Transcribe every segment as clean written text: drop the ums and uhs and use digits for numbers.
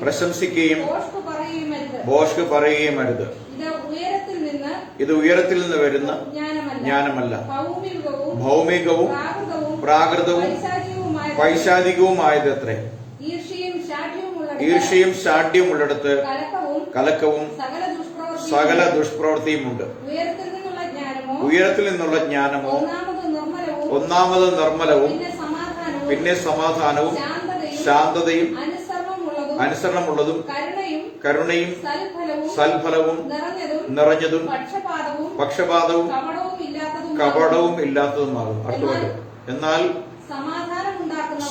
പ്രശംസിക്കുകയും ഭോഷ്ക് പറയുകയും അരുത്. ഇത് ഉയരത്തിൽ നിന്ന് വരുന്ന ജ്ഞാനമല്ല, ഭൗമികവും പ്രാകൃതവും പൈശാചികവുമായതത്രേ. ഈർഷ്യയും ശാഠ്യവും ഉള്ളിടത്ത് കലക്കവും സകല ദുഷ്പ്രവൃത്തിയുമുണ്ട്. ഉയരത്തിൽ നിന്നുള്ള ജ്ഞാനമോ ഒന്നാമത് നിർമ്മലവും, പിന്നെ സമാധാനവും ശാന്തതയും അനുസരണമുള്ളതും കരുണയും സൽഫലവും നിറഞ്ഞതും പക്ഷപാതവും കപടവും ഇല്ലാത്തതുമാകും. അർത്ഥമുണ്ട്. എന്നാൽ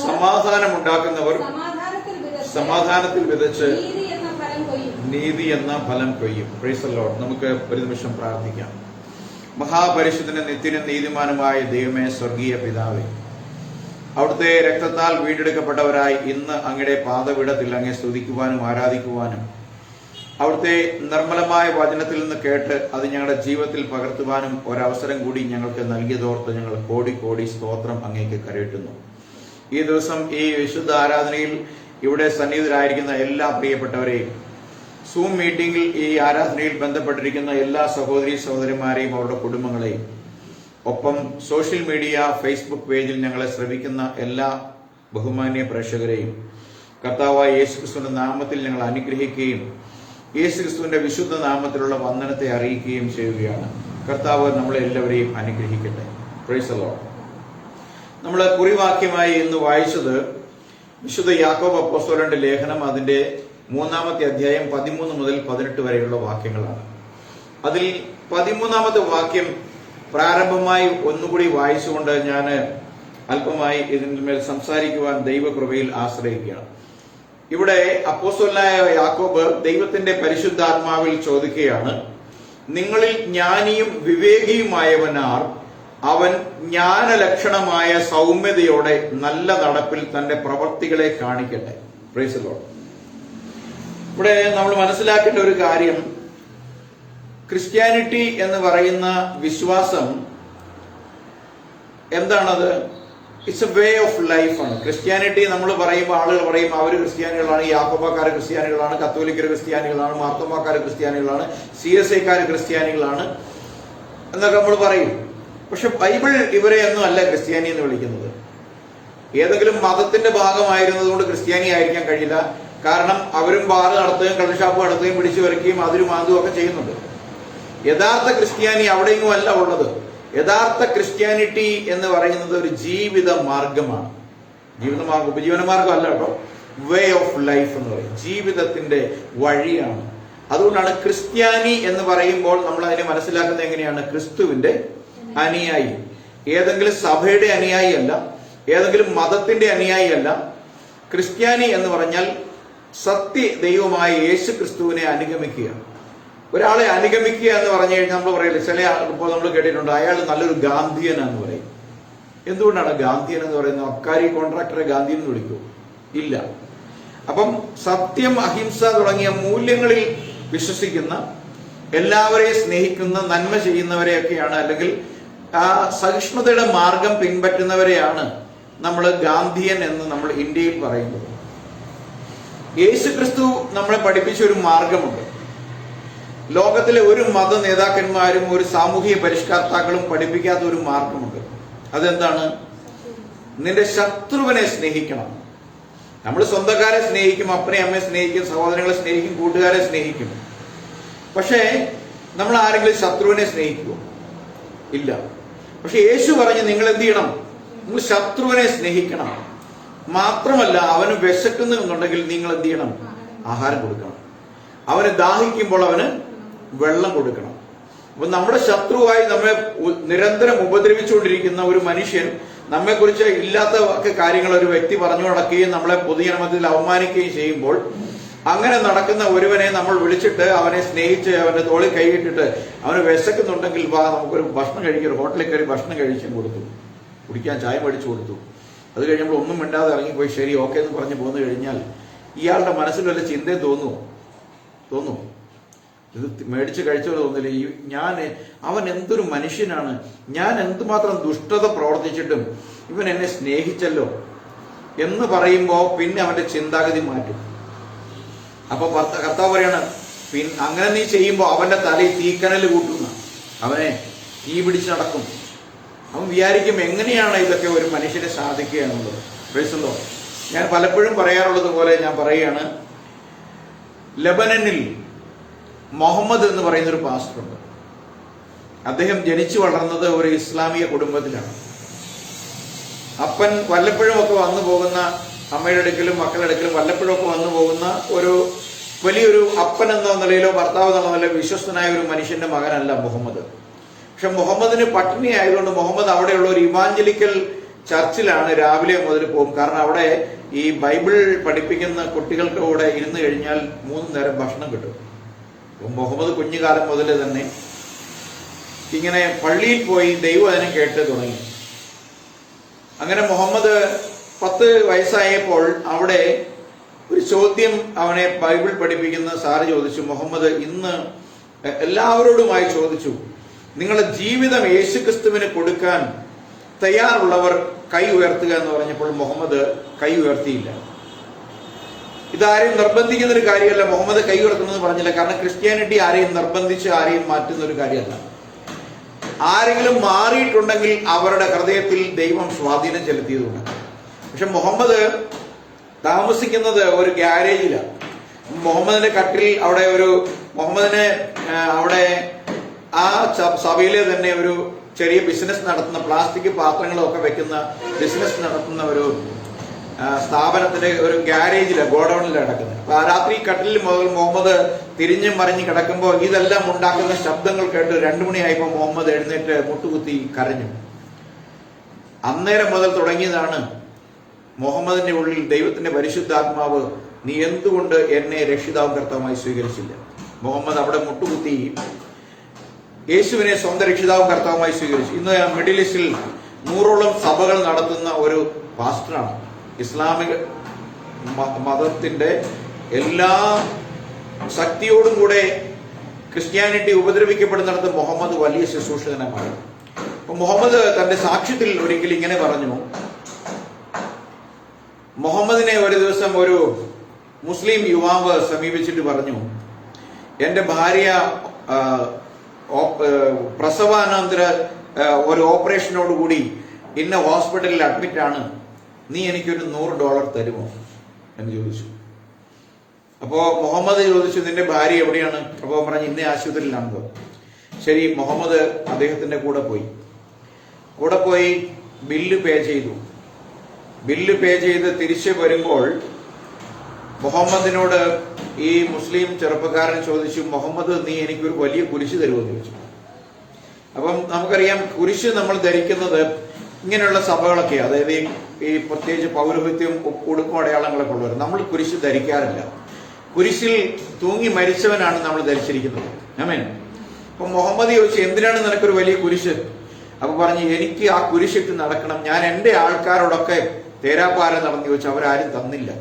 സമാധാനമുണ്ടാക്കുന്നവർ സമാധാനത്തിൽ വിതച്ച് നീതി എന്ന ഫലം കൊയ്യും. Praise the Lord. നമുക്ക് ഒരു നിമിഷം പ്രാർത്ഥിക്കാം. മഹാപരിശുദ്ധനും നിത്യനും നീതിമാനുമായ ദൈവമേ, സ്വർഗീയ പിതാവേ, അവിടുത്തെ രക്തത്താൽ വീണ്ടെടുക്കപ്പെട്ടവരായി ഇന്ന് അങ്ങയുടെ പാദപീഠത്തിൽ അങ്ങയെ സ്തുതിക്കുവാനും ആരാധിക്കുവാനും അവിടുത്തെ നിർമ്മലമായ വചനത്തിൽ നിന്ന് കേട്ട് അത് ഞങ്ങളുടെ ജീവിതത്തിൽ പകർത്തുവാനും ഒരവസരം കൂടി ഞങ്ങൾക്ക് നൽകിയതോർത്ത് ഞങ്ങൾ കോടി കോടി സ്തോത്രം അങ്ങേക്ക് കരയറ്റുന്നു. ഈ ദിവസം ഈ വിശുദ്ധ ആരാധനയിൽ ഇവിടെ സന്നിഹിതരായിരിക്കുന്ന എല്ലാ പ്രിയപ്പെട്ടവരെയും, സൂം മീറ്റിംഗിൽ ഈ ആരാധനയിൽ ബന്ധപ്പെട്ടിരിക്കുന്ന എല്ലാ സഹോദരീ സഹോദരന്മാരെയും അവരുടെ കുടുംബങ്ങളെയും, ഒപ്പം സോഷ്യൽ മീഡിയ ഫേസ്ബുക്ക് പേജിൽ ഞങ്ങളെ ശ്രവിക്കുന്ന എല്ലാ ബഹുമാന്യ പ്രേക്ഷകരെയും കർത്താവായ യേശുക്രിസ്തുവിന്റെ നാമത്തിൽ ഞങ്ങൾ അനുഗ്രഹിക്കുകയും യേശുക്രിസ്തുവിന്റെ വിശുദ്ധ നാമത്തിലുള്ള വന്ദനത്തെ അറിയിക്കുകയും ചെയ്യുകയാണ്. കർത്താവ് നമ്മളെ എല്ലാവരെയും അനുഗ്രഹിക്കട്ടെ. Price the Lord. നമ്മൾ കുറിവാക്യമായി ഇന്ന് വായിച്ചത് വിശുദ്ധ യാക്കോബ് അപ്പോസ്തലന്റെ ലേഖനം, അതിന്റെ 3-ാമത്തെ അധ്യായം 13 മുതൽ 18 വരെയുള്ള വാക്യങ്ങളാണ്. അതിൽ 13-ാമത്തെ വാക്യം പ്രാരംഭമായി ഒന്നുകൂടി വായിച്ചുകൊണ്ട് ഞാൻ അല്പമായി ഇതിന്മേൽ സംസാരിക്കുവാൻ ദൈവകൃപയിൽ ആശ്രയിക്കുകയാണ്. ഇവിടെ അപ്പോസ്തലനായ യാക്കോബ് ദൈവത്തിന്റെ പരിശുദ്ധാത്മാവിൽ ചോദിക്കുകയാണ്, നിങ്ങളിൽ ജ്ഞാനിയും വിവേകിയുമായവനാർ അവൻ ജ്ഞാനലക്ഷണമായ സൗമ്യതയോടെ നല്ല നടപ്പിൽ തന്റെ പ്രവൃത്തികളെ കാണിക്കട്ടെ. Praise the Lord. ഇവിടെ നമ്മൾ മനസ്സിലാക്കേണ്ട ഒരു കാര്യം, ക്രിസ്ത്യാനിറ്റി എന്ന് പറയുന്ന വിശ്വാസം എന്താണത്? ഇറ്റ്സ് എ വേ ഓഫ് ലൈഫാണ്. ക്രിസ്ത്യാനിറ്റി നമ്മൾ പറയുമ്പോൾ ആളുകൾ പറയും അവർ ക്രിസ്ത്യാനികളാണ്, യാക്കോബക്കാർ ക്രിസ്ത്യാനികളാണ്, കത്തോലിക്കർ ക്രിസ്ത്യാനികളാണ്, മാർത്തോമാക്കാർ ക്രിസ്ത്യാനികളാണ്, CSIക്കാർ ക്രിസ്ത്യാനികളാണ് എന്നൊക്കെ നമ്മൾ പറയും. പക്ഷെ ബൈബിൾ ഇവരെ ഒന്നും അല്ല ക്രിസ്ത്യാനി എന്ന് വിളിക്കുന്നത്. ഏതെങ്കിലും മതത്തിന്റെ ഭാഗമായിരുന്നത് കൊണ്ട് ക്രിസ്ത്യാനി ആയിരിക്കാൻ കഴിയില്ല. കാരണം അവരും ബാർ നടത്തുകയും കള്ളുഷാപ്പ് നടത്തുകയും പിടിച്ചു വരയ്ക്കുകയും അതിരും മാന്തും ഒക്കെ ചെയ്യുന്നുണ്ട്. യഥാർത്ഥ ക്രിസ്ത്യാനി അവിടെയെങ്കിലും അല്ല ഉള്ളത്. യഥാർത്ഥ ക്രിസ്ത്യാനിറ്റി എന്ന് പറയുന്നത് ഒരു ജീവിത മാർഗമാണ്. ഉപജീവന മാർഗം അല്ല കേട്ടോ, വേ ഓഫ് ലൈഫ് എന്ന് പറയും, ജീവിതത്തിന്റെ വഴിയാണ്. അതുകൊണ്ടാണ് ക്രിസ്ത്യാനി എന്ന് പറയുമ്പോൾ നമ്മൾ അതിനെ മനസ്സിലാക്കുന്നത് എങ്ങനെയാണ്? ക്രിസ്തുവിന്റെ അനുയായി. ഏതെങ്കിലും സഭയുടെ അനുയായി അല്ല, ഏതെങ്കിലും മതത്തിന്റെ അനുയായി അല്ല. ക്രിസ്ത്യാനി എന്ന് പറഞ്ഞാൽ സത്യ ദൈവമായ യേശു ക്രിസ്തുവിനെ അനുഗമിക്കുക. ഒരാളെ അനുഗമിക്കുക എന്ന് പറഞ്ഞു കഴിഞ്ഞാൽ നമ്മൾ പറയില്ല, ചില ഇപ്പോൾ നമ്മൾ കേട്ടിട്ടുണ്ട് അയാൾ നല്ലൊരു ഗാന്ധിയനാന്ന് പറയും. എന്തുകൊണ്ടാണ് ഗാന്ധിയൻ എന്ന് പറയുന്നത്? അബ്കാരി കോൺട്രാക്ടറെ ഗാന്ധിയൻ എന്ന് വിളിക്കൂ? ഇല്ല. അപ്പം സത്യം, അഹിംസ തുടങ്ങിയ മൂല്യങ്ങളിൽ വിശ്വസിക്കുന്ന, എല്ലാവരെയും സ്നേഹിക്കുന്ന, നന്മ ചെയ്യുന്നവരെയൊക്കെയാണ്, അല്ലെങ്കിൽ ആ സഹിഷ്ണുതയുടെ മാർഗം പിൻപറ്റുന്നവരെയാണ് നമ്മൾ ഗാന്ധിയൻ എന്ന് നമ്മൾ ഇന്ത്യയിൽ പറയുന്നത്. യേശുക്രിസ്തു നമ്മളെ പഠിപ്പിച്ച ഒരു മാർഗമുണ്ട്. ലോകത്തിലെ ഒരു മത നേതാക്കന്മാരും ഒരു സാമൂഹിക പരിഷ്കർത്താക്കളും പഠിപ്പിക്കാത്ത ഒരു മാർഗമുണ്ട്. അതെന്താണ്? നിന്റെ ശത്രുവിനെ സ്നേഹിക്കണം. നമ്മൾ സ്വന്തക്കാരെ സ്നേഹിക്കും, അപ്പനെ അമ്മയെ സ്നേഹിക്കും, സഹോദരങ്ങളെ സ്നേഹിക്കും, കൂട്ടുകാരെ സ്നേഹിക്കും. പക്ഷേ നമ്മൾ ആരെങ്കിലും ശത്രുവിനെ സ്നേഹിക്കുമോ? ഇല്ല. പക്ഷെ യേശു പറഞ്ഞ് നിങ്ങൾ എന്ത് ചെയ്യണം? നിങ്ങൾ ശത്രുവിനെ സ്നേഹിക്കണം. മാത്രമല്ല അവന് വിശക്കുന്നുണ്ടെങ്കിൽ നിങ്ങൾ എന്ത് ചെയ്യണം? ആഹാരം കൊടുക്കണം. അവന് ദാഹിക്കുമ്പോൾ അവന് വെള്ളം കൊടുക്കണം. അപ്പൊ നമ്മുടെ ശത്രുവായി നമ്മെ നിരന്തരം ഉപദ്രവിച്ചുകൊണ്ടിരിക്കുന്ന ഒരു മനുഷ്യൻ, നമ്മെക്കുറിച്ച് ഇല്ലാത്ത കാര്യങ്ങൾ ഒരു വ്യക്തി പറഞ്ഞു നടക്കുകയും നമ്മളെ പൊതുജനമത്തിൽ അവമാനിക്കുകയും ചെയ്യുമ്പോൾ, അങ്ങനെ നടക്കുന്ന ഒരുവനെ നമ്മൾ വിളിച്ചിട്ട് അവനെ സ്നേഹിച്ച് അവന്റെ തോളിൽ കൈയിട്ടിട്ട് അവന് വിശക്കുന്നുണ്ടെങ്കിൽ വാ നമുക്കൊരു ഭക്ഷണം കഴിക്കും, ഹോട്ടലിൽ കയറി ഭക്ഷണം കഴിച്ചും കൊടുത്തു, കുടിക്കാൻ ചായ മേടിച്ചു കൊടുത്തു. അത് കഴിഞ്ഞപ്പോൾ ഒന്നും മിണ്ടാതെ ഇറങ്ങിപ്പോയി ശരി ഓക്കെ എന്ന് പറഞ്ഞ് പോന്നു കഴിഞ്ഞാൽ ഇയാളുടെ മനസ്സിൽ വല്ല ചിന്തയും തോന്നുമോ? ഇത് മേടിച്ച് കഴിച്ചോ തോന്നില്ല. അവൻ എന്തൊരു മനുഷ്യനാണ്, ഞാൻ എന്തുമാത്രം ദുഷ്ടത പ്രവർത്തിച്ചിട്ടും ഇവൻ എന്നെ സ്നേഹിച്ചല്ലോ എന്ന് പറയുമ്പോൾ പിന്നെ അവന്റെ ചിന്താഗതി മാറ്റും. അപ്പൊ കർത്താവ് പറയാണ്, അങ്ങനെ നീ ചെയ്യുമ്പോൾ അവന്റെ തലയിൽ തീക്കനൽ കൂട്ടുന്ന, അവനെ തീ പിടിച്ച് നടക്കും. അവൻ വിചാരിക്കും എങ്ങനെയാണ് ഇതൊക്കെ ഒരു മനുഷ്യനെ സാധിക്കുക എന്നുള്ളത്. പ്രൈസല്ലോ, ഞാൻ പലപ്പോഴും പറയാറുള്ളത് പോലെ ഞാൻ പറയുകയാണ്, ലെബനനിൽ മുഹമ്മദ് എന്ന് പറയുന്ന ഒരു പാസ്റ്ററുണ്ട്. അദ്ദേഹം ജനിച്ചു വളർന്നത് ഒരു ഇസ്ലാമിക കുടുംബത്തിലാണ്. അപ്പൻ വല്ലപ്പോഴും ഒക്കെ വന്നു പോകുന്ന, അമ്മയുടെ അടുക്കലും മക്കളുടെ അടുക്കലും വല്ലപ്പോഴും ഒക്കെ വന്നു പോകുന്ന ഒരു വലിയൊരു അപ്പൻ എന്ന നിലയിലോ ഭർത്താവ് എന്ന നിലയിലോ വിശ്വസ്തനായ ഒരു മനുഷ്യന്റെ മകനല്ല മുഹമ്മദ്. പക്ഷെ മുഹമ്മദിന് പട്ടിണി ആയതുകൊണ്ട് മുഹമ്മദ് അവിടെയുള്ള ഒരു ഇവാഞ്ചലിക്കൽ ചർച്ചിലാണ് രാവിലെ മുതൽ പോകും. കാരണം അവിടെ ഈ ബൈബിൾ പഠിപ്പിക്കുന്ന കുട്ടികൾക്ക് കൂടെ ഇരുന്ന് കഴിഞ്ഞാൽ 3 നേരം ഭക്ഷണം കിട്ടും. മുഹമ്മദ് കുഞ്ഞുകാലം മുതൽ തന്നെ ഇങ്ങനെ പള്ളിയിൽ പോയി ദൈവവചനം കേട്ട് തുടങ്ങി. അങ്ങനെ മുഹമ്മദ് 10 വയസ്സായപ്പോൾ അവിടെ ഒരു ചോദ്യം അവനെ ബൈബിൾ പഠിപ്പിക്കുന്ന സാറ് ചോദിച്ചു. മുഹമ്മദ് ഇന്ന് എല്ലാവരോടുമായി ചോദിച്ചു, നിങ്ങളുടെ ജീവിതം യേശുക്രിസ്തുവിന് കൊടുക്കാൻ തയ്യാറുള്ളവർ കൈ ഉയർത്തുക എന്ന് പറഞ്ഞപ്പോൾ മുഹമ്മദ് കൈ ഉയർത്തിയില്ല. ഇതാരെയും നിർബന്ധിക്കുന്ന ഒരു കാര്യമല്ല. മുഹമ്മദ് കൈ ഉയർത്തുന്നത് പറഞ്ഞില്ല. കാരണം ക്രിസ്ത്യാനിറ്റി ആരെയും നിർബന്ധിച്ച് ആരെയും മാറ്റുന്ന ഒരു കാര്യമല്ല. ആരെങ്കിലും മാറിയിട്ടുണ്ടെങ്കിൽ അവരുടെ ഹൃദയത്തിൽ ദൈവം സ്വാധീനം ചെലുത്തിയതുകൊണ്ട്. പക്ഷെ മുഹമ്മദ് താമസിക്കുന്നത് ഒരു ഗ്യാരേജിലാണ്. മുഹമ്മദിന്റെ കട്ടിൽ അവിടെ മുഹമ്മദിനെ അവിടെ ആ സഭയിലെ തന്നെ ഒരു ചെറിയ ബിസിനസ് നടത്തുന്ന, പ്ലാസ്റ്റിക് പാത്രങ്ങളും ഒക്കെ വെക്കുന്ന ബിസിനസ് നടത്തുന്ന ഒരു സ്ഥാപനത്തിന്റെ ഒരു ഗ്യാരേജിലാണ്, ഗോഡൌണിലാണ് കിടക്കുന്നത്. അപ്പൊ ആ രാത്രി കട്ടിലിൽ മുതൽ മുഹമ്മദ് തിരിഞ്ഞും മറിഞ്ഞ് കിടക്കുമ്പോൾ ഇതെല്ലാം ഉണ്ടാക്കുന്ന ശബ്ദങ്ങൾ കേട്ട് 2 മണിയായപ്പോൾ മുഹമ്മദ് എഴുന്നേറ്റ് മുട്ടുകുത്തി കരഞ്ഞു. അന്നേരം മുതൽ തുടങ്ങിയതാണ് മുഹമ്മദിന്റെ ഉള്ളിൽ ദൈവത്തിന്റെ പരിശുദ്ധാത്മാവ്, നീ എന്തുകൊണ്ട് എന്നെ രക്ഷിതാവും കർത്താവുമായി സ്വീകരിച്ചില്ല? മുഹമ്മദ് അവിടെ മുട്ടുകുത്തി യേശുവിനെ സ്വന്തം രക്ഷിതാവും കർത്താവുമായി സ്വീകരിച്ചു. ഇന്ന് മിഡിൽ ഈസ്റ്റിൽ 100ഓളം സഭകൾ നടത്തുന്ന ഒരു പാസ്റ്ററാണ്. ഇസ്ലാമിക മതത്തിന്റെ എല്ലാ ശക്തിയോടും കൂടെ ക്രിസ്ത്യാനിറ്റി ഉപദ്രവിക്കപ്പെടുന്നിടത്ത് മുഹമ്മദ് വലിയ ശുശ്രൂഷകനാണ്. അപ്പൊ മുഹമ്മദ് തന്റെ സാക്ഷ്യത്തിൽ ഒരിക്കൽ ഇങ്ങനെ പറഞ്ഞു. മുഹമ്മദിനെ ഒരു ദിവസം ഒരു മുസ്ലിം യുവാവ് സമീപിച്ചിട്ട് പറഞ്ഞു, എന്റെ ഭാര്യ പ്രസവാനന്തര ഒരു ഓപ്പറേഷനോടുകൂടി ഇന്ന ഹോസ്പിറ്റലിൽ അഡ്മിറ്റ് ആണ്, നീ എനിക്കൊരു $100 തരുമോ എന്ന് ചോദിച്ചു. അപ്പോ മുഹമ്മദ് ചോദിച്ചു, നിന്റെ ഭാര്യ എവിടെയാണ്? അപ്പോ പറഞ്ഞു, ഇന്ന ആശുപത്രിയിലാണല്ലോ. ശരി, മുഹമ്മദ് അദ്ദേഹത്തിന്റെ കൂടെ പോയി ബില്ല് പേ ചെയ്തു. ബില്ല് പേ ചെയ്ത് തിരിച്ചു വരുമ്പോൾ മുഹമ്മദിനോട് ഈ മുസ്ലിം ചെറുപ്പക്കാരൻ ചോദിച്ചു, മുഹമ്മദ് നീ എനിക്കൊരു വലിയ കുരിശ് തരുമെന്ന് ചോദിച്ചു. അപ്പം നമുക്കറിയാം, കുരിശ് നമ്മൾ ധരിക്കുന്നത് ഇങ്ങനെയുള്ള സഭകളൊക്കെ, അതായത് ഈ പ്രത്യേകിച്ച് പൗരോഹിത്യം ഉടുക്കും അടയാളങ്ങളൊക്കെ ഉള്ളവർ, നമ്മൾ കുരിശ് ധരിക്കാറില്ല. കുരിശിൽ തൂങ്ങി മരിച്ചവനാണ് നമ്മൾ ധരിച്ചിരിക്കുന്നത്. ആമേൻ. അപ്പൊ മുഹമ്മദ് ചോദിച്ചു, എന്തിനാണ് നിനക്കൊരു വലിയ കുരിശ്? അപ്പൊ പറഞ്ഞു, എനിക്ക് ആ കുരിശിട്ട് നടക്കണം. ഞാൻ എന്റെ ആൾക്കാരോടൊക്കെ തേരാപ്പാര നടന്നു ചോദിച്ചു, അവരാരും തന്നില്ല.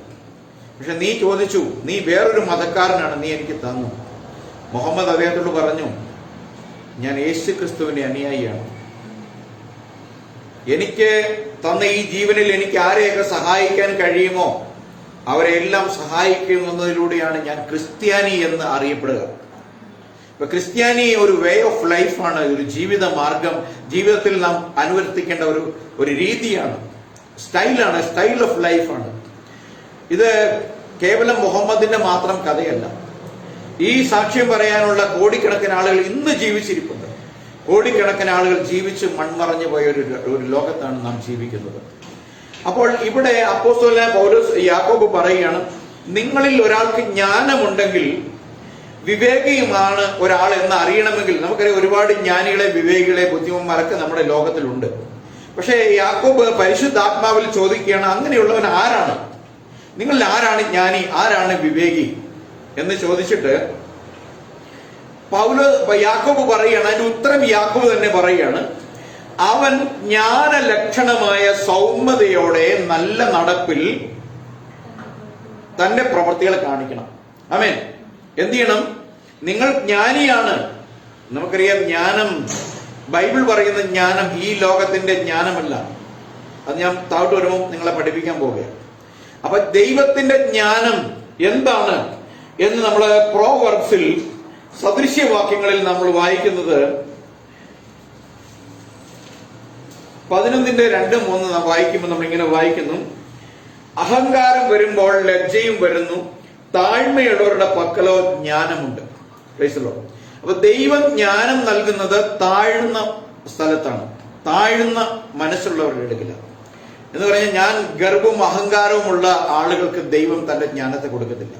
പക്ഷെ നീ ചോദിച്ചു, നീ വേറൊരു മതക്കാരനാണ്, നീ എനിക്ക് തന്നു. മുഹമ്മദ് അദ്ദേഹത്തോട് പറഞ്ഞു, ഞാൻ യേശു ക്രിസ്തുവിന്റെ അനുയായിയാണ്. എനിക്ക് തന്ന ഈ ജീവനിൽ എനിക്ക് ആരെയൊക്കെ സഹായിക്കാൻ കഴിയുമോ അവരെല്ലാം സഹായിക്കുന്നതിലൂടെയാണ് ഞാൻ ക്രിസ്ത്യാനി എന്ന് അറിയപ്പെടുക. ഇപ്പൊ ക്രിസ്ത്യാനി ഒരു വേ ഓഫ് ലൈഫാണ്, ഒരു ജീവിത മാർഗം, ജീവിതത്തിൽ നാം അനുവർത്തിക്കേണ്ട ഒരു രീതിയാണ്, സ്റ്റൈലാണ്, സ്റ്റൈൽ ഓഫ് ലൈഫാണ്. ഇത് കേവലം മുഹമ്മദിന്റെ മാത്രം കഥയല്ല. ഈ സാക്ഷ്യം പറയാനുള്ള കോടിക്കണക്കിന് ആളുകൾ ഇന്ന് ജീവിച്ചിരിപ്പുണ്ട്. കോടിക്കണക്കിന് ആളുകൾ ജീവിച്ച് മൺമറഞ്ഞു പോയ ഒരു ലോകത്താണ് നാം ജീവിക്കുന്നത്. അപ്പോൾ ഇവിടെ അപ്പോസ്തലനായ പൗലോസ് യാക്കോബ് പറയുകയാണ്, നിങ്ങളിൽ ഒരാൾക്ക് ജ്ഞാനമുണ്ടെങ്കിൽ, വിവേകിയുമാണ് ഒരാൾ എന്ന് അറിയണമെങ്കിൽ, നമുക്കറിയാം ഒരുപാട് ജ്ഞാനികളെ, വിവേകികളെ, ബുദ്ധിമാന്മാരൊക്കെ നമ്മുടെ ലോകത്തിലുണ്ട്. പക്ഷേ യാക്കോബ് പരിശുദ്ധാത്മാവിൽ ചോദിക്കുകയാണ്, അങ്ങനെയുള്ളവൻ ആരാണ്? നിങ്ങൾ ആരാണ് ജ്ഞാനി, ആരാണ് വിവേകി എന്ന് ചോദിച്ചിട്ട് യാക്കോബ് പറയുകയാണ്, അതിന്റെ ഉത്തരം യാക്കോബ് തന്നെ പറയുകയാണ്, അവൻ ജ്ഞാനലക്ഷണമായ സൗമ്യതയോടെ നല്ല നടപ്പിൽ തന്റെ പ്രവൃത്തികൾ കാണിക്കണം. ആമേൻ. എന്ത് ചെയ്യണം? നിങ്ങൾ ജ്ഞാനിയാണ്. നമുക്കറിയാം, ജ്ഞാനം, ബൈബിൾ പറയുന്ന ജ്ഞാനം ഈ ലോകത്തിന്റെ ജ്ഞാനമല്ല. അത് ഞാൻ താഴോട്ട് വരുമ്പോൾ നിങ്ങളെ പഠിപ്പിക്കാൻ പോവുകയാണ്. അപ്പൊ ദൈവത്തിന്റെ ജ്ഞാനം എന്താണ് എന്ന് നമ്മൾ പ്രോവർബ്സിൽ സദൃശ്യവാക്യങ്ങളിൽ നമ്മൾ വായിക്കുന്നത് 11:2-3 നാം വായിക്കുമ്പോൾ നമ്മൾ ഇങ്ങനെ വായിക്കുന്നു: അഹങ്കാരം വരുമ്പോൾ ലജ്ജയും വരുന്നു, താഴ്മയുള്ളവരുടെ പക്കലോ ജ്ഞാനമുണ്ട്. അപ്പൊ ദൈവം ജ്ഞാനം നൽകുന്നത് താഴ്ന്ന സ്ഥലത്താണ്, താഴ്ന്ന മനസ്സുള്ളവരുടെ അടുക്കലാണ്. എന്ന് പറഞ്ഞാൽ ഞാൻ ഗർവവും അഹങ്കാരവുമുള്ള ആളുകൾക്ക് ദൈവം തന്റെ ജ്ഞാനത്തെ കൊടുക്കത്തില്ല.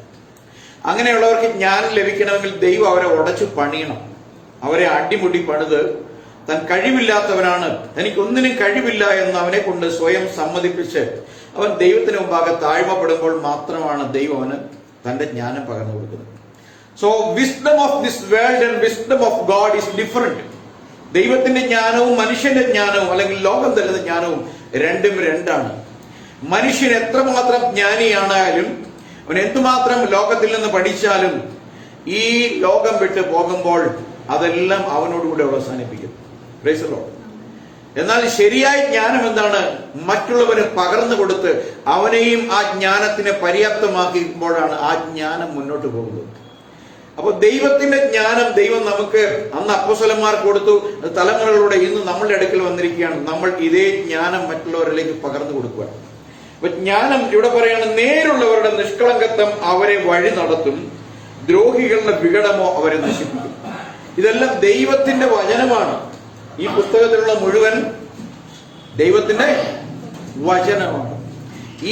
അങ്ങനെയുള്ളവർക്ക് ജ്ഞാനം ലഭിക്കണമെങ്കിൽ ദൈവം അവരെ ഉടച്ചു പണിയണം. അവരെ അടിമുടി പണിത് താൻ കഴിവില്ലാത്തവനാണ്, തനിക്കൊന്നിനും കഴിവില്ല എന്ന് അവനെ കൊണ്ട് സ്വയം സമ്മതിപ്പിച്ച് അവൻ ദൈവത്തിന് മുമ്പാകെ താഴ്മപ്പെടുമ്പോൾ മാത്രമാണ് ദൈവം അവന് തന്റെ ജ്ഞാനം പകർന്നു കൊടുക്കുന്നത്. So wisdom of this world and wisdom of God is different. ദൈവത്തിന്റെ ജ്ഞാനവും മനുഷ്യന്റെ ജ്ഞാനവും അല്ലെങ്കിൽ ലോകം തരുന്ന ജ്ഞാനവും രണ്ടും രണ്ടാണ്. മനുഷ്യൻ എത്രമാത്രം ജ്ഞാനിയാണായാലും അവൻ എന്തുമാത്രം ലോകത്തിൽ നിന്ന് പഠിച്ചാലും ഈ ലോകം വിട്ട് പോകുമ്പോൾ അതെല്ലാം അവനോടുകൂടെ അവസാനിപ്പിക്കും. Price the Lord. എന്നാൽ ശരിയായ ജ്ഞാനം എന്താണ്? മറ്റുള്ളവന് പകർന്നു കൊടുത്ത് അവനെയും ആ ജ്ഞാനത്തിനെ പര്യാപ്തമാക്കുമ്പോഴാണ് ആ ജ്ഞാനം മുന്നോട്ട് പോകുന്നത്. അപ്പൊ ദൈവത്തിന്റെ ജ്ഞാനം ദൈവം നമുക്ക് അന്ന് അപ്പോസ്തലന്മാർക്ക് കൊടുത്തു, തലമുറകളുടെ ഇന്ന് നമ്മളുടെ അടുക്കൽ വന്നിരിക്കുകയാണ്. നമ്മൾ ഇതേ ജ്ഞാനം മറ്റുള്ളവരിലേക്ക് പകർന്നു കൊടുക്കുകയാണ്. അപ്പൊ ജ്ഞാനം ഇവിടെ പറയാണ്, നേരുള്ളവരുടെ നിഷ്കളങ്കത്വം അവരെ വഴി നടത്തും, ദ്രോഹികളുടെ വികടമോ അവരെ നശിപ്പിക്കും. ഇതെല്ലാം ദൈവത്തിന്റെ വചനമാണ്. ഈ പുസ്തകത്തിലുള്ള മുഴുവൻ ദൈവത്തിന്റെ വചനമാണ്.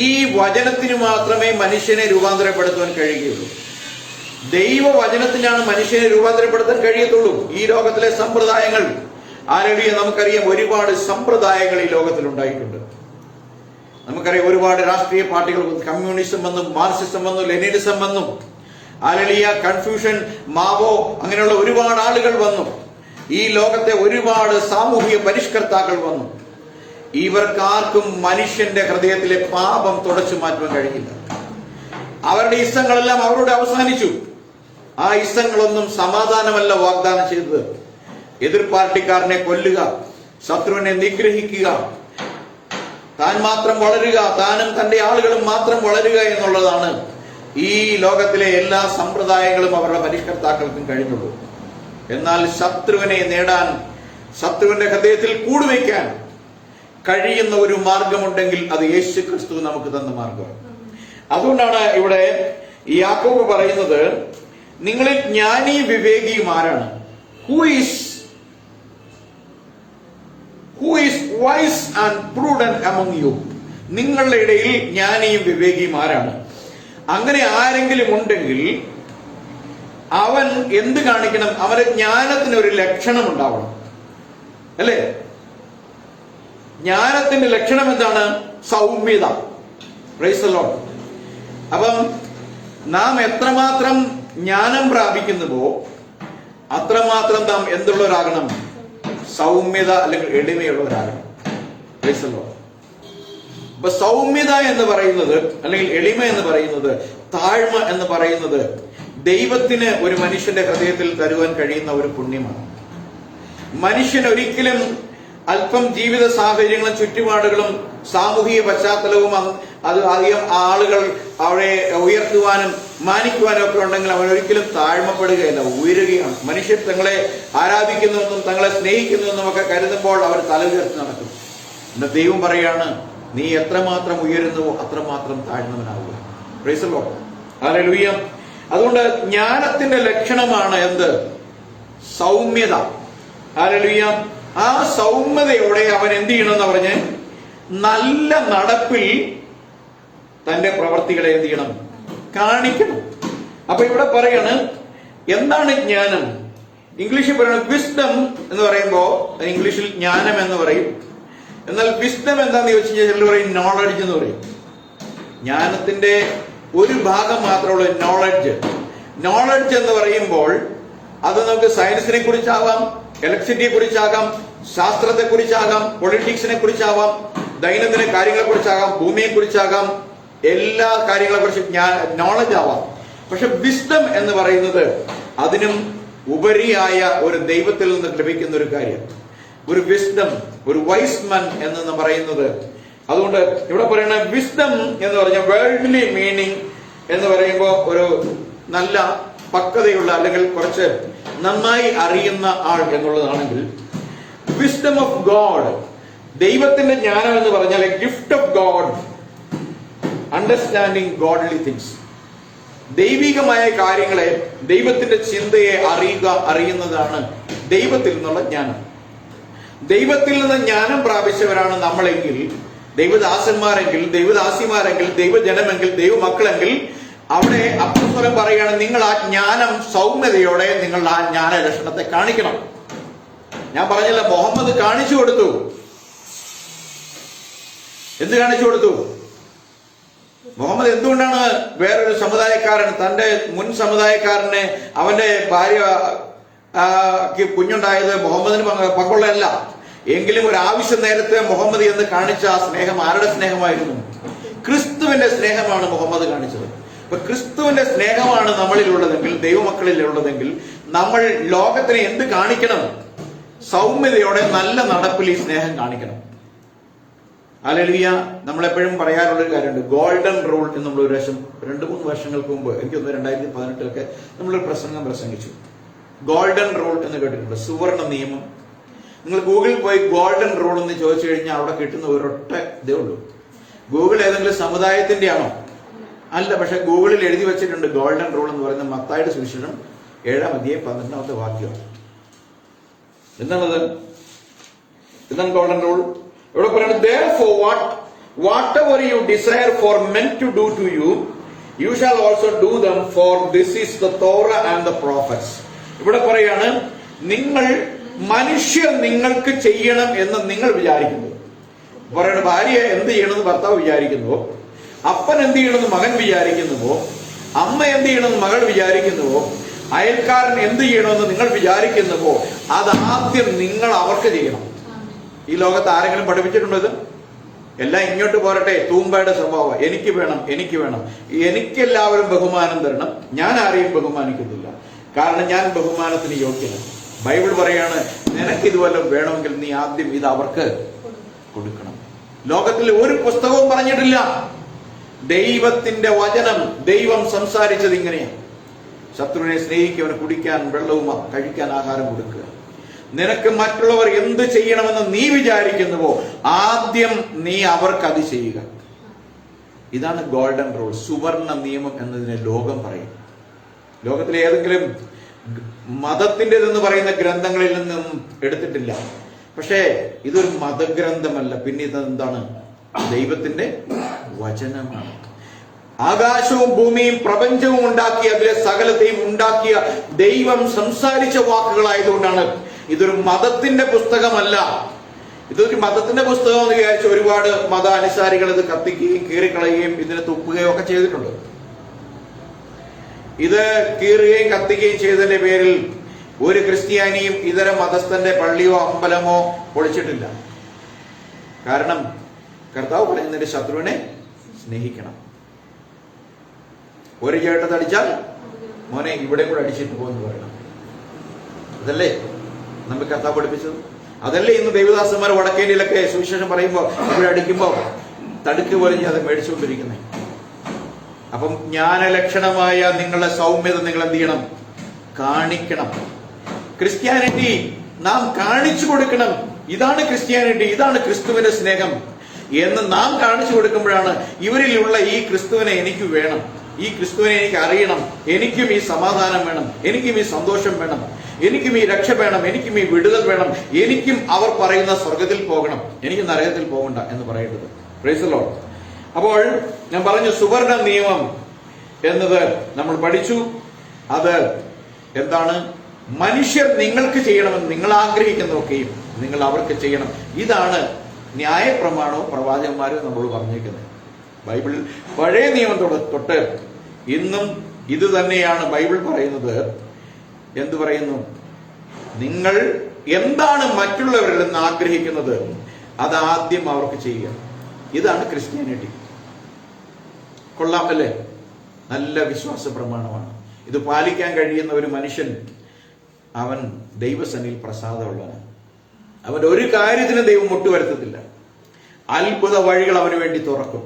ഈ വചനത്തിന് മാത്രമേ മനുഷ്യനെ രൂപാന്തരപ്പെടുത്തുവാൻ കഴിയുകയുള്ളൂ. ദൈവവചനത്തിനാണ് മനുഷ്യനെ രൂപാന്തരപ്പെടുത്താൻ കഴിയത്തുള്ളൂ. ഈ ലോകത്തിലെ സമ്പ്രദായങ്ങൾ ആരടിയ നമുക്കറിയാം, ഒരുപാട് സമ്പ്രദായങ്ങൾ ഈ ലോകത്തിൽ ഉണ്ടായിട്ടുണ്ട്. നമുക്കറിയാം, ഒരുപാട് രാഷ്ട്രീയ പാർട്ടികൾ, കമ്മ്യൂണിസം വന്നും മാർക്സിസം വന്നു, ലെനിനിസം വന്നു, ആലലിയ, കൺഫ്യൂഷൻ, മാവോ, അങ്ങനെയുള്ള ഒരുപാട് ആളുകൾ വന്നു. ഈ ലോകത്തെ ഒരുപാട് സാമൂഹിക പരിഷ്കർത്താക്കൾ വന്നു. ഇവർക്കാർക്കും മനുഷ്യന്റെ ഹൃദയത്തിലെ പാപം തുടച്ചു മാറ്റുവാൻ കഴിയില്ല. അവരുടെ ഇഷ്ടങ്ങളെല്ലാം അവരോട് അവസാനിച്ചു. ആ ഇഷ്ടങ്ങളൊന്നും സമാധാനമല്ല വാഗ്ദാനം ചെയ്തത്. എതിർ പാർട്ടിക്കാരനെ കൊല്ലുക, ശത്രുവിനെ നിഗ്രഹിക്കുക, താൻ മാത്രം വളരുക, താനും തന്റെ ആളുകളും മാത്രം വളരുക എന്നുള്ളതാണ് ഈ ലോകത്തിലെ എല്ലാ സമ്പ്രദായങ്ങളും അവരുടെ പരിഷ്കർത്താക്കൾക്കും കഴിഞ്ഞുള്ളൂ. എന്നാൽ ശത്രുവിനെ നേടാൻ, ശത്രുവിന്റെ ഹൃദയത്തിൽ കൂടുവയ്ക്കാൻ കഴിയുന്ന ഒരു മാർഗമുണ്ടെങ്കിൽ അത് യേശു ക്രിസ്തു നമുക്ക് തന്ന മാർഗമാണ്. അതുകൊണ്ടാണ് ഇവിടെ യാക്കോബ് പറയുന്നത്, നിങ്ങളിൽ ജ്ഞാനി വിവേകിയും ആരാണ്? Who is wise and prudent among U? നിങ്ങളുടെ ഇടയിൽ ജ്ഞാനിയും വിവേകിയും ആരാണ്? അങ്ങനെ ആരെങ്കിലും ഉണ്ടെങ്കിൽ അവൻ എന്ത് കാണിക്കണം? അവന്റെ ജ്ഞാനത്തിന് ഒരു ലക്ഷണം ഉണ്ടാവണം, അല്ലേ? ജ്ഞാനത്തിന്റെ ലക്ഷണം എന്താണ്? സൗമ്യത. Price the Lord. അപ്പം നാം എത്രമാത്രം ജ്ഞാനം പ്രാപിക്കുന്നുവോ അത്രമാത്രം നാം എന്തുള്ളവരാകണം? സൗമ്യത അല്ലെങ്കിൽ എളിമയുള്ളവരാകണം. Price the Lord. അപ്പൊ സൗമ്യത എന്ന് പറയുന്നത് അല്ലെങ്കിൽ എളിമ എന്ന് പറയുന്നത്, താഴ്മ എന്ന് പറയുന്നത് ദൈവത്തിന് ഒരു മനുഷ്യന്റെ ഹൃദയത്തിൽ തരുവാൻ കഴിയുന്ന ഒരു പുണ്യമാണ്. മനുഷ്യൻ ഒരിക്കലും അല്പം ജീവിത സാഹചര്യങ്ങളും ചുറ്റുപാടുകളും സാമൂഹിക പശ്ചാത്തലവും അത് അധികം ആളുകൾ അവരെ ഉയർത്തുവാനും മാനിക്കുവാനും ഒക്കെ ഉണ്ടെങ്കിൽ അവൻ ഒരിക്കലും താഴ്മപ്പെടുകയല്ല, ഉയരുകയാണ്. മനുഷ്യർ തങ്ങളെ ആരാധിക്കുന്നുവെന്നും തങ്ങളെ സ്നേഹിക്കുന്നുവെന്നും ഒക്കെ കരുതുമ്പോൾ അവർ തല ഉയർത്തി നടക്കും. എന്റെ ദൈവം പറയാണ്, നീ എത്രമാത്രം ഉയരുന്നുവോ അത്രമാത്രം താഴ്ന്നവനാവുക. Praise the Lord. ഹല്ലേലൂയ. അതുകൊണ്ട് ജ്ഞാനത്തിന്റെ ലക്ഷണമാണ് എന്ത്? സൗമ്യത. ഹല്ലേലൂയ. ആ സൗമ്യതയോടെ അവൻ എന്ത് ചെയ്യണമെന്ന് പറഞ്ഞ് നല്ല നടപ്പിൽ തന്റെ പ്രവർത്തികളെ എന്ത് ചെയ്യണം? കാണിക്കണം. അപ്പൊ ഇവിടെ പറയാണ്, എന്താണ് ജ്ഞാനം? ഇംഗ്ലീഷിൽ പറയുന്നത് വിസ്ഡം എന്ന് പറയുമ്പോ ഇംഗ്ലീഷിൽ ജ്ഞാനം എന്ന് പറയും. എന്നാൽ വിസ്ഡം എന്താന്ന് ചോദിച്ചു കഴിഞ്ഞാൽ ചിലർ പറയും നോളജ് എന്ന് പറയും. ജ്ഞാനത്തിന്റെ ഒരു ഭാഗം മാത്രമുള്ള നോളജ്. നോളജ് എന്ന് പറയുമ്പോൾ അത് നമുക്ക് സയൻസിനെ കുറിച്ചാവാം, ഇലക്ട്രിസിറ്റിയെ കുറിച്ചാകാം, ശാസ്ത്രത്തെ കുറിച്ചാകാം, പൊളിറ്റിക്സിനെ കുറിച്ചാവാം, ദൈനംദിന കാര്യങ്ങളെ കുറിച്ചാകാം, ഭൂമിയെ കുറിച്ചാകാം, എല്ലാ കാര്യങ്ങളെ കുറിച്ച് നോളജ് ആവാം. പക്ഷെ വിസ്ഡം എന്ന് പറയുന്നത് അതിനും ഉപരിയായ ഒരു ദൈവത്തിൽ നിന്ന് ലഭിക്കുന്ന ഒരു കാര്യം. ഒരു വിസ്ഡം, ഒരു വൈസ് മൻ എന്ന് പറയുന്നത്. അതുകൊണ്ട് ഇവിടെ പറയുന്ന വിസ്ഡം എന്ന് പറഞ്ഞ വേൾഡ്ലി മീനിങ് എന്ന് പറയുമ്പോൾ ഒരു നല്ല പക്വതയുള്ള അല്ലെങ്കിൽ കുറച്ച് നന്നായി അറിയുന്ന ആൾ എന്നുള്ളതാണെങ്കിൽ, വിസ്ഡം ഓഫ് ഗോഡ്, ദൈവത്തിന്റെ ജ്ഞാനം എന്ന് പറഞ്ഞാൽ A gift of God, understanding godly things, ദൈവികമായ കാര്യങ്ങളെ, ദൈവത്തിന്റെ ചിന്തയെ അറിയുന്നതാണ് ദൈവത്തിൽ നിന്നുള്ള ജ്ഞാനം. ദൈവത്തിൽ നിന്ന് ജ്ഞാനം പ്രാപിച്ചവരാണ് നമ്മളെങ്കിൽ, ദൈവദാസന്മാരെങ്കിൽ, ദൈവദാസിമാരെങ്കിൽ, ദൈവജനമെങ്കിൽ, ദൈവമക്കളെങ്കിൽ, അവിടെ അപ്പോസ്തലൻ പറയുകയാണ്, നിങ്ങൾ ആ ജ്ഞാനം സൗമ്യതയോടെ നിങ്ങൾ ആ ജ്ഞാന ലക്ഷണത്തെ കാണിക്കണം. ഞാൻ പറഞ്ഞില്ല, മുഹമ്മദ് കാണിച്ചു കൊടുത്തു. എന്ത് കാണിച്ചു കൊടുത്തു? മുഹമ്മദ് എന്തുകൊണ്ടാണ് വേറൊരു സമുദായക്കാരൻ, തന്റെ മുൻ സമുദായക്കാരനെ, അവന്റെ ഭാര്യ കുഞ്ഞുണ്ടായത് മുഹമ്മദിന് പങ്കുള്ളതല്ല. എങ്കിലും ഒരു ആവശ്യ നേരത്തെ മുഹമ്മദ് എന്ന് കാണിച്ച ആ സ്നേഹം ആരുടെ സ്നേഹമായിരുന്നു? ക്രിസ്തുവിന്റെ സ്നേഹമാണ് മുഹമ്മദ് കാണിച്ചത്. അപ്പൊ ക്രിസ്തുവിന്റെ സ്നേഹമാണ് നമ്മളിലുള്ളതെങ്കിൽ, ദൈവമക്കളിലുള്ളതെങ്കിൽ, നമ്മൾ ലോകത്തിന് എന്ത് കാണിക്കണം? സൗമ്യതയോടെ നല്ല നടപ്പിൽ ഈ സ്നേഹം കാണിക്കണം. ഹല്ലേലൂയ. നമ്മളെപ്പോഴും പറയാറുള്ളൊരു കാര്യമുണ്ട്, ഗോൾഡൻ റൂൾ എന്നുള്ള ഒരു വർഷം, 2-3 വർഷങ്ങൾക്ക് മുമ്പ്, എനിക്കൊന്ന് 2018 നമ്മളൊരു പ്രസംഗിച്ചു. ഗോൾഡൻ റൂൾ എന്ന് കേട്ടിട്ടുണ്ട്, സുവർണ നിയമം. നിങ്ങൾ ഗൂഗിളിൽ പോയി ഗോൾഡൻ റൂൾ എന്ന് ചോദിച്ചു കഴിഞ്ഞാൽ അവിടെ കിട്ടുന്ന ഒരൊറ്റ ഇതേ ഉള്ളൂ. ഗൂഗിൾ ഏതെങ്കിലും സമുദായത്തിന്റെ ആണോ? അല്ല. പക്ഷെ ഗൂഗിളിൽ എഴുതി വെച്ചിട്ടുണ്ട് ഗോൾഡൻ റൂൾ എന്ന് പറയുന്ന മത്തായിയുടെ സുവിശേഷം 7-12 വാക്യം. എന്താണത്? എന്താണ് ഗോൾഡൻ റൂൾ? ഇവിടെ പറയുന്നത്, therefore whatever you desire for men to do to you, you shall also do them, for this is the Torah and the prophets. ഇവിടെ പറയാണ്, മനുഷ്യർ നിങ്ങൾക്ക് ചെയ്യണം എന്ന് നിങ്ങൾ വിചാരിക്കുന്നു. പറയണ, ഭാര്യ എന്ത് ചെയ്യണമെന്ന് ഭർത്താവ് വിചാരിക്കുന്നുവോ, അപ്പൻ എന്ത് ചെയ്യണമെന്ന് മകൻ വിചാരിക്കുന്നുവോ, അമ്മ എന്ത് ചെയ്യണമെന്ന് മകൾ വിചാരിക്കുന്നുവോ, അയൽക്കാരൻ എന്ത് ചെയ്യണമെന്ന് നിങ്ങൾ വിചാരിക്കുന്നുവോ, അതാദ്യം നിങ്ങൾ അവർക്ക് ചെയ്യണം. ഈ ലോകത്ത് ആരെങ്കിലും പഠിപ്പിച്ചിട്ടുണ്ടോ ഇത്? എല്ലാം ഇങ്ങോട്ട് പോരട്ടെ, തൂമ്പയുടെ സ്വഭാവം, എനിക്ക് വേണം, എനിക്കെല്ലാവരും ബഹുമാനം തരണം, ഞാൻ ആരെയും ബഹുമാനിക്കുന്നില്ല, കാരണം ഞാൻ ബഹുമാനത്തിന് യോഗ്യനാണ്. ബൈബിൾ പറയാണ്, നിനക്കിതുവല്ല വേണമെങ്കിൽ നീ ആദ്യം ഇത് അവർക്ക് കൊടുക്കണം. ലോകത്തിൽ ഒരു പുസ്തകവും പറഞ്ഞിട്ടില്ല. ദൈവത്തിന്റെ വചനം, ദൈവം സംസാരിച്ചത് ഇങ്ങനെയാണ്. ശത്രുവിനെ സ്നേഹിക്കവന് കുടിക്കാൻ വെള്ളവും കഴിക്കാൻ ആഹാരം കൊടുക്കുക. നിനക്ക് മറ്റുള്ളവർ എന്ത് ചെയ്യണമെന്ന് നീ വിചാരിക്കുന്നുവോ, ആദ്യം നീ അവർക്ക് അത് ചെയ്യുക. ഇതാണ് ഗോൾഡൻ റൂൾ, സുവർണ നിയമം എന്നതിനെ ലോകം പറയും. ലോകത്തിലെ ഏതെങ്കിലും മതത്തിൻ്റെതെന്ന് പറയുന്ന ഗ്രന്ഥങ്ങളിൽ നിന്നും എടുത്തിട്ടില്ല. പക്ഷേ ഇതൊരു മതഗ്രന്ഥമല്ല, പിന്നെ ഇതെന്താണ്? ദൈവത്തിന്റെ വചനമാണ്. ആകാശവും ഭൂമിയും പ്രപഞ്ചവും ഉണ്ടാക്കിയ, അതിലെ സകലത്തെയും ഉണ്ടാക്കിയ ദൈവം സംസാരിച്ച വാക്കുകളായതുകൊണ്ടാണ് ഇതൊരു മതത്തിന്റെ പുസ്തകമല്ല. ഇതൊരു മതത്തിന്റെ പുസ്തകം എന്ന് വിചാരിച്ച് ഒരുപാട് മതാനുസാരികൾ ഇത് കത്തിക്കുകയും കീറിക്കളയുകയും ഇതിനെ തുപ്പുകയും ഒക്കെ ചെയ്തിട്ടുണ്ട്. ഇത് കീറുകയും കത്തിക്കുകയും ചെയ്തതിന്റെ പേരിൽ ഒരു ക്രിസ്ത്യാനിയും ഇതര മതസ്ഥന്റെ പള്ളിയോ അമ്പലമോ പൊളിച്ചിട്ടില്ല. കാരണം കർത്താവ് പറയുന്നതിന്റെ ശത്രുവിനെ സ്നേഹിക്കണം. ഒരു ചേട്ടത്തടിച്ചാൽ മോനെ ഇവിടെ കൂടെ അടിച്ചിട്ട് പോകുന്നു പറയണം. അതല്ലേ നമുക്ക് കർത്താവ് പഠിപ്പിച്ചത്? അതല്ലേ ഇന്ന് ദൈവദാസന്മാർ വടക്കേന്ത്യയിലൊക്കെ സുവിശേഷം പറയുമ്പോൾ ഇവിടെ അടിക്കുമ്പോൾ തടുക്ക് പോലെ അത് മേടിച്ചുകൊണ്ടിരിക്കുന്നത്. അപ്പം ജ്ഞാനലക്ഷണമായ നിങ്ങളുടെ സൗമ്യത നിങ്ങൾ എന്ത് ചെയ്യണം? കാണിക്കണം. ക്രിസ്ത്യാനിറ്റി നാം കാണിച്ചു കൊടുക്കണം. ഇതാണ് ക്രിസ്ത്യാനിറ്റി, ഇതാണ് ക്രിസ്തുവിന്റെ സ്നേഹം എന്ന് നാം കാണിച്ചു കൊടുക്കുമ്പോഴാണ് ഇവരിലുള്ള ഈ ക്രിസ്തുവിനെ എനിക്ക് വേണം, ഈ ക്രിസ്തുവിനെ എനിക്ക് അറിയണം, എനിക്കും ഈ സമാധാനം വേണം, എനിക്കും ഈ സന്തോഷം വേണം, എനിക്കും ഈ രക്ഷ വേണം, എനിക്കും ഈ വിടുതൽ വേണം, എനിക്കും അവർ പറയുന്ന സ്വർഗത്തിൽ പോകണം, എനിക്ക് നരകത്തിൽ പോകണ്ട എന്ന് പറയേണ്ടത്. Price the Lord. അപ്പോൾ ഞാൻ പറഞ്ഞു, സുവർണ നിയമം എന്നത് നമ്മൾ പഠിച്ചു. അത് എന്താണ്? മനുഷ്യർ നിങ്ങൾക്ക് ചെയ്യണമെന്ന് നിങ്ങൾ ആഗ്രഹിക്കുന്നതൊക്കെയും നിങ്ങൾ അവർക്ക് ചെയ്യണം. ഇതാണ് ന്യായപ്രമാണവും പ്രവാചകന്മാരും നമ്മൾ പറഞ്ഞേക്കുന്നത്. ബൈബിളിൽ പഴയ നിയമം തൊട്ട് ഇന്നും ഇത് തന്നെയാണ് ബൈബിൾ പറയുന്നത്. എന്തു പറയുന്നു? നിങ്ങൾ എന്താണ് മറ്റുള്ളവരിൽ നിന്ന് ആഗ്രഹിക്കുന്നത് അതാദ്യം അവർക്ക് ചെയ്യുക. ഇതാണ് ക്രിസ്ത്യാനിറ്റി. കൊള്ളാം അല്ലേ? നല്ല വിശ്വാസ പ്രമാണമാണ്. ഇത് പാലിക്കാൻ കഴിയുന്ന ഒരു മനുഷ്യൻ അവൻ ദൈവസന്നിധിയിൽ പ്രസാദമുള്ളവനാണ്. അവന്റെ ഒരു കാര്യത്തിന് ദൈവം മുട്ടുവരുത്തത്തില്ല. അത്ഭുത വഴികൾ അവന് വേണ്ടി തുറക്കും.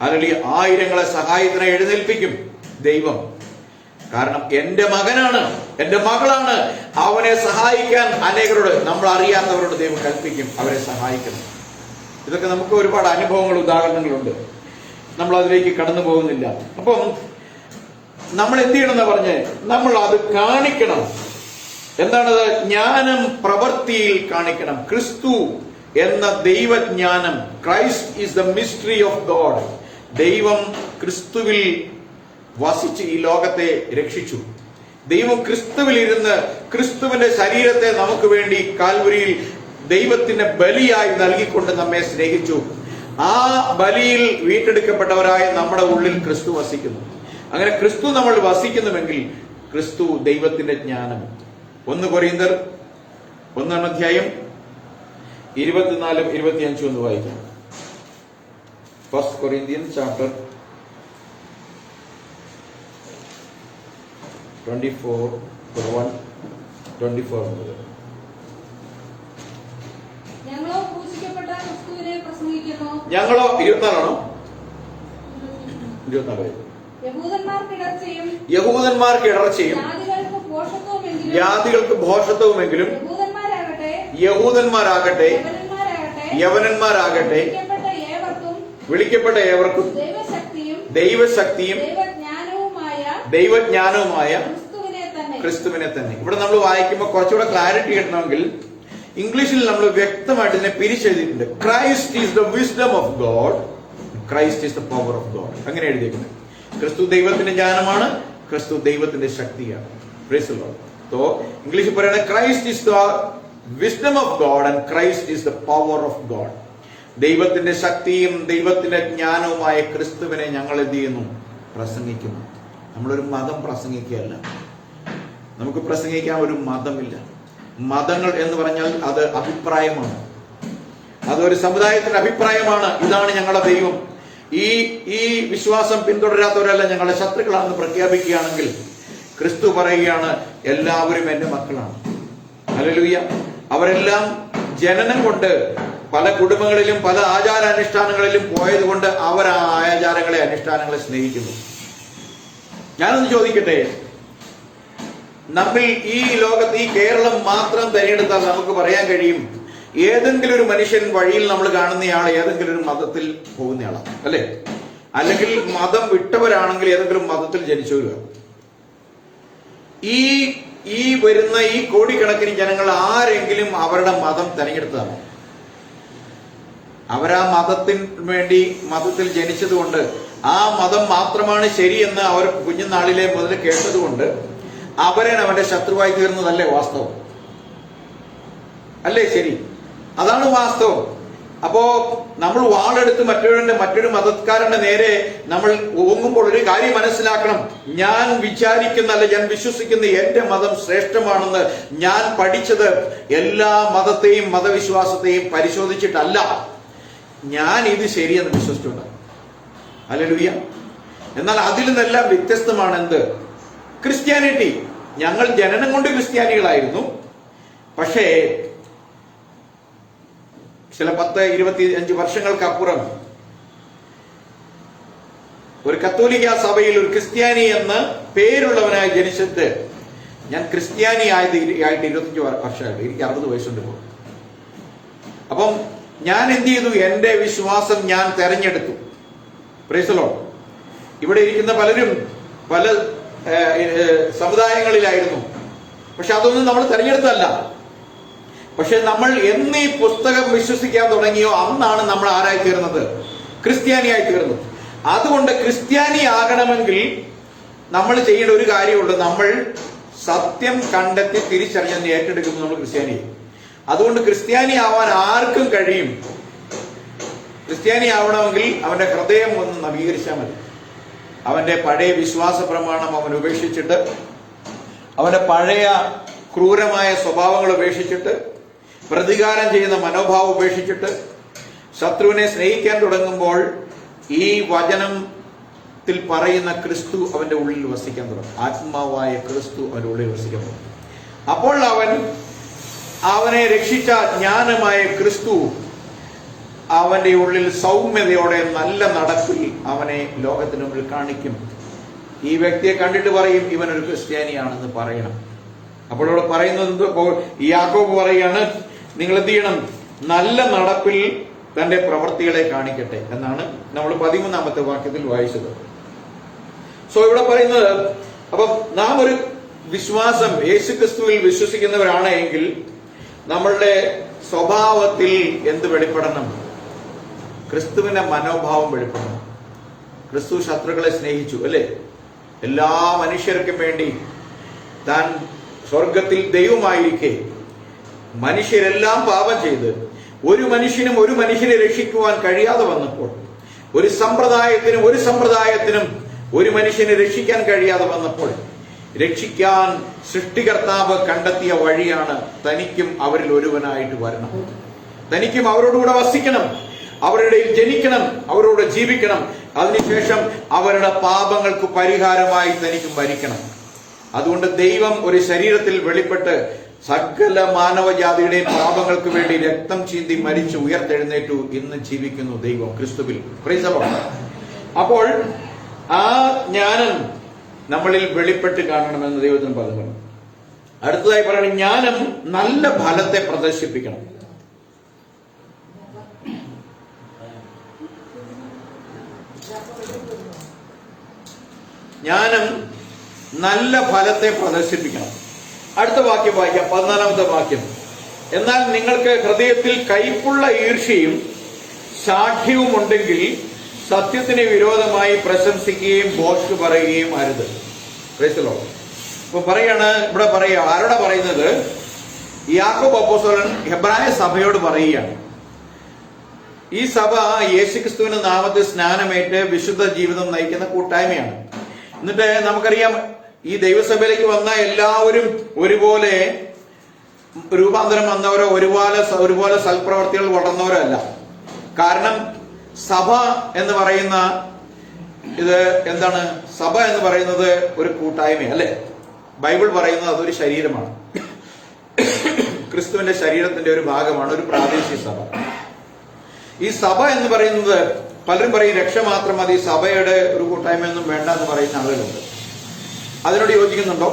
അല്ലെങ്കിൽ ആയിരങ്ങളെ സഹായത്തിനായി എഴുന്നേൽപ്പിക്കും ദൈവം. കാരണം എന്റെ മകനാണ്, എന്റെ മകളാണ്, അവനെ സഹായിക്കാൻ അനേകരോട്, നമ്മൾ അറിയാത്തവരോട് ദൈവം കൽപ്പിക്കും അവരെ സഹായിക്കണം. ഇതൊക്കെ നമുക്ക് ഒരുപാട് അനുഭവങ്ങൾ, ഉദാഹരണങ്ങളുണ്ട്. നമ്മൾ അതിലേക്ക് കടന്നു പോകുന്നില്ല. അപ്പം നമ്മൾ എന്ത് ചെയ്യണമെന്ന് പറഞ്ഞ് നമ്മൾ അത് കാണിക്കണം. എന്താണത്? ജ്ഞാനം പ്രവൃത്തിയിൽ കാണിക്കണം. ക്രിസ്തു എന്ന ദൈവജ്ഞാനം, Christ is the mystery of God. ദൈവം ക്രിസ്തുവിൽ വസിച്ച് ഈ ലോകത്തെ രക്ഷിച്ചു. ദൈവം ക്രിസ്തുവിൽ ഇരുന്ന് ക്രിസ്തുവിന്റെ ശരീരത്തെ നമുക്ക് വേണ്ടി കാൽവരിയിൽ ദൈവത്തിന് ബലിയായി നൽകിക്കൊണ്ട് നമ്മെ സ്നേഹിച്ചു. ആ ബലിയിൽ വീണ്ടെടുക്കപ്പെട്ടവരായ നമ്മുടെ ഉള്ളിൽ ക്രിസ്തു വസിക്കുന്നു. അങ്ങനെ ക്രിസ്തു നമ്മൾ വസിക്കുന്നുവെങ്കിൽ ക്രിസ്തു ദൈവത്തിന്റെ ജ്ഞാനം. 1 കൊരിന്ത്യർ 1-ാം അധ്യായം 24-25 ഒന്ന് വായിക്കാം. 1 Corinthians chapter 24 മുതൽ. ഞങ്ങളോ ക്രൂശിക്കപ്പെട്ട ക്രിസ്തുവിനെ പ്രസംഗിക്കുന്നു. ഞങ്ങളോ 24 യഹൂദന്മാർക്ക് ഇടർച്ചയും ജാതികൾക്ക് ഭോഷത്വമെങ്കിലും യഹൂദന്മാരാകട്ടെ യവനന്മാരാകട്ടെ വിളിക്കപ്പെട്ട ഏവർക്കും ദൈവശക്തിയും ദൈവജ്ഞാനവുമായ ക്രിസ്തുവിനെ തന്നെ. ഇവിടെ നമ്മൾ വായിക്കുമ്പോൾ കുറച്ചുകൂടെ ക്ലാരിറ്റി കിട്ടണമെങ്കിൽ ഇംഗ്ലീഷിൽ നമ്മൾ വ്യക്തമായിട്ട് ഇതിനെ പിരിച്ചെഴുതിയിട്ടുണ്ട്. Christ is the wisdom of God, Christ is the power of God. അങ്ങനെ എഴുതിയിരിക്കുന്നത്. ക്രിസ്തു ദൈവത്തിന്റെ ജ്ഞാനമാണ്, ക്രിസ്തു ദൈവത്തിന്റെ ശക്തിയാണ്. Price the Lord. സോ ഇംഗ്ലീഷിൽ പറയുന്നത് Christ is the wisdom of God and Christ is the power of God. ദൈവത്തിന്റെ ശക്തിയും ദൈവത്തിന്റെ ജ്ഞാനവുമായ ക്രിസ്തുവിനെ ഞങ്ങൾ എന്ത് ചെയ്യുന്നു? പ്രസംഗിക്കുന്നു. നമ്മളൊരു മതം പ്രസംഗിക്കുകയല്ല. നമുക്ക് പ്രസംഗിക്കാൻ ഒരു മതമില്ല. മതങ്ങൾ എന്ന് പറഞ്ഞാൽ അത് അഭിപ്രായമാണ്, അതൊരു സമുദായത്തിന്റെ അഭിപ്രായമാണ്. ഇതാണ് ഞങ്ങളുടെ ദൈവം, ഈ വിശ്വാസം പിന്തുടരാത്തവരല്ല ഞങ്ങളുടെ ശത്രുക്കളാണെന്ന് പ്രഖ്യാപിക്കുകയാണെങ്കിൽ ക്രിസ്തു പറയുകയാണ് എല്ലാവരും എന്റെ മക്കളാണ്. ഹല്ലേലൂയ. അവരെല്ലാം ജനനം കൊണ്ട് പല കുടുംബങ്ങളിലും പല ആചാരാനുഷ്ഠാനങ്ങളിലും പോയതുകൊണ്ട് അവർ ആ ആചാരങ്ങളെ അനുഷ്ഠാനങ്ങളെ സ്നേഹിക്കുന്നു. ഞാനൊന്ന് ചോദിക്കട്ടെ, നമ്മിൽ ഈ ലോകത്ത് ഈ കേരളം മാത്രം തിരഞ്ഞെടുത്താൽ നമുക്ക് പറയാൻ കഴിയും ഏതെങ്കിലും ഒരു മനുഷ്യൻ വഴിയിൽ നമ്മൾ കാണുന്നയാൾ ഏതെങ്കിലും ഒരു മതത്തിൽ പോകുന്നയാളാണ്, അല്ലെ? അല്ലെങ്കിൽ മതം വിട്ടവരാണെങ്കിൽ ഏതെങ്കിലും മതത്തിൽ ജനിച്ചവരാണ്. ഈ വരുന്ന ഈ കോടിക്കണക്കിന് ജനങ്ങൾ ആരെങ്കിലും അവരുടെ മതം തിരഞ്ഞെടുത്തതാണ്? അവരാ മതത്തിന് വേണ്ടി മതത്തിൽ ജനിച്ചതുകൊണ്ട് ആ മതം മാത്രമാണ് ശരിയെന്ന് അവർ കുഞ്ഞുനാളിലെ മുതൽ കേട്ടതുകൊണ്ട് അവരെ അവന്റെ ശത്രുവായി തീർന്നതല്ലേ വാസ്തവം? അല്ലേ? ശരി, അതാണ് വാസ്തവം. അപ്പോ നമ്മൾ വാളെടുത്ത് മറ്റൊരു മതക്കാരന്റെ നേരെ നമ്മൾ ഓങ്ങുമ്പോൾ ഒരു കാര്യം മനസ്സിലാക്കണം. ഞാൻ വിചാരിക്കുന്ന, അല്ല ഞാൻ വിശ്വസിക്കുന്ന എന്റെ മതം ശ്രേഷ്ഠമാണെന്ന് ഞാൻ പഠിച്ചത് എല്ലാ മതത്തെയും മതവിശ്വാസത്തെയും പരിശോധിച്ചിട്ടല്ല. ഞാൻ ഇത് ശരിയെന്ന് വിശ്വസിച്ചുണ്ട്. ഹല്ലേലൂയ. എന്നാൽ അതിൽ നിന്നെല്ലാം വ്യത്യസ്തമാണ് എന്ത്? ക്രിസ്ത്യാനിറ്റി. ഞങ്ങൾ ജനനം കൊണ്ട് ക്രിസ്ത്യാനികളായിരുന്നു. പക്ഷേ ചില 10-25 വർഷങ്ങൾക്കപ്പുറം ഒരു കത്തോലിക്ക സഭയിൽ ഒരു ക്രിസ്ത്യാനി എന്ന് പേരുള്ളവനായി ജനിച്ചിട്ട് ഞാൻ ക്രിസ്ത്യാനി ആയിട്ട് 25 വർഷമായിട്ട് എനിക്ക് 60 വയസ്സുണ്ട് ഇപ്പോൾ. അപ്പം ഞാൻ എന്ത് ചെയ്തു? എന്റെ വിശ്വാസം ഞാൻ തെരഞ്ഞെടുത്തു. Price the Lord. ഇവിടെ ഇരിക്കുന്ന പലരും പല സമുദായങ്ങളിലായിരുന്നു. പക്ഷെ അതൊന്നും നമ്മൾ തെരഞ്ഞെടുത്തല്ല. പക്ഷെ നമ്മൾ എന്ന് ഈ പുസ്തകം വിശ്വസിക്കാൻ തുടങ്ങിയോ അന്നാണ് നമ്മൾ ആരായി തീർന്നത്? ക്രിസ്ത്യാനിയായി തീർന്നത്. അതുകൊണ്ട് ക്രിസ്ത്യാനി ആകണമെങ്കിൽ നമ്മൾ ചെയ്യേണ്ട ഒരു കാര്യമുള്ളൂ. നമ്മൾ സത്യം കണ്ടെത്തി തിരിച്ചറിഞ്ഞ് ഏറ്റെടുക്കുമ്പോൾ നമ്മൾ ക്രിസ്ത്യാനിയായി. അതുകൊണ്ട് ക്രിസ്ത്യാനി ആവാൻ ആർക്കും കഴിയും. ക്രിസ്ത്യാനി ആവണമെങ്കിൽ അവന്റെ ഹൃദയം ഒന്ന് നവീകരിച്ചാൽ മതി. അവന്റെ പഴയ വിശ്വാസ പ്രമാണം അവൻ ഉപേക്ഷിച്ചിട്ട്, അവന്റെ പഴയ ക്രൂരമായ സ്വഭാവങ്ങൾ ഉപേക്ഷിച്ചിട്ട്, പ്രതികാരം ചെയ്യുന്ന മനോഭാവം ഉപേക്ഷിച്ചിട്ട് ശത്രുവിനെ സ്നേഹിക്കാൻ തുടങ്ങുമ്പോൾ ഈ വചനത്തിൽ പറയുന്ന ക്രിസ്തു അവന്റെ ഉള്ളിൽ വസിക്കാൻ തുടങ്ങും. ആത്മാവായ ക്രിസ്തു അവന്റെ ഉള്ളിൽ വസിക്കാൻ തുടങ്ങും. അപ്പോൾ അവനെ രക്ഷിച്ച ജ്ഞാനമായ ക്രിസ്തു അവന്റെ ഉള്ളിൽ സൗമ്യതയോടെ നല്ല നടപ്പിൽ അവനെ ലോകത്തിന് മുമ്പിൽ കാണിക്കും. ഈ വ്യക്തിയെ കണ്ടിട്ട് പറയും ഇവൻ ഒരു ക്രിസ്ത്യാനിയാണെന്ന് പറയണം. അപ്പോൾ ഇവിടെ പറയുന്നത് യാക്കോബ് പറയാണ്, നിങ്ങൾ എന്ത് ചെയ്യണം? നല്ല നടപ്പിൽ തന്റെ പ്രവൃത്തികളെ കാണിക്കട്ടെ എന്നാണ് നമ്മൾ 13-ാമത്തെ വാക്യത്തിൽ വായിച്ചത്. സോ ഇവിടെ പറയുന്നത്, അപ്പം നാം ഒരു വിശ്വാസം യേശുക്രിസ്തുവിൽ വിശ്വസിക്കുന്നവരാണ് എങ്കിൽ നമ്മളുടെ സ്വഭാവത്തിൽ എന്ത് വെളിപ്പെടണം? ക്രിസ്തുവിന്റെ മനോഭാവം വെളിപ്പെടണം. ക്രിസ്തു ശത്രുക്കളെ സ്നേഹിച്ചു, അല്ലേ? എല്ലാ മനുഷ്യർക്കും വേണ്ടി താൻ സ്വർഗത്തിൽ ദൈവമായിരിക്കെ മനുഷ്യരെല്ലാം പാപം ചെയ്ത് ഒരു മനുഷ്യനെ രക്ഷിക്കുവാൻ കഴിയാതെ വന്നപ്പോൾ, ഒരു സമ്പ്രദായത്തിനും ഒരു മനുഷ്യനെ രക്ഷിക്കാൻ കഴിയാതെ വന്നപ്പോൾ, രക്ഷിക്കാൻ സൃഷ്ടികർത്താവ് കണ്ടെത്തിയ വഴിയാണ് തനിക്കും അവരിൽ ഒരുവനായിട്ട് വരണം, തനിക്കും അവരോടുകൂടെ വസിക്കണം, അവരുടെ ജനിക്കണം, അവരോട് ജീവിക്കണം, അതിനുശേഷം അവരുടെ പാപങ്ങൾക്ക് പരിഹാരമായി തനിക്ക് മരിക്കണം. അതുകൊണ്ട് ദൈവം ഒരു ശരീരത്തിൽ വെളിപ്പെട്ട് സകല മാനവജാതിയുടെയും പാപങ്ങൾക്ക് വേണ്ടി രക്തം ചീന്തി മരിച്ചു ഉയർത്തെഴുന്നേറ്റു. ഇന്ന് ജീവിക്കുന്നു ദൈവം ക്രിസ്തുവിൽ. Price the Lord. അപ്പോൾ ആ ജ്ഞാനം നമ്മളിൽ വെളിപ്പെട്ട് കാണണമെന്ന് ദൈവത്തിന് പറഞ്ഞു. അടുത്തതായി പറയണം, ജ്ഞാനം നല്ല ഫലത്തെ പ്രദർശിപ്പിക്കണം. ജ്ഞാനം നല്ല ഫലത്തെ പ്രദർശിപ്പിക്കണം. അടുത്ത വാക്യം വായിക്കാം, 14-ാമത്തെ വാക്യം. എന്നാൽ നിങ്ങൾക്ക് ഹൃദയത്തിൽ കയ്പുള്ള ഈർഷ്യയും സാഠ്യവും ഉണ്ടെങ്കിൽ സത്യത്തിന് വിരോധമായി പ്രശംസിക്കുകയും ഭോഷ്ക് പറയുകയും അരുത്. ഇപ്പൊ പറയാണ്, ഇവിടെ പറയുക, ആരോടാ പറയുന്നത്? യാക്കോബ് അപ്പോസ്തലൻ ഹെബ്രായ സഭയോട് പറയുകയാണ്. ഈ സഭ യേശുക്രിസ്തുവിന്റെ നാമത്തിൽ സ്നാനമേറ്റ് വിശുദ്ധ ജീവിതം നയിക്കുന്ന കൂട്ടായ്മയാണ്. എന്നിട്ട് നമുക്കറിയാം, ഈ ദൈവസഭയിലേക്ക് വന്ന എല്ലാവരും ഒരുപോലെ രൂപാന്തരം വന്നവരോ ഒരുപോലെ സൽപ്രവർത്തികൾ വളർന്നവരോ അല്ല. കാരണം സഭ എന്ന് പറയുന്ന ഇത് എന്താണ്? സഭ എന്ന് പറയുന്നത് ഒരു കൂട്ടായ്മ, അല്ലെ? ബൈബിൾ പറയുന്നത് അതൊരു ശരീരമാണ്, ക്രിസ്തുവിന്റെ ശരീരത്തിന്റെ ഒരു ഭാഗമാണ് ഒരു പ്രാദേശിക സഭ. ഈ സഭ എന്ന് പറയുന്നത്, പലരും പറയും രക്ഷ മാത്രം മതി, സഭയുടെ ഒരു കൂട്ടായ്മയൊന്നും വേണ്ട എന്ന് പറയുന്ന ആളുകളുണ്ട്. അതിനോട് യോജിക്കുന്നുണ്ടോ?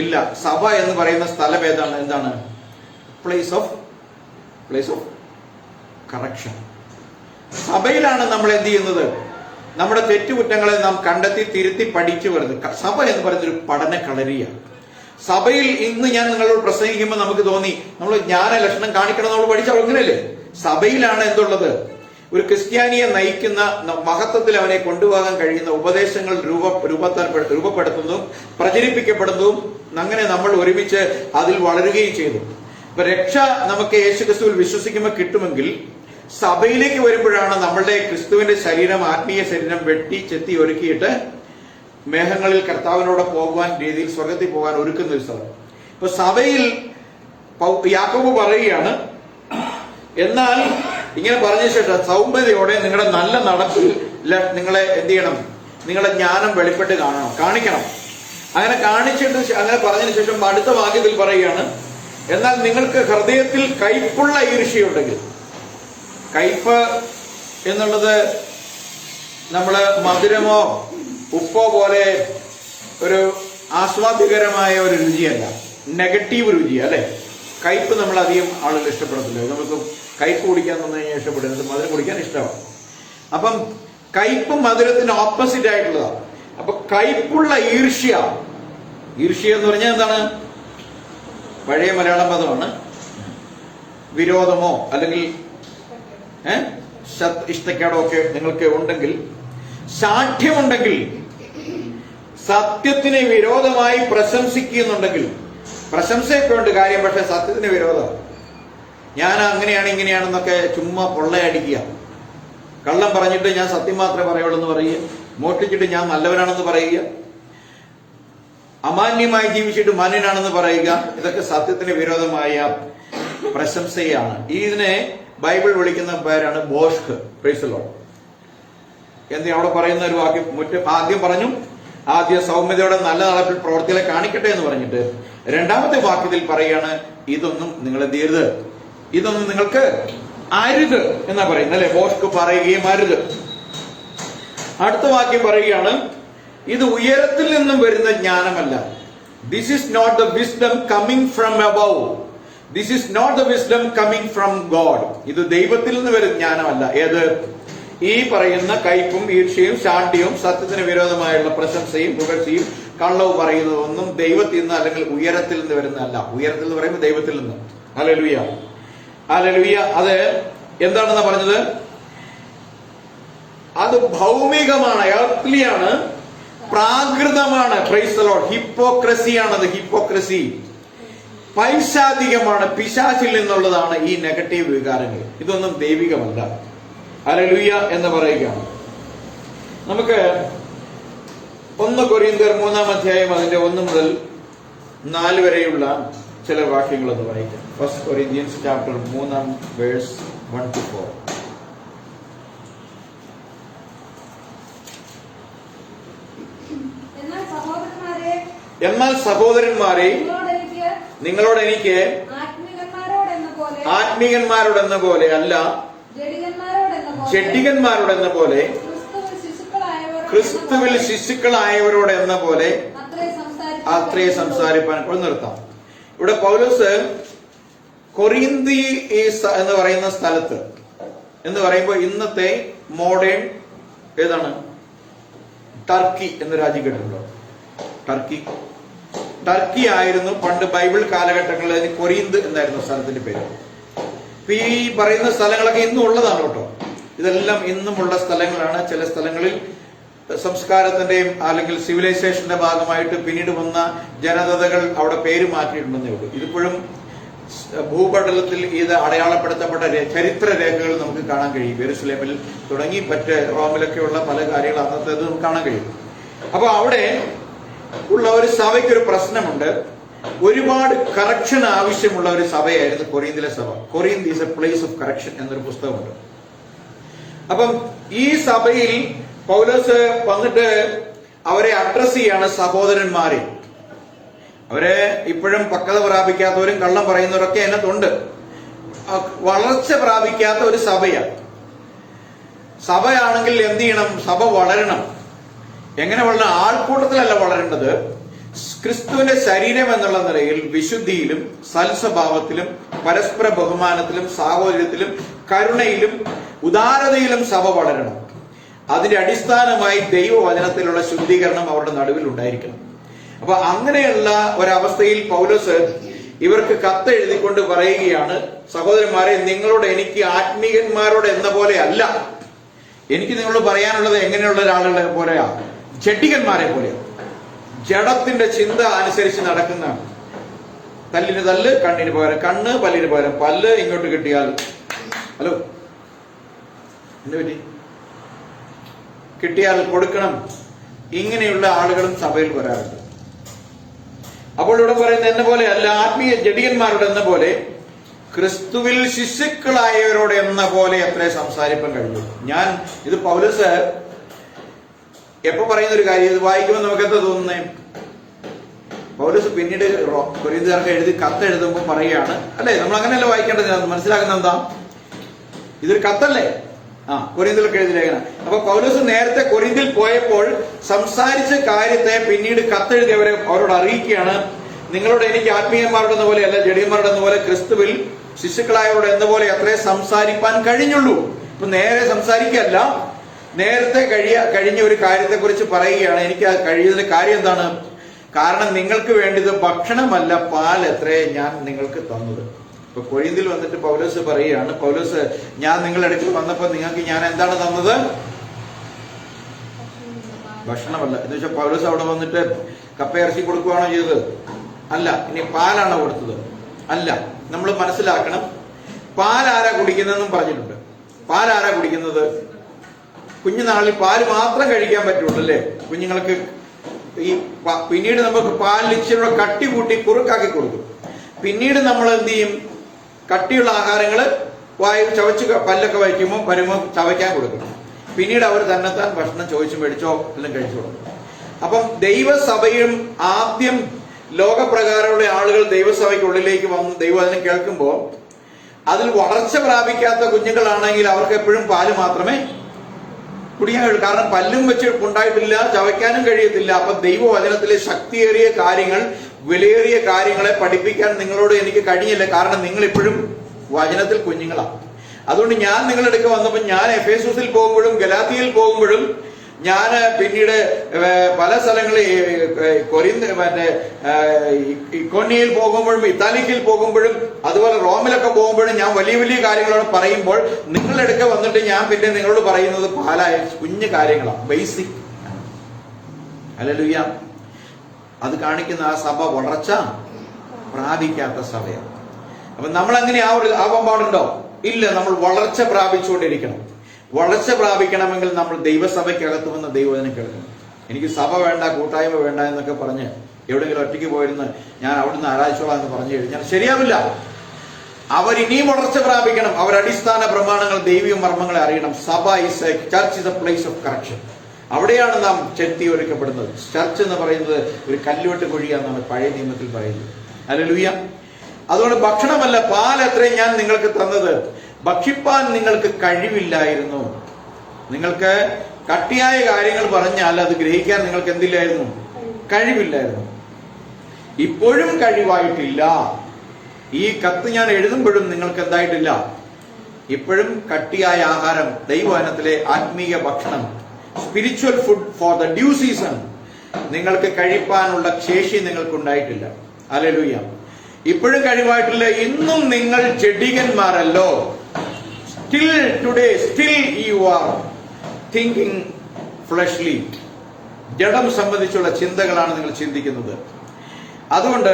ഇല്ല. സഭ എന്ന് പറയുന്ന സ്ഥലം ഏതാണ്? എന്താണ്? Place of correction. സഭയിലാണ് നമ്മൾ എന്ത് ചെയ്യുന്നത്? നമ്മുടെ തെറ്റുകുറ്റങ്ങളെ നാം കണ്ടെത്തി തിരുത്തി പഠിച്ചു വരുന്നത്. സഭ എന്ന് പറയുന്നത് ഒരു പഠന കളരിയാണ്. സഭയിൽ ഇന്ന് ഞാൻ നിങ്ങളോട് പ്രസംഗിക്കുമ്പോൾ നമുക്ക് തോന്നി നമ്മൾ ജ്ഞാന ലക്ഷണം കാണിക്കണം നമ്മൾ പഠിച്ച അങ്ങനെയല്ലേ? സഭയിലാണ് എന്തുള്ളത്? ഒരു ക്രിസ്ത്യാനിയെ നയിക്കുന്ന മഹത്വത്തിൽ അവനെ കൊണ്ടുപോകാൻ കഴിയുന്ന ഉപദേശങ്ങൾ രൂപപ്പെടുത്തുന്നതും പ്രചരിപ്പിക്കപ്പെടുന്നതും അങ്ങനെ നമ്മൾ ഒരുമിച്ച് അതിൽ വളരുകയും ചെയ്തു. ഇപ്പൊ രക്ഷ നമുക്ക് യേശുക്രിസ്തുവിൽ വിശ്വസിക്കുമ്പോൾ കിട്ടുമെങ്കിൽ സഭയിലേക്ക് വരുമ്പോഴാണ് നമ്മളുടെ ക്രിസ്തുവിന്റെ ശരീരം, ആത്മീയ ശരീരം വെട്ടി ചെത്തി ഒരുക്കിയിട്ട് മേഘങ്ങളിൽ കർത്താവിനോട് പോകുവാൻ രീതിയിൽ സ്വർഗത്തിൽ പോകാൻ ഒരുക്കുന്ന ഒരു സ്ഥലം. ഇപ്പൊ സഭയിൽ യാക്കോബ് പറയുകയാണ്, എന്നാൽ ഇങ്ങനെ പറഞ്ഞ ശേഷം സൗമ്യതയോടെ നിങ്ങളുടെ നല്ല നടപ്പിൽ നിങ്ങളെ എന്ത് ചെയ്യണം? നിങ്ങളുടെ ജ്ഞാനം വെളിപ്പെട്ട് കാണിക്കണം. അങ്ങനെ കാണിച്ചിട്ട് അങ്ങനെ പറഞ്ഞതിന് ശേഷം അടുത്ത വാക്യത്തിൽ പറയുകയാണ്, എന്നാൽ നിങ്ങൾക്ക് ഹൃദയത്തിൽ കയ്പുള്ള ഈർഷ്യയുണ്ടെങ്കിൽ. കയ്പ് എന്നുള്ളത് നമ്മള് മധുരമോ ഉപ്പോ പോലെ ഒരു ആസ്വാദ്യകരമായ ഒരു രുചിയല്ല, നെഗറ്റീവ് രുചി, അല്ലെ? കയ്പ് നമ്മൾ അധികം ആളുകൾ ഇഷ്ടപ്പെടത്തില്ല. നമുക്ക് കയ്പ് കുടിക്കാൻ തന്നു കഴിഞ്ഞാൽ ഇഷ്ടപ്പെടുന്നത് മധുരം കുടിക്കാൻ ഇഷ്ടമാണ്. അപ്പം കയ്പും മധുരത്തിന് ഓപ്പോസിറ്റ് ആയിട്ടുള്ളതാണ്. അപ്പൊ കയ്പുള്ള ഈർഷ്യ എന്ന് പറഞ്ഞാൽ എന്താണ്? പഴയ മലയാളം പദമാണ്. വിരോധമോ അല്ലെങ്കിൽ ഇഷ്ടക്കേടോ ഒക്കെ നിങ്ങൾക്ക് ഉണ്ടെങ്കിൽ, സാഠ്യമുണ്ടെങ്കിൽ, സത്യത്തിന് വിരോധമായി പ്രശംസിക്കുന്നുണ്ടെങ്കിൽ, പ്രശംസയൊക്കെ ഉണ്ട് കാര്യം, പക്ഷെ സത്യത്തിന് വിരോധം. ഞാൻ അങ്ങനെയാണ് ഇങ്ങനെയാണെന്നൊക്കെ ചുമ്മാ പൊള്ളയടിക്കുക. കള്ളം പറഞ്ഞിട്ട് ഞാൻ സത്യം മാത്രമേ പറയുള്ളൂ എന്ന് പറയുക, മോഷ്ടിച്ചിട്ട് ഞാൻ നല്ലവനാണെന്ന് പറയുക, അമാന്യമായി ജീവിച്ചിട്ട് മാന്യനാണെന്ന് പറയുക, ഇതൊക്കെ സത്യത്തിന് വിരോധമായ പ്രശംസയാണ്. ഇതിനെ ബൈബിൾ വിളിക്കുന്ന പേരാണ് ബോഷ്ക്. Price the Lord. എന്തിനാ അവിടെ പറയുന്ന ഒരു വാക്യം? ആദ്യം പറഞ്ഞു, ആദ്യ സൗമ്യതയോടെ നല്ല നടപ്പിൽ പ്രവർത്തികളെ കാണിക്കട്ടെ എന്ന് പറഞ്ഞിട്ട് രണ്ടാമത്തെ വാക്യത്തിൽ പറയുകയാണ്, ഇതൊന്നും നിങ്ങൾ എന്ത് ചെയ്യരുത്, ഇതൊന്നും നിങ്ങൾക്ക് അരുത് എന്നാ പറയുന്നത്, അല്ലെ? ബോഷ്ക് പറയുകയും അരുത്. അടുത്ത വാക്യം പറയുകയാണ്, ഇത് ഉയരത്തിൽ നിന്നും വരുന്ന ജ്ഞാനമല്ല. This is not the wisdom coming from above. This is not the wisdom coming from God. ഇത് ദൈവത്തിൽ നിന്ന് വരുന്ന ജ്ഞാനമല്ല. ഏത്? ഈ പറയുന്ന കയ്പും ഈർഷ്യയും ശാഠ്യവും സത്യത്തിന് വിരോധമായുള്ള പ്രശംസയും പുകഴ്ചയും കള്ളവും പറയുന്നതൊന്നും ദൈവത്തിൽ നിന്ന് അല്ലെങ്കിൽ ഉയരത്തിൽ നിന്ന് വരുന്നതല്ല. ഉയരത്തിൽ നിന്ന് പറയുമ്പോൾ ദൈവത്തിൽ നിന്ന്. ഹല്ലേലൂയ, ഹല്ലേലൂയ. അത് എന്താണെന്നാ പറഞ്ഞത്? അത് ഭൗമികമാണ്, എർത്ത്ലിയാണ്, പ്രാകൃതമാണ്. Praise the Lord. ഹിപ്പോക്രസിയാണത്. ഹിപ്പോക്രസി പൈശാചികമാണ്, പിശാചിൽ നിന്നുള്ളതാണ് ഈ നെഗറ്റീവ് വികാരങ്ങൾ. ഇതൊന്നും ദൈവികമല്ല. ഹല്ലേലൂയ എന്ന് പറയുകയാണ്. നമുക്ക് 1 കൊരിന്ത്യർ 3-ാം അധ്യായം അതിന്റെ 1 മുതൽ 4 വരെയുള്ള ചില വാക്യങ്ങൾ ഒന്ന് വായിക്കാം. 1 കൊരിന്ത്യൻസ് ചാപ്റ്റർ 3 വേഴ്സ് 1-4. എന്നാൽ സഹോദരന്മാരെ, നിങ്ങളോട് എനിക്ക് ആത്മീകന്മാരോടെന്ന പോലെ അല്ല, ജഡികന്മാരോടെന്ന പോലെ, ക്രിസ്തുവിൽ ശിശുക്കളായവരോടെന്ന പോലെ അത്രേ സംസാരിപ്പാൻ. നിർത്താം. ഇവിടെ പൗലോസ് കൊറിന്തി എന്ന് പറയുന്ന സ്ഥലത്ത് എന്ന് പറയുമ്പോൾ ഇന്നത്തെ മോഡേൺ ഏതാണ്? ടർക്കി എന്ന രാജ്യം കേട്ടിട്ടുണ്ടോ? ടർക്കി ആയിരുന്നു പണ്ട് ബൈബിൾ കാലഘട്ടങ്ങളിൽ കൊറിന്ത് എന്നായിരുന്നു സ്ഥലത്തിന്റെ പേര്. ഈ പറയുന്ന സ്ഥലങ്ങളൊക്കെ ഇന്നും ഉള്ളതാണ് കേട്ടോ. ഇതെല്ലാം ഇന്നുമുള്ള സ്ഥലങ്ങളാണ്. ചില സ്ഥലങ്ങളിൽ സംസ്കാരത്തിന്റെയും അല്ലെങ്കിൽ സിവിലൈസേഷന്റെ ഭാഗമായിട്ട് പിന്നീട് വന്ന ജനതകൾ അവിടെ പേര് മാറ്റിയിട്ടുണ്ടെന്നേ ഉള്ളൂ. ഇതിപ്പോഴും ഭൂപടലത്തിൽ ഇത് അടയാളപ്പെടുത്തപ്പെട്ട ചരിത്ര രേഖകൾ നമുക്ക് കാണാൻ കഴിയും. യെരുശലേമിൽ തുടങ്ങി മറ്റ് റോമിലൊക്കെയുള്ള പല കാര്യങ്ങൾ അന്നത്തെ നമുക്ക് കാണാൻ കഴിയും. അപ്പൊ അവിടെ ഉള്ള ഒരു സഭയ്ക്കൊരു പ്രശ്നമുണ്ട്. ഒരുപാട് കറക്ഷൻ ആവശ്യമുള്ള ഒരു സഭയായിരുന്നു കൊറിന്തിലെ സഭ. Corinth is a place of correction എന്നൊരു പുസ്തകമുണ്ട്. അപ്പം ഈ സഭയിൽ പൗലോസ് വന്നിട്ട് അവരെ അഡ്രസ് ചെയ്യാണ് സഹോദരന്മാരെ. അവരെ ഇപ്പോഴും പക്വത പ്രാപിക്കാത്തവരും കള്ളം പറയുന്നവരൊക്കെ അതിനകത്തുണ്ട്. വളർച്ച പ്രാപിക്കാത്ത ഒരു സഭയാണ്. സഭയാണെങ്കിൽ എന്ത് ചെയ്യണം? സഭ വളരണം. എങ്ങനെ വളരണം? ആൾക്കൂട്ടത്തിലല്ല വളരേണ്ടത്. ക്രിസ്തുവിന്റെ ശരീരം എന്നുള്ള നിലയിൽ വിശുദ്ധിയിലും സൽസ്വഭാവത്തിലും പരസ്പര ബഹുമാനത്തിലും സാഹോദര്യത്തിലും കരുണയിലും ഉദാരതയിലും സഭ വളരണം. അതിന്റെ അടിസ്ഥാനമായി ദൈവവചനത്തിലുള്ള ശുദ്ധീകരണം അവരുടെ നടുവിൽ ഉണ്ടായിരിക്കണം. അപ്പൊ അങ്ങനെയുള്ള ഒരവസ്ഥയിൽ പൗലോസ് ഇവർക്ക് കത്ത് എഴുതിക്കൊണ്ട് പറയുകയാണ്, സഹോദരന്മാരെ, നിങ്ങളോട് എനിക്ക് ആത്മീയന്മാരോട് എന്ന പോലെ അല്ല. എനിക്ക് നിങ്ങളോട് പറയാനുള്ളത് എങ്ങനെയുള്ള ഒരാളുടെ പോലെയാ? ജഡികന്മാരെ പോലെയാണ്. ജഡത്തിന്റെ ചിന്ത അനുസരിച്ച് നടക്കുന്ന, തല്ലിന് തല്ല്, കണ്ണിന് പകരം കണ്ണ്, പല്ലിന് പകരം പല്ല്, ഇങ്ങോട്ട് കിട്ടിയാൽ ഹലോ എന്ത് പറ്റി, കിട്ടിയാൽ കൊടുക്കണം. ഇങ്ങനെയുള്ള ആളുകളും സഭയിൽ വരാറുണ്ട്. അപ്പോൾ ഇവിടെ പറയുന്നത് എന്ന പോലെ അല്ല, ആത്മീയ ജഡികന്മാരോട് എന്ന പോലെ, ക്രിസ്തുവിൽ ശിശുക്കളായവരോട് എന്ന പോലെ അത്രേ സംസാരിപ്പാൻ കഴിഞ്ഞു. ഇത് പൗലോസ് എപ്പോ പറയുന്ന ഒരു കാര്യം, ഇത് വായിക്കുമ്പോൾ നമുക്ക് എന്താ തോന്നുന്നേ? പൗലോസ് പിന്നീട് കൊരിന്ത്യർക്ക് എഴുതി കത്ത് എഴുതുമ്പോൾ പറയുകയാണ്, അല്ലേ? നമ്മൾ അങ്ങനെയല്ല വായിക്കേണ്ടത്. മനസ്സിലാക്കുന്ന എന്താ? ഇതൊരു കത്തല്ലേ? കൊരിന്ത്യർക്ക് എഴുതി ലേഖനം. അപ്പൊ പൗലോസ് നേരത്തെ കൊരിന്തിൽ പോയപ്പോൾ സംസാരിച്ച കാര്യത്തെ പിന്നീട് കത്തെഴുതിയവരെ അവരോട് അറിയിക്കുകയാണ്, നിങ്ങളോട് എനിക്ക് ആത്മീയന്മാരുടെ പോലെ അല്ല, ജഡിയന്മാരുടെ പോലെ, ക്രിസ്തുവിൽ ശിശുക്കളായവരോട് എന്ന പോലെ അത്രേ സംസാരിപ്പാൻ കഴിഞ്ഞുള്ളൂ. ഇപ്പൊ നേരെ സംസാരിക്കല്ല, നേരത്തെ കഴിഞ്ഞ ഒരു കാര്യത്തെ കുറിച്ച് പറയുകയാണ്. എനിക്ക് കഴിയുന്നതിന്റെ കാര്യം എന്താണ്? കാരണം നിങ്ങൾക്ക് വേണ്ടിയത് ഭക്ഷണമല്ല, പാൽ എത്രേ ഞാൻ നിങ്ങൾക്ക് തന്നത്. ഇപ്പൊ കൊരിന്തിൽ വന്നിട്ട് പൗലോസ് പറയുകയാണ്, പൗലോസ്, ഞാൻ നിങ്ങളുടെ അടുക്കൽ വന്നപ്പോ നിങ്ങൾക്ക് ഞാൻ എന്താണ് തന്നത്? ഭക്ഷണമല്ല. എന്ന് വെച്ചാൽ പൗലോസ് അവിടെ വന്നിട്ട് കപ്പയിറച്ചി കൊടുക്കുകയാണോ ചെയ്തത്? അല്ല. ഇനി പാലാണോ കൊടുത്തത്? അല്ല. നമ്മൾ മനസ്സിലാക്കണം, പാലാരാ കുടിക്കുന്നതെന്നും പറഞ്ഞിട്ടുണ്ട്. പാലാരാ കുടിക്കുന്നത്? കുഞ്ഞുനാളിൽ പാല് മാത്രം കഴിക്കാൻ പറ്റുള്ളൂ അല്ലേ കുഞ്ഞുങ്ങൾക്ക്. പിന്നീട് നമുക്ക് പാലിൽ ഇച്ചിരി കട്ടി കൂട്ടി കുറുക്കാക്കി കൊടുക്കും. പിന്നീട് നമ്മൾ എന്ത് ചെയ്യും? കട്ടിയുള്ള ആഹാരങ്ങള് വായു ചവച്ച് പല്ലൊക്കെ വരുമ്പോൾ ചവയ്ക്കാൻ കൊടുക്കണം. പിന്നീട് അവർ തന്നെത്താൻ ഭക്ഷണം ചോദിച്ചു മേടിച്ചോ എല്ലാം കഴിച്ചു കൊടുക്കും. അപ്പം ദൈവസഭയും ആദ്യം ലോകപ്രകാരമുള്ള ആളുകൾ ദൈവസഭയ്ക്കുള്ളിലേക്ക് വന്ന് ദൈവവചനം കേൾക്കുമ്പോൾ അതിൽ വളർച്ച പ്രാപിക്കാത്ത കുഞ്ഞുങ്ങളാണെങ്കിൽ അവർക്ക് എപ്പോഴും പാല് മാത്രമേ കുടിക്കാൻ കഴിയും. കാരണം പല്ലും വെച്ച് ഉണ്ടായിട്ടില്ല, ചവയ്ക്കാനും കഴിയത്തില്ല. അപ്പൊ ദൈവവചനത്തിലെ ശക്തിയേറിയ കാര്യങ്ങൾ, വിലയേറിയ കാര്യങ്ങളെ പഠിപ്പിക്കാൻ നിങ്ങളോട് എനിക്ക് കഴിഞ്ഞില്ല. കാരണം നിങ്ങൾ ഇപ്പോഴും വചനത്തിൽ കുഞ്ഞുങ്ങളാണ്. അതുകൊണ്ട് ഞാൻ നിങ്ങളുടെ അടുക്ക വന്നപ്പോൾ, ഞാൻ എഫേസൂസിൽ പോകുമ്പോഴും ഗലാത്തിയിൽ പോകുമ്പോഴും, ഞാൻ പിന്നീട് പല സ്ഥലങ്ങളിൽ ഇക്കോന്യയിൽ പോകുമ്പോഴും ഇത്താലിക്കയിൽ പോകുമ്പോഴും അതുപോലെ റോമിലൊക്കെ പോകുമ്പോഴും ഞാൻ വലിയ വലിയ കാര്യങ്ങളോട് പറയുമ്പോൾ നിങ്ങളുടെ അടുക്ക വന്നിട്ട് ഞാൻ പിന്നെ നിങ്ങളോട് പറയുന്നത് പാലായ കുഞ്ഞു കാര്യങ്ങളാണ്, ബേസിക്. ഹല്ലേലൂയ. അത് കാണിക്കുന്ന ആ സഭ വളർച്ച പ്രാപിക്കാത്ത സഭയാണ്. അപ്പൊ നമ്മൾ അങ്ങനെ ആവാൻ പാടുണ്ടോ? ഇല്ല. നമ്മൾ വളർച്ച പ്രാപിച്ചുകൊണ്ടിരിക്കണം. വളർച്ച പ്രാപിക്കണമെങ്കിൽ നമ്മൾ ദൈവസഭയ്ക്കകത്ത് വന്ന് ദൈവവചനം കേൾക്കണം. എനിക്ക് സഭ വേണ്ട, കൂട്ടായ്മ വേണ്ട എന്നൊക്കെ പറഞ്ഞ് എവിടെയെങ്കിലും ഒറ്റയ്ക്ക് പോയിരുന്ന് ഞാൻ അവിടുന്ന് ആരാധിച്ചോളാം എന്ന് പറഞ്ഞു കഴിഞ്ഞാൽ ശരിയാവില്ല. അവരിനിയും വളർച്ച പ്രാപിക്കണം. അവർ അടിസ്ഥാന പ്രമാണങ്ങൾ, ദൈവിക മർമ്മങ്ങളെ അറിയണം. സഭ is A church, is A place of correction. അവിടെയാണ് നാം ചെത്തി ഒരുക്കപ്പെടുന്നത്. ചർച്ച് എന്ന് പറയുന്നത് ഒരു കല്ലുവെട്ട് കുഴിയാണെന്നാണ് പഴയ നിയമത്തിൽ പറയുന്നത്. ഹല്ലേലൂയ. അതുകൊണ്ട് ഭക്ഷണമല്ല, പാൽ എത്രയും ഞാൻ നിങ്ങൾക്ക് തന്നത് ഭക്ഷിപ്പാൻ നിങ്ങൾക്ക് കഴിവില്ലായിരുന്നു. നിങ്ങൾക്ക് കട്ടിയായ കാര്യങ്ങൾ പറഞ്ഞാൽ അത് ഗ്രഹിക്കാൻ നിങ്ങൾക്ക് എന്തില്ലായിരുന്നു? കഴിവില്ലായിരുന്നു. ഇപ്പോഴും കഴിവായിട്ടില്ല. ഈ കത്ത് ഞാൻ എഴുതുമ്പോഴും നിങ്ങൾക്ക് എന്തായിട്ടില്ല? ഇപ്പോഴും കട്ടിയായ ആഹാരം, ദൈവവചനത്തിലെ ആത്മീയ ഭക്ഷണം, spiritual food for the due season നിങ്ങൾക്ക് കഴിപ്പാനുള്ള ശേഷി നിങ്ങൾക്കുണ്ടായിട്ടില്ല. ഹല്ലേലൂയ. ഇപ്പോഴും കഴിവായിട്ടില്ല. ഇന്നും നിങ്ങൾ ജഡികന്മാരല്ലോ. Still today, still you are thinking fleshly. ജഡം സംബന്ധിച്ചുള്ള ചിന്തകളാണ് നിങ്ങൾ ചിന്തിക്കുന്നത്. അതുകൊണ്ട്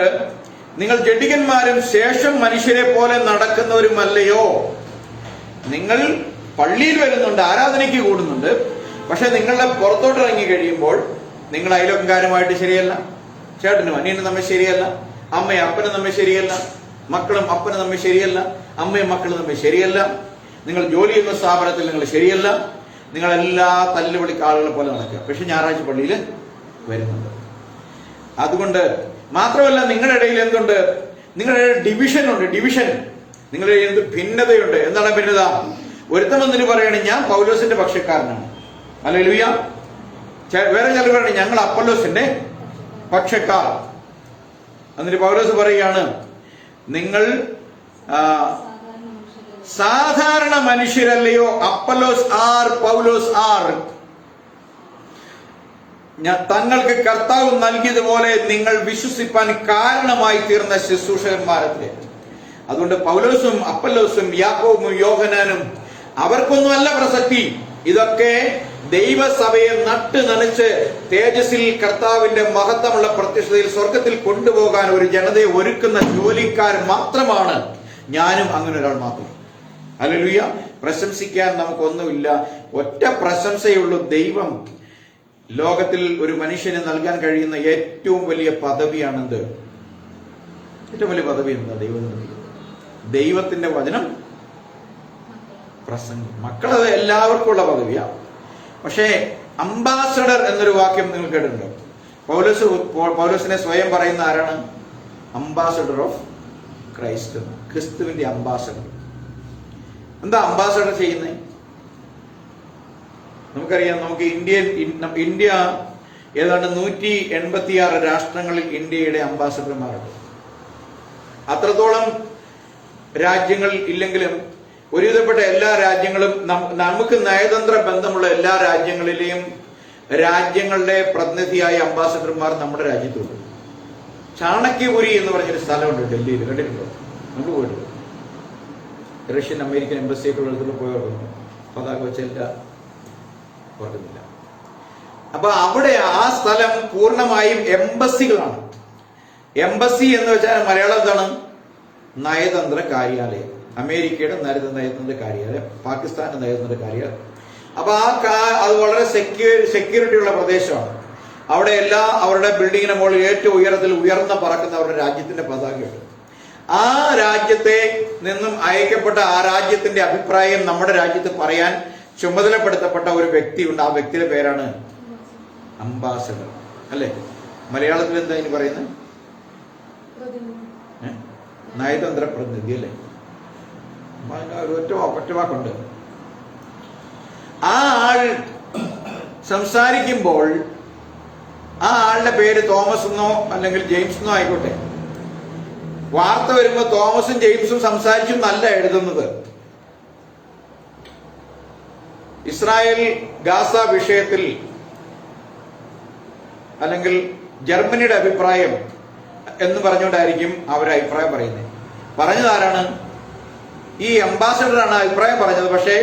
നിങ്ങൾ ജഡികന്മാരും ശേഷം മനുഷ്യരെ പോലെ നടക്കുന്നവരുമല്ലയോ. നിങ്ങൾ പള്ളിയിൽ വരുന്നുണ്ട്, ആരാധനയ്ക്ക് കൂടുന്നുണ്ട്, പക്ഷെ നിങ്ങളുടെ പുറത്തോട്ട് ഇറങ്ങി കഴിയുമ്പോൾ നിങ്ങൾ അയൽവക്കക്കാരുമായിട്ട് ശരിയല്ല, ചേട്ടനും അനിയനും തമ്മിൽ ശരിയല്ല, അമ്മയും അപ്പനും തമ്മിൽ ശരിയല്ല, മക്കളും അപ്പനും തമ്മിൽ ശരിയല്ല, അമ്മയും മക്കളും തമ്മിൽ ശരിയല്ല, നിങ്ങൾ ജോലി ചെയ്യുന്ന സ്ഥാപനത്തിൽ നിങ്ങൾ ശരിയല്ല, നിങ്ങളെല്ലാ തല്ലുപൊളിക്ക് ആളുകളെ പോലെ നടക്കുക. പക്ഷെ ഞായറാഴ്ച പള്ളിയിൽ വരുന്നുണ്ട്. അതുകൊണ്ട് മാത്രമല്ല, നിങ്ങളുടെ ഇടയിൽ എന്തുണ്ട്? നിങ്ങളുടെ ഡിവിഷൻ ഉണ്ട്. ഡിവിഷൻ, നിങ്ങളുടെ എന്ത് ഭിന്നതയുണ്ട്. എന്താണ് ഭിന്നത? ഒരുത്തം വന്നിട്ട് പറയണേ ഞാൻ പൗലോസിന്റെ പക്ഷക്കാരനാണ്. ഹല്ലേലൂയ. വേറെ ചിലർ പറയണേ ഞങ്ങൾ അപ്പൊല്ലോസിന്റെ പക്ഷക്കാർ. എന്നിട്ട് പൗലോസ് പറയുകയാണ് നിങ്ങൾ സാധാരണ മനുഷ്യരല്ലയോ. അപ്പൊല്ലോസ് ആർ, പൗലോസ് ആർ. തങ്ങൾക്ക് കർത്താവ് നൽകിയതുപോലെ നിങ്ങൾ വിശ്വസിപ്പാൻ കാരണമായി തീർന്ന ശുശ്രൂഷകന്മാരത്രേ. അതുകൊണ്ട് പൗലോസും അപ്പൊല്ലോസും യാക്കോബും യോഹന്നാനും അവർക്കൊന്നും അല്ല പ്രസക്തി. ഇതൊക്കെ ദൈവസഭയെ നട്ട് നനച്ച് തേജസ്സിൽ കർത്താവിന്റെ മഹത്വമുള്ള പ്രത്യക്ഷതയിൽ സ്വർഗത്തിൽ കൊണ്ടുപോകാൻ ഒരു ജനതയെ ഒരുക്കുന്ന ജോലിക്കാർ മാത്രമാണ്. ഞാനും അങ്ങനെ ഒരാൾ മാത്രം. ഹല്ലേലൂയ. പ്രശംസിക്കാൻ നമുക്കൊന്നുമില്ല. ഒറ്റ പ്രശംസയുള്ളൂ. ദൈവം ലോകത്തിൽ ഒരു മനുഷ്യന് നൽകാൻ കഴിയുന്ന ഏറ്റവും വലിയ പദവിയാണെന്ത്? ഏറ്റവും വലിയ പദവി എന്താ? ദൈവത്തിന്റെ വചനം പ്രസംഗം. മക്കളത് എല്ലാവർക്കും ഉള്ള പദവിയാണ്. പക്ഷേ അംബാസഡർ എന്നൊരു വാക്യം നിങ്ങൾ കേട്ടിട്ടുണ്ടോ? പൗലോസിനെ സ്വയം പറയുന്ന ആരാണ്? Ambassador of Christ. ക്രിസ്തുവിന്റെ അംബാസഡർ. എന്താ അംബാസഡർ ചെയ്യുന്നത്? നമുക്കറിയാം. നമുക്ക് ഇന്ത്യ ഏതാണ്ട് 186 രാഷ്ട്രങ്ങളിൽ ഇന്ത്യയുടെ അംബാസഡർമാരുണ്ട്. അത്രത്തോളം രാജ്യങ്ങൾ ഇല്ലെങ്കിലും ഒരുവിധപ്പെട്ട എല്ലാ രാജ്യങ്ങളും നമുക്ക് നയതന്ത്ര ബന്ധമുള്ള എല്ലാ രാജ്യങ്ങളിലെയും രാജ്യങ്ങളുടെ പ്രതിനിധിയായ അംബാസഡർമാർ നമ്മുടെ രാജ്യത്തുണ്ട്. ചാണക്യപുരി എന്ന് പറഞ്ഞൊരു സ്ഥലമുണ്ട് ഡൽഹിയിൽ. കണ്ടിട്ടുണ്ടോ? നമ്മൾ പോയിട്ടുണ്ട്. റഷ്യൻ അമേരിക്കൻ എംബസിയൊക്കെ അടുത്തുള്ള പോയവർക്ക് പതാക വെച്ചില്ല ഓർക്കുന്നില്ല. അപ്പൊ അവിടെ ആ സ്ഥലം പൂർണ്ണമായും എംബസികളാണ്. എംബസി എന്ന് വെച്ചാൽ മലയാളം എന്താണ്? നയതന്ത്ര കാര്യാലയം. അമേരിക്കയുടെ നയതന്ത്ര കാര്യാലയം, പാകിസ്ഥാന്റെ നയതന്ത്ര കാര്യാലയം. അപ്പൊ അത് വളരെ സെക്യൂരിറ്റി ഉള്ള പ്രദേശമാണ്. അവിടെ അവരുടെ ബിൽഡിങ്ങിന് മുകളിൽ ഏറ്റവും ഉയർന്ന പറക്കുന്ന അവരുടെ രാജ്യത്തിന്റെ പതാകയുണ്ട്. ആ രാജ്യത്തെ നിന്നും അയക്കപ്പെട്ട ആ രാജ്യത്തിന്റെ അഭിപ്രായം നമ്മുടെ രാജ്യത്ത് പറയാൻ ചുമതലപ്പെടുത്തപ്പെട്ട ഒരു വ്യക്തിയുണ്ട്. ആ വ്യക്തിയുടെ പേരാണ് അംബാസഡർ. അല്ലെ? മലയാളത്തിൽ എന്താ ഇനി പറയുന്നത്? നയതന്ത്ര പ്രതിനിധി. അല്ലെ? ഒറ്റ വാക്കുണ്ട്. ആ ആൾ സംസാരിക്കുമ്പോൾ ആ ആളുടെ പേര് തോമസ് എന്നോ അല്ലെങ്കിൽ ജെയിംസ് എന്നോ ആയിക്കോട്ടെ, വാർത്ത വരുമ്പോൾ തോമസും ജെയിംസും സംസാരിച്ചു എന്നല്ല എഴുതുന്നത്. ഇസ്രായേൽ ഗാസ വിഷയത്തിൽ അല്ലെങ്കിൽ ജർമ്മനിയുടെ അഭിപ്രായം എന്ന് പറഞ്ഞുകൊണ്ടായിരിക്കും അവർ അഭിപ്രായം പറയുന്നത്. പറഞ്ഞതാരാണ്? ഈ അംബാസഡറാണ് അഭിപ്രായം പറഞ്ഞത്. പക്ഷേ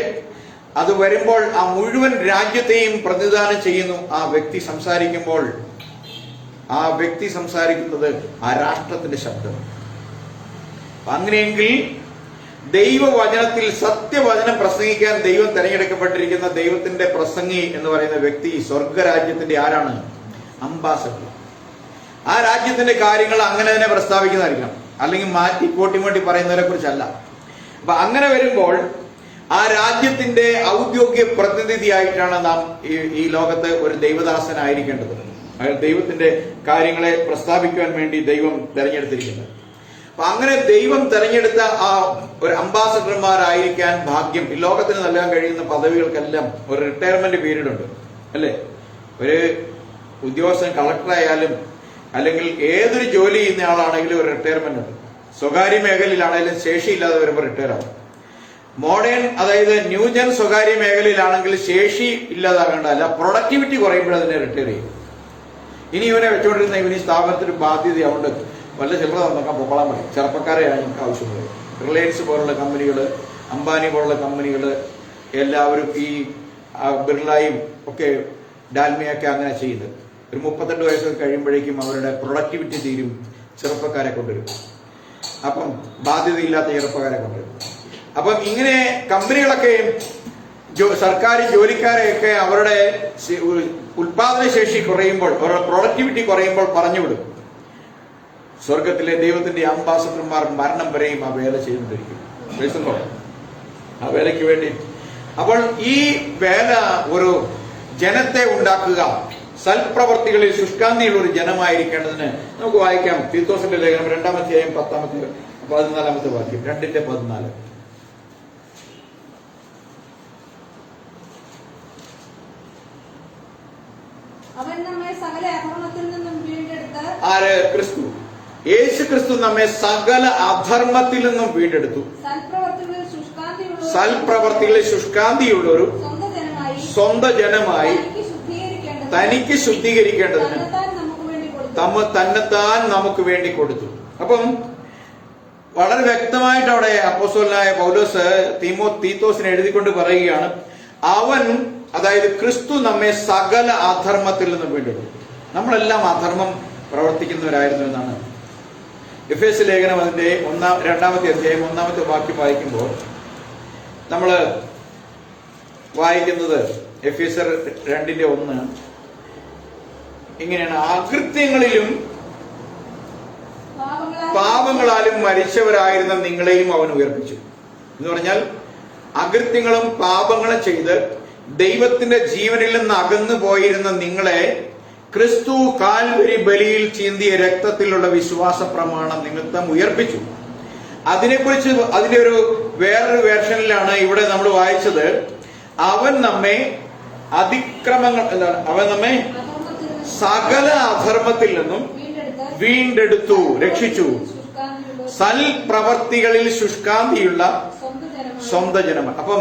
അത് വരുമ്പോൾ ആ മുഴുവൻ രാജ്യത്തെയും പ്രതിനിധാനം ചെയ്യുന്നു ആ വ്യക്തി സംസാരിക്കുമ്പോൾ. ആ വ്യക്തി സംസാരിക്കുന്നത് ആ രാഷ്ട്രത്തിന്റെ ശബ്ദം. അങ്ങനെയെങ്കിൽ ദൈവവചനത്തിൽ സത്യവചനം പ്രസംഗിക്കാൻ ദൈവം തെരഞ്ഞെടുക്കപ്പെട്ടിരിക്കുന്ന ദൈവത്തിന്റെ പ്രസംഗി എന്ന് പറയുന്ന വ്യക്തി സ്വർഗരാജ്യത്തിന്റെ ആരാണ്? അംബാസഡർ. ആ രാജ്യത്തിന്റെ കാര്യങ്ങൾ അങ്ങനെ തന്നെ പ്രസ്താവിക്കുന്നതായിരിക്കണം, അല്ലെങ്കിൽ മാറ്റി കോട്ടിമോട്ടി പറയുന്നവരെ കുറിച്ചല്ല. അപ്പൊ അങ്ങനെ വരുമ്പോൾ ആ രാജ്യത്തിന്റെ ഔദ്യോഗിക പ്രതിനിധിയായിട്ടാണ് നാം ഈ ലോകത്ത് ഒരു ദൈവദാസനായിരിക്കേണ്ടത്. ദൈവത്തിന്റെ കാര്യങ്ങളെ പ്രസ്താവിക്കുവാൻ വേണ്ടി ദൈവം തെരഞ്ഞെടുത്തിരിക്കുന്നത്. അപ്പൊ അങ്ങനെ ദൈവം തെരഞ്ഞെടുത്ത ആ ഒരു അംബാസഡർമാരായിരിക്കാൻ ഭാഗ്യം ഈ ലോകത്തിന് നൽകാൻ കഴിയുന്ന പദവികൾക്കെല്ലാം ഒരു റിട്ടയർമെന്റ് പീരീഡ് ഉണ്ട്, അല്ലെ? ഒരു ഉദ്യോഗസ്ഥൻ കളക്ടറായാലും അല്ലെങ്കിൽ ഏതൊരു ജോലി ചെയ്യുന്ന ആളാണെങ്കിലും ഒരു റിട്ടയർമെന്റ് ഉണ്ട്. സ്വകാര്യ മേഖലയിലാണെങ്കിലും ശേഷിയില്ലാതെ വരുമ്പോൾ റിട്ടയർ ആവും. മോഡേൺ, അതായത് ന്യൂജൻ സ്വകാര്യ മേഖലയിലാണെങ്കിൽ ശേഷി ഇല്ലാതാകേണ്ടതല്ല, പ്രൊഡക്ടിവിറ്റി കുറയുമ്പോൾ അതിനെ റിട്ടയർ ചെയ്യും. ഇനി ഇവനെ വെച്ചുകൊണ്ടിരുന്ന ഇവന് സ്ഥാപനത്തിന് ബാധ്യത അതുകൊണ്ട് വല്ല ചില്ലറ തന്നേക്കാൻ പൊക്കോളാൻ പറയും. ചെറുപ്പക്കാരെയാണ് ഞങ്ങൾക്ക് ആവശ്യമുള്ളത്. റിലയൻസ് പോലുള്ള കമ്പനികൾ, അംബാനി പോലുള്ള കമ്പനികൾ എല്ലാവരും ഈ ബിർളയും ഒക്കെ ഡാൽമിയൊക്കെ അങ്ങനെ ചെയ്യുന്നത്. ഒരു 38 വയസ്സൊക്കെ കഴിയുമ്പോഴേക്കും അവരുടെ പ്രൊഡക്ടിവിറ്റി തീരും, ചെറുപ്പക്കാരെ കൊണ്ടുവരും. അപ്പം ബാധ്യതയില്ലാത്ത ചെറുപ്പക്കാരെ കൊണ്ടുവരും. അപ്പം ഇങ്ങനെ കമ്പനികളൊക്കെ സർക്കാർ ജോലിക്കാരെയൊക്കെ അവരുടെ ഉൽപാദനശേഷി കുറയുമ്പോൾ, അവരുടെ പ്രൊഡക്ടിവിറ്റി കുറയുമ്പോൾ പറഞ്ഞുവിടും. സ്വർഗത്തിലെ ദൈവത്തിന്റെ അംബാസഡർമാർ മരണം വരെയും ആ വേല ചെയ്തുകൊണ്ടിരിക്കും, ആ വേലയ്ക്ക് വേണ്ടി. അപ്പോൾ ഈ വേല ഒരു ജനത്തെ ഉണ്ടാക്കുക, സൽപ്രവർത്തികളിൽ ശുഷ്കാന്തിയുള്ള ഒരു ജനമായിരിക്കേണ്ടതിന് നമുക്ക് വായിക്കാം. തീത്തോസിന്റെ ലേഖനം 2-ാം അധ്യായം 14-ാമത്തെ വാക്യം, 2:14. അവൻ നമ്മെ സകല അധർമ്മത്തിൽ നിന്നും വീണ്ടെടുത്ത്. ആര്? ക്രിസ്തു. യേശു ക്രിസ്തു നമ്മെ സകല അധർമ്മത്തിൽ നിന്നും വീണ്ടെടുത്തു. സൽപ്രവർത്തികളിൽ ശുഷ്കാന്തിയുള്ള ഒരു സ്വന്തം ജനമായി തനിക്ക് ശുദ്ധീകരിക്കേണ്ടതിന് തന്നെത്താൻ നമുക്ക് വേണ്ടി കൊടുത്തു. അപ്പം വളരെ വ്യക്തമായിട്ട് അവിടെ അപ്പോസ്തലനായ പൗലോസ് തീത്തോസിനെ എഴുതിക്കൊണ്ട് പറയുകയാണ്, അവൻ, അതായത് ക്രിസ്തു നമ്മെ സകല അധർമ്മത്തിൽ നിന്നും വീണ്ടെടുത്തു. നമ്മളെല്ലാം അധർമ്മം പ്രവർത്തിക്കുന്നവരായിരുന്നു എന്നാണ് എഫേസ്യ ലേഖനം അതിന്റെ 2-ാമത്തെ അധ്യായം 1-ാമത്തെ വാക്യം വായിക്കുമ്പോൾ നമ്മൾ വായിക്കുന്നത് എഫേസ്യർ 2:1 ഇങ്ങനെയാണ്: അകൃത്യങ്ങളിലും പാപങ്ങളാലും മരിച്ചവരായിരുന്ന നിങ്ങളെയും അവൻ ഉയർപ്പിച്ചു. എന്ന് പറഞ്ഞാൽ അകൃത്യങ്ങളും പാപങ്ങളും ചെയ്ത് ദൈവത്തിന്റെ ജീവനിൽ നിന്ന് അകന്നു പോയിരുന്ന നിങ്ങളെ ക്രിസ്തു കാൽവരി ബലിയിൽ ചീന്തിയ രക്തത്തിലുള്ള വിശ്വാസ പ്രമാണം നിമിത്തം ഉയർപ്പിച്ചു. അതിനെക്കുറിച്ച് അതിന്റെ ഒരു വേറൊരു വേർഷനിലാണ് ഇവിടെ നമ്മൾ വായിച്ചത്, അവൻ നമ്മെ അതിക്രമങ്ങൾ, എന്താണ്, അവൻ നമ്മെ സകല അധർമ്മത്തിൽ നിന്നും വീണ്ടെടുത്തു, രക്ഷിച്ചു. സൽപ്രവർത്തികളിൽ ശുഷ്കാന്തിയുള്ള സ്വന്തം ജനമാണ്. അപ്പം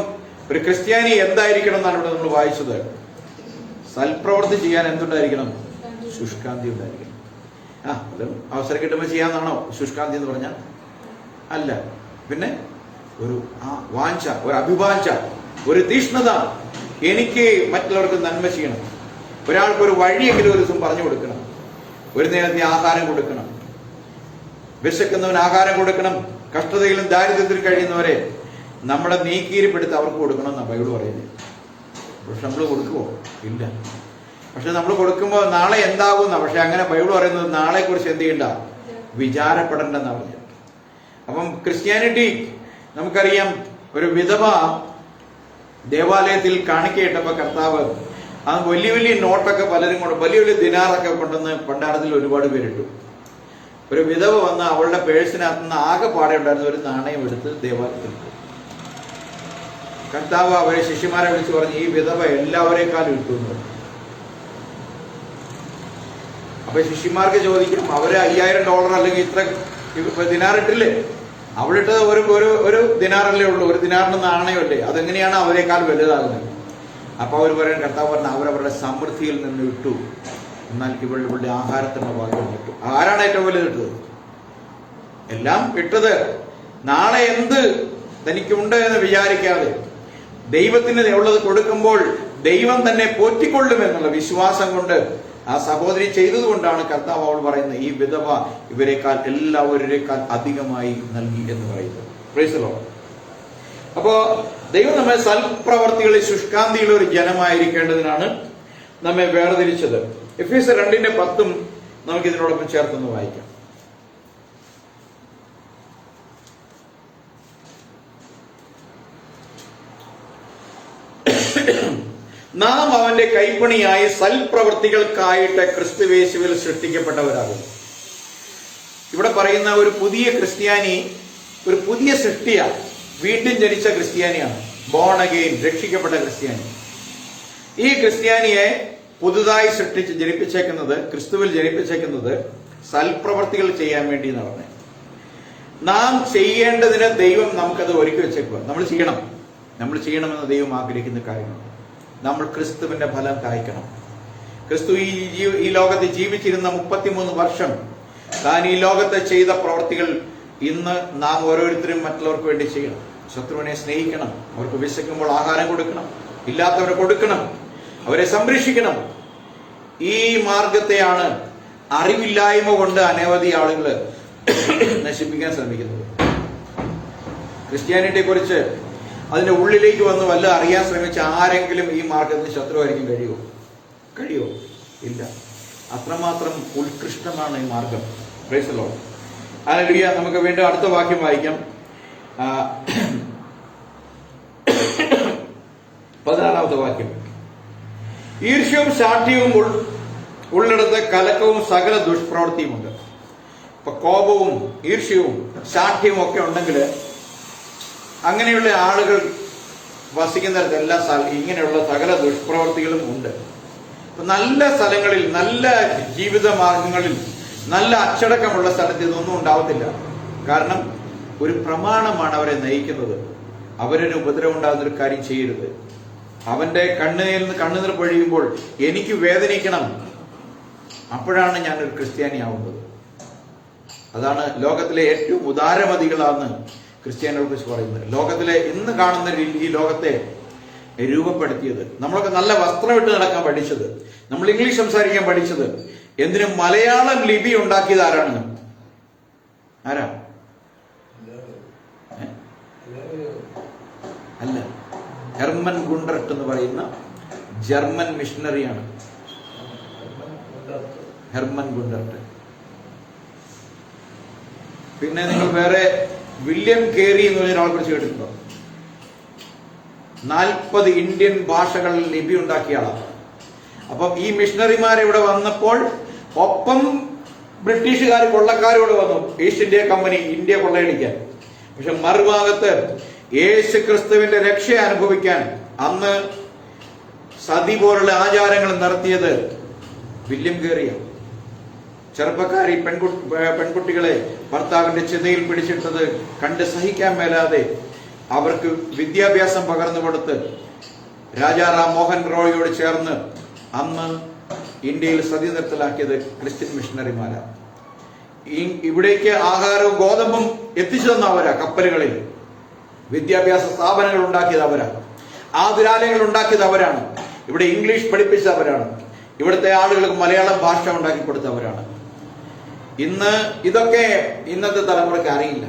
ഒരു ക്രിസ്ത്യാനി എന്തായിരിക്കണം എന്നാണ് ഇവിടെ നമ്മൾ വായിച്ചത്? സൽപ്രവർത്തി ചെയ്യാൻ എന്തുണ്ടായിരിക്കണം? ശുഷ്കാന്തി ഉണ്ടായിരിക്കണം. അത് അവസരം കിട്ടുമ്പോൾ ചെയ്യാന്നാണോ ശുഷ്കാന്തി എന്ന് പറഞ്ഞാൽ? അല്ല. പിന്നെ ഒരു വാഞ്ച, ഒരു അഭിവാഞ്ച, ഒരു തീഷ്ണത. എനിക്ക് മറ്റുള്ളവർക്ക് നന്മ ചെയ്യണം, ഒരാൾക്ക് ഒരു വഴിയെങ്കിലും ഒരു ദിവസം പറഞ്ഞു കൊടുക്കണം, ഒരു നേരത്തെ ആഹാരം കൊടുക്കണം, വിശക്കുന്നവന് ആഹാരം കൊടുക്കണം, കഷ്ടതയിലും ദാരിദ്ര്യത്തിൽ കഴിയുന്നവരെ നമ്മളെ നീക്കീരിപ്പെടുത്ത് അവർക്ക് കൊടുക്കണം എന്നാണ് ബൈബിൾ പറയുന്നത്. പക്ഷെ നമ്മൾ കൊടുക്കുമോ? ഇല്ല. പക്ഷെ നമ്മൾ കൊടുക്കുമ്പോൾ നാളെ എന്താകുന്ന, പക്ഷെ അങ്ങനെ ബൈബിൾ പറയുന്നത് നാളെ കുറിച്ച് എന്ത് ചെയ്യണ്ട, വിചാരപ്പെടേണ്ടെന്നാണ് പറഞ്ഞത്. അപ്പം ക്രിസ്ത്യാനിറ്റി നമുക്കറിയാം, ഒരു വിധവ ദേവാലയത്തിൽ കാണിക്കയിട്ടപ്പോ കർത്താവ് അത് വലിയ വലിയ നോട്ടൊക്കെ പലരും കൊണ്ട്, വലിയ വലിയ ദിനാറൊക്കെ കൊണ്ടുവന്ന് പണ്ടാരത്തിൽ ഒരുപാട് പേരിട്ടു. ഒരു വിധവ വന്ന് അവളുടെ പേഴ്സിനകത്ത് നിന്ന് ആകെ പാടെ ഉണ്ടായിരുന്ന ഒരു നാണയം എടുത്ത് ദേവാലയത്തിൽ ഇട്ടു. കർത്താവ് അവരെ ശിഷ്യന്മാരെ വിളിച്ച് പറഞ്ഞു, ഈ വിധവ എല്ലാവരെക്കാളും ഇട്ടു എന്ന് പറഞ്ഞു. അപ്പൊ ശിഷ്യന്മാർക്ക് ചോദിക്കും, അവര് $5000 അല്ലെങ്കിൽ ഇത്ര ദിനാർ ഇട്ടില്ലേ? അവളിട്ടത് ഒരു ദിനാറല്ലേ ഉള്ളൂ, ഒരു ദിനാറിന് നാണയമല്ലേ, അതെങ്ങനെയാണ് അവരെക്കാൾ വലുതാകുന്നത്? അപ്പൊ അവർ പറയാൻ, കർത്താവ് പറഞ്ഞു, അവരവരുടെ സമൃദ്ധിയിൽ നിന്ന് ഇട്ടു, എന്നാൽ ഇവളുടെ ആഹാരത്തിന്റെ ഭാഗം ഇട്ടു. ആരാണ് ഏറ്റവും വലുത് ഇട്ടത്? എല്ലാം ഇട്ടത് നാളെ എന്ത് തനിക്കുണ്ട് എന്ന് വിചാരിക്കാതെ ദൈവത്തിന് ഉള്ളത് കൊടുക്കുമ്പോൾ ദൈവം തന്നെ പോറ്റിക്കൊള്ളുമെന്നുള്ള വിശ്വാസം കൊണ്ട് ആ സഹോദരി ചെയ്തതുകൊണ്ടാണ് കർത്താവ് അവൾ പറയുന്നത്, ഈ വിധവ ഇവരെക്കാൾ എല്ലാവരേക്കാൾ അധികമായി നൽകി എന്ന് പറയുന്നത്. Price the Lord. അപ്പോ ദൈവം നമ്മെ സൽപ്രവർത്തികളിൽ ശുഷ്കാന്തിയുള്ള ഒരു ജനമായിരിക്കേണ്ടതിനാണ് നമ്മെ വേർതിരിച്ചത്. എഫേസ്യർ 2:10 നമുക്ക് ഇതിനോടൊപ്പം ചേർത്തൊന്ന് വായിക്കാം. നാം അവന്റെ കൈപ്പണിയായി സൽപ്രവൃത്തികൾക്കായിട്ട് ക്രിസ്തുയേശുവിൽ സൃഷ്ടിക്കപ്പെട്ടവരാകുന്നു. ഇവിടെ പറയുന്ന ഒരു പുതിയ ക്രിസ്ത്യാനി ഒരു പുതിയ സൃഷ്ടിയാണ്, വീണ്ടും ജനിച്ച ക്രിസ്ത്യാനിയാണ്, ബോൺ അഗെയിൻ, രക്ഷിക്കപ്പെട്ട ക്രിസ്ത്യാനി. ഈ ക്രിസ്ത്യാനിയെ പുതുതായി ജനിപ്പിച്ചേക്കുന്നത്, ക്രിസ്തുവിൽ ജനിപ്പിച്ചേക്കുന്നത് സൽപ്രവർത്തികൾ ചെയ്യാൻ വേണ്ടി എന്ന് പറഞ്ഞത്. നാം ചെയ്യേണ്ടതിന് ദൈവം നമുക്കത് ഒരുക്കി വെച്ചേക്കുക. നമ്മൾ ചെയ്യണമെന്ന് ദൈവം ആഗ്രഹിക്കുന്ന കാര്യങ്ങൾ. നമ്മൾ ക്രിസ്തുവിന്റെ ഫലം കായ്ക്കണം. ക്രിസ്തു ഈ ലോകത്ത് ജീവിച്ചിരുന്ന 33 വർഷം താൻ ഈ ലോകത്ത് ചെയ്ത പ്രവർത്തികൾ ഇന്ന് നാം ഓരോരുത്തരും മറ്റുള്ളവർക്ക് വേണ്ടി ചെയ്യണം. ശത്രുവിനെ സ്നേഹിക്കണം, അവർക്ക് വിശക്കുമ്പോൾ ആഹാരം കൊടുക്കണം, ഇല്ലാത്തവരെ കൊടുക്കണം, അവരെ സംരക്ഷിക്കണം. ഈ മാർഗത്തെയാണ് അറിവില്ലായ്മ കൊണ്ട് അനവധി ആളുകൾ നശിപ്പിക്കാൻ ശ്രമിക്കുന്നത്. ക്രിസ്ത്യാനിറ്റിയെ കുറിച്ച് അതിന്റെ ഉള്ളിലേക്ക് വന്ന് വല്ല അറിയാൻ ശ്രമിച്ച ആരെങ്കിലും ഈ മാർഗത്തിന് ശത്രുവായിരിക്കും കഴിയുമോ? ഇല്ല. അത്രമാത്രം ഉത്കൃഷ്ടമാണ് ഈ മാർഗം. Price the Lord. ഹല്ലേലൂയ. നമുക്ക് വീണ്ടും അടുത്ത വാക്യം വായിക്കാം. 16ാമത്തെ വാക്യം. ഈർഷ്യവും ശാഠ്യവും ഉള്ളിടത്ത് കലക്കവും സകല ദുഷ്പ്രവൃത്തിയുമുണ്ട്. ഇപ്പൊ കോപവും ഈർഷ്യവും ശാഠ്യവും ഒക്കെ ഉണ്ടെങ്കിൽ അങ്ങനെയുള്ള ആളുകൾ വസിക്കുന്നിടത്ത് എല്ലാ ഇങ്ങനെയുള്ള സകല ദുഷ്പ്രവൃത്തികളും ഉണ്ട്. നല്ല സ്ഥലങ്ങളിൽ, നല്ല ജീവിത മാർഗങ്ങളിൽ, നല്ല അച്ചടക്കമുള്ള സ്ഥലത്ത് ഇതൊന്നും ഉണ്ടാവത്തില്ല. കാരണം ഒരു പ്രമാണമാണ് അവരെ നയിക്കുന്നത്. അവരൊരു ഉപദ്രവം ഉണ്ടാകുന്ന ഒരു കാര്യം ചെയ്യരുത്. അവന്റെ കണ്ണുനീർ പൊഴിയുമ്പോൾ എനിക്ക് വേദനിക്കണം, അപ്പോഴാണ് ഞാനൊരു ക്രിസ്ത്യാനിയാവുന്നത്. അതാണ് ലോകത്തിലെ ഏറ്റവും ഉദാരമതികളാണ് ക്രിസ്ത്യാനികളെ കുറിച്ച് പറയുന്നത്. ലോകത്തിലെ ഇന്ന് കാണുന്ന ഈ ലോകത്തെ രൂപപ്പെടുത്തിയത്, നമ്മളൊക്കെ നല്ല വസ്ത്രമിട്ട് നടക്കാൻ പഠിച്ചത്, നമ്മൾ ഇംഗ്ലീഷ് സംസാരിക്കാൻ പഠിച്ചത്, എന്തിനും മലയാളം ലിപി ഉണ്ടാക്കിയത് ആരാണ്? അല്ല, ഹെർമൻ ഗുണ്ടർട്ട് എന്ന് പറയുന്ന ജർമ്മൻ മിഷണറിയാണ് ഹെർമൻ ഗുണ്ടർട്ട്. പിന്നെ നിങ്ങൾ വേറെ വില്യം കേറി എന്ന് പറഞ്ഞ ഒരാളെ കുറിച്ച് കേട്ടിട്ടുണ്ടോ? 40 ഇന്ത്യൻ ഭാഷകളിൽ ലിപി ഉണ്ടാക്കിയ ആളാണ്. അപ്പം ഈ മിഷണറിമാർ ഇവിടെ വന്നപ്പോൾ ഒപ്പം ബ്രിട്ടീഷുകാർ കൊള്ളക്കാരോട് വന്നു, ഈസ്റ്റ് ഇന്ത്യ കമ്പനി ഇന്ത്യ കൊള്ളയടിക്കാൻ. പക്ഷെ മറുഭാഗത്ത് യേശു ക്രിസ്തുവിന്റെ രക്ഷ അനുഭവിക്കാൻ അന്ന് സതി പോലുള്ള ആചാരങ്ങൾ നടത്തിയത് വില്യം കേറിയാണ്. ചെറുപ്പക്കാരി പെൺകുട്ടികളെ ഭർത്താവിന്റെ ചിതയിൽ പിടിച്ചിട്ടത് കണ്ട് സഹിക്കാൻ മേലാതെ അവർക്ക് വിദ്യാഭ്യാസം പകർന്നു കൊടുത്ത് രാജാ റാം മോഹൻ റോയിയോട് ചേർന്ന് അന്ന് ഇന്ത്യയിൽ സതി നിർത്തലാക്കിയത് ക്രിസ്ത്യൻ മിഷണറിമാരാണ്. ഇവിടേക്ക് ആഹാരവും ഗോതമ്പും എത്തിച്ചു തന്ന അവരാ. കപ്പലുകളിൽ വിദ്യാഭ്യാസ സ്ഥാപനങ്ങൾ ഉണ്ടാക്കിയത് അവരാണ്. ആതുരാലയങ്ങൾ ഉണ്ടാക്കിയത് അവരാണ്. ഇവിടെ ഇംഗ്ലീഷ് പഠിപ്പിച്ചവരാണ്. ഇവിടുത്തെ ആളുകൾക്ക് മലയാളം ഭാഷ ഉണ്ടാക്കി കൊടുത്തവരാണ്. ഇന്ന് ഇതൊക്കെ ഇന്നത്തെ തലമുറയ്ക്ക് അറിയില്ല.